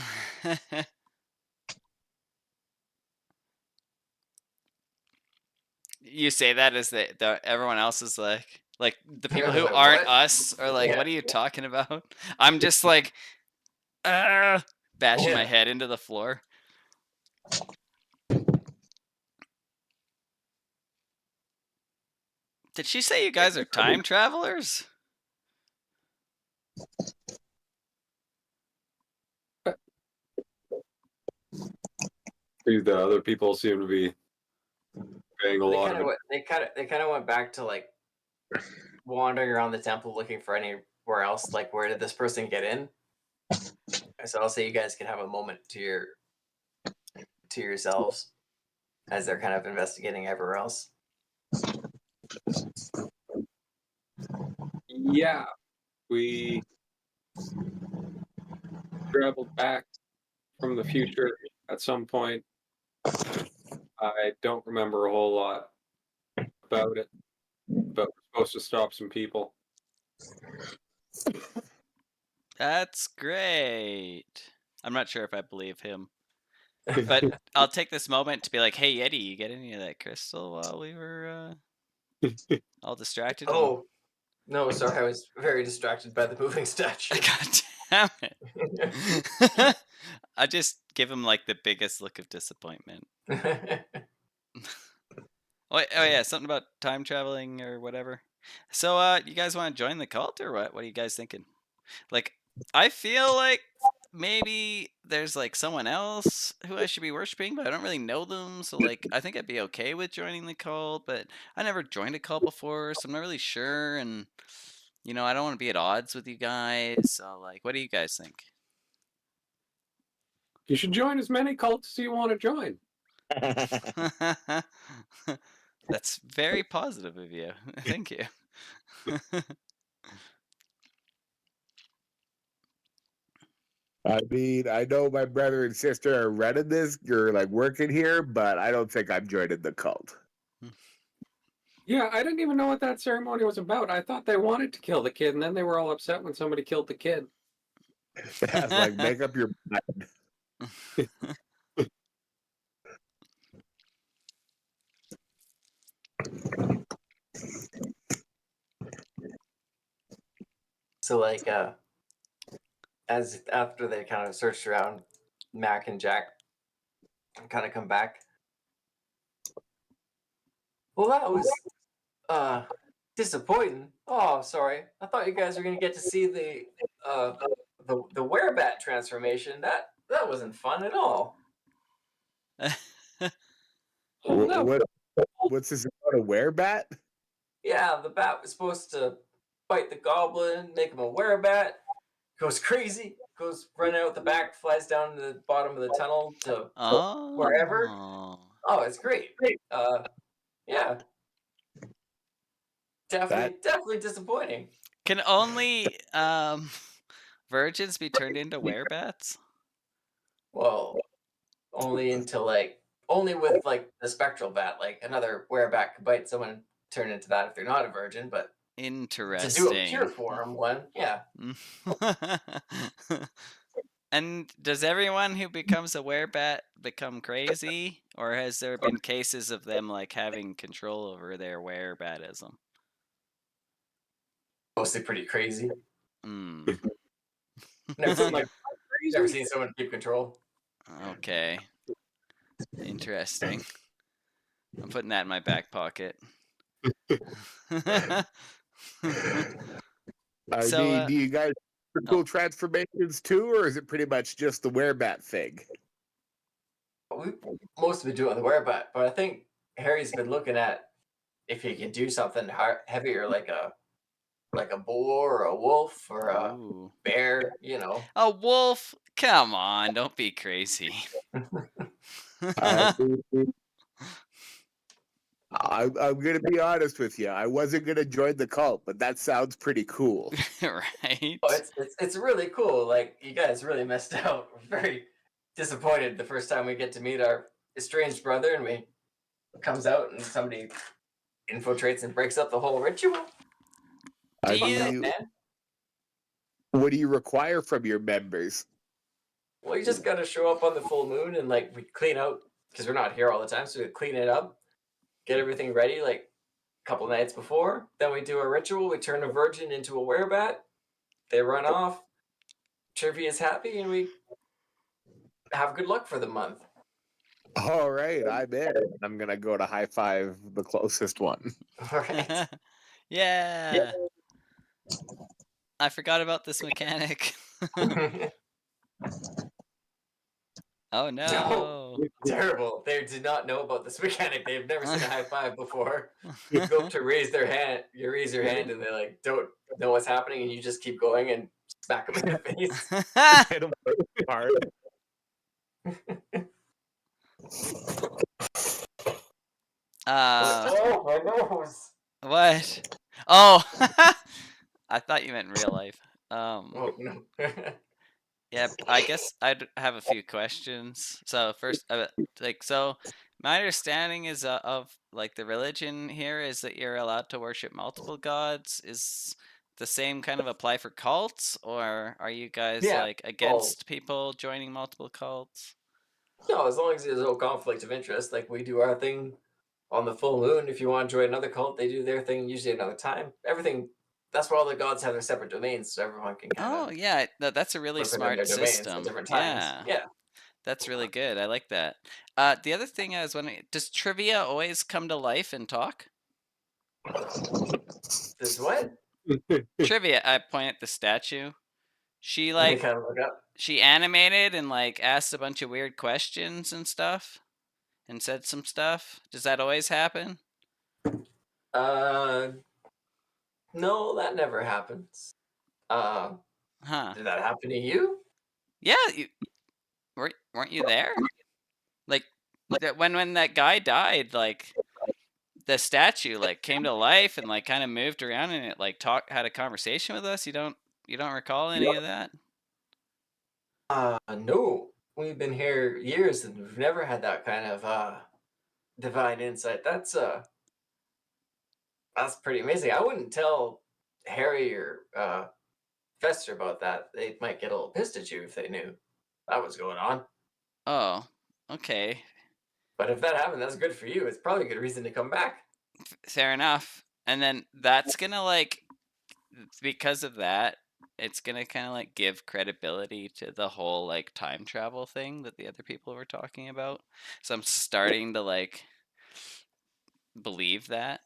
You say that as the everyone else is like the people who Like, aren't what? us are like, Yeah. what are you talking about? I'm just like, bashing my Yeah. head into the floor. Did she say you guys are time travelers? The other people seem to be paying a lot of it. They kind of went back to like wandering around the temple looking for anywhere else. Like, where did this person get in? So I'll say you guys can have a moment to yourselves as they're kind of investigating everywhere else. Yeah, we traveled back from the future at some point. I don't remember a whole lot about it, but we're supposed to stop some people. That's great. I'm not sure if I believe him, but I'll take this moment to be like, "Hey, Eddie, you get any of that crystal while we were all distracted?" Oh, no, sorry, I was very distracted by the moving statue. God damn it! I just give him like the biggest look of disappointment. Oh yeah, something about time traveling or whatever. So, you guys want to join the cult or what? What are you guys thinking? Like, I feel like maybe there's like someone else who I should be worshiping, but I don't really know them. So like, I think I'd be okay with joining the cult, but I never joined a cult before, so I'm not really sure. And you know, I don't want to be at odds with you guys. So like, what do you guys think? You should join as many cults as you want to join. That's very positive of you. Thank you. I mean, I know my brother and sister are running this, you're like working here, but I don't think I'm joining the cult. Yeah, I didn't even know what that ceremony was about. I thought they wanted to kill the kid, and then they were all upset when somebody killed the kid. Yeah, it's like make up your mind. So like as after they kind of searched around, Mac and Jack kind of come back. Well, that was disappointing. Oh, sorry. I thought you guys were gonna get to see the werebat transformation. That wasn't fun at all. Oh, no. What's this about, a werebat? Yeah, the bat was supposed to fight the goblin, make him a werebat. Goes crazy, goes running out the back, flies down to the bottom of the tunnel to wherever. Oh, it's great. Yeah. Definitely disappointing. Can only virgins be turned into werebats? Well, only with like the spectral bat, like another werebat could bite someone and turn into that if they're not a virgin, but to Interesting. do a pure form one, yeah. And does everyone who becomes a werebat become crazy, or has there been cases of them like having control over their werebatism? Mostly pretty crazy. Mm. Never seen someone keep control. Okay. Interesting. I'm putting that in my back pocket. I mean, do you guys do cool transformations too, or is it pretty much just the werebat thing? We mostly do it on the werebat, but I think Harry's been looking at if he can do something heavier, like a boar or a wolf or a bear, you know. A wolf? Come on, don't be crazy. I'm going to be honest with you. I wasn't going to join the cult, but that sounds pretty cool. Right? Oh, it's really cool. Like, you guys really messed out. We're very disappointed the first time we get to meet our estranged brother, and we comes out and somebody infiltrates and breaks up the whole ritual. Do you... What do you require from your members? Well, you just got to show up on the full moon and like we clean out, because we're not here all the time, so we clean it up, get everything ready like a couple nights before. Then we do a ritual. We turn a virgin into a werebat. They run off. Trivia's happy, and we have good luck for the month. All right, I'm in. I'm gonna go to high five the closest one. All right. Yeah. I forgot about this mechanic. Oh no. Terrible. They did not know about this mechanic. They've never seen a high five before. You go up to raise their hand, you raise your hand, and they like don't know what's happening, and you just keep going and smack them in the face. Hit them hard. Oh, my nose. What? Oh, I thought you meant in real life. Oh no. Yeah, I guess I'd have a few questions. So first, so my understanding is of like the religion here is that you're allowed to worship multiple gods. Is the same kind of apply for cults, or are you guys like against people joining multiple cults? No, as long as there's no conflict of interest, like we do our thing on the full moon. If you want to join another cult, they do their thing usually another time. Everything. That's why all the gods have their separate domains, so everyone can kind of. Yeah, that's a really smart system. At different times. Yeah, that's really good. I like that. The other thing I was wondering, does trivia always come to life and talk? This what? Trivia. I point at the statue. She like kind of look up. She animated and like asked a bunch of weird questions and stuff, and said some stuff. Does that always happen? No, that never happens. Huh? Did that happen to you? Yeah, weren't you there? Like when that guy died, like the statue like came to life and like kind of moved around and it like had a conversation with us. You don't recall any of that? No. We've been here years and we've never had that kind of divine insight. That's pretty amazing. I wouldn't tell Harry or Fester about that. They might get a little pissed at you if they knew that was going on. Oh, okay. But if that happened, that's good for you. It's probably a good reason to come back. Fair enough. And then that's gonna like, because of that, it's gonna kind of like give credibility to the whole like time travel thing that the other people were talking about. So I'm starting to like believe that.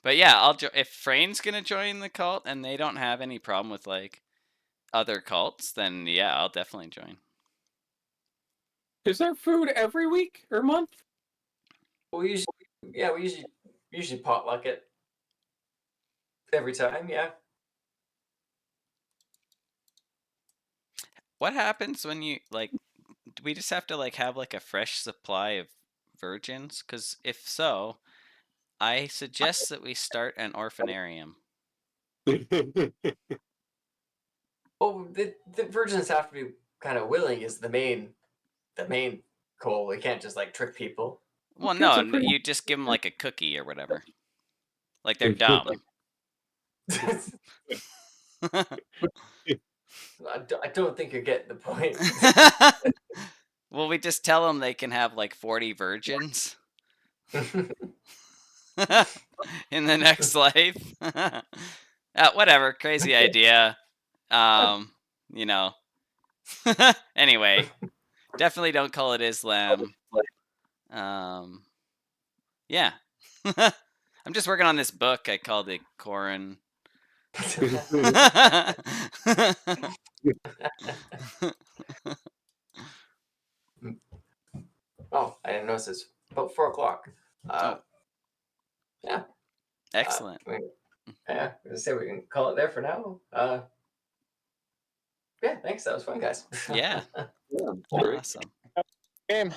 But yeah, if Frane's gonna join the cult and they don't have any problem with like other cults, then yeah, I'll definitely join. Is there food every week or month? We usually potluck it every time. Yeah. What happens when you like? Do we just have to like have like a fresh supply of virgins? Because if so, I suggest that we start an orphanarium. Well, the virgins have to be kind of willing. Is the main goal. We can't just like trick people. Well, no, you just give them like a cookie or whatever. Like they're dumb. I don't think you're getting the point. Well, we just tell them they can have like 40 virgins in the next life. Whatever, crazy idea. You know. Anyway, definitely don't call it Islam. Yeah. I'm just working on this book. I called it Koran. Oh, I didn't notice it's about 4 o'clock. Yeah. Excellent. Yeah, I was gonna say we can call it there for now. Yeah, thanks. That was fun, guys. Yeah. Great. Awesome. Game.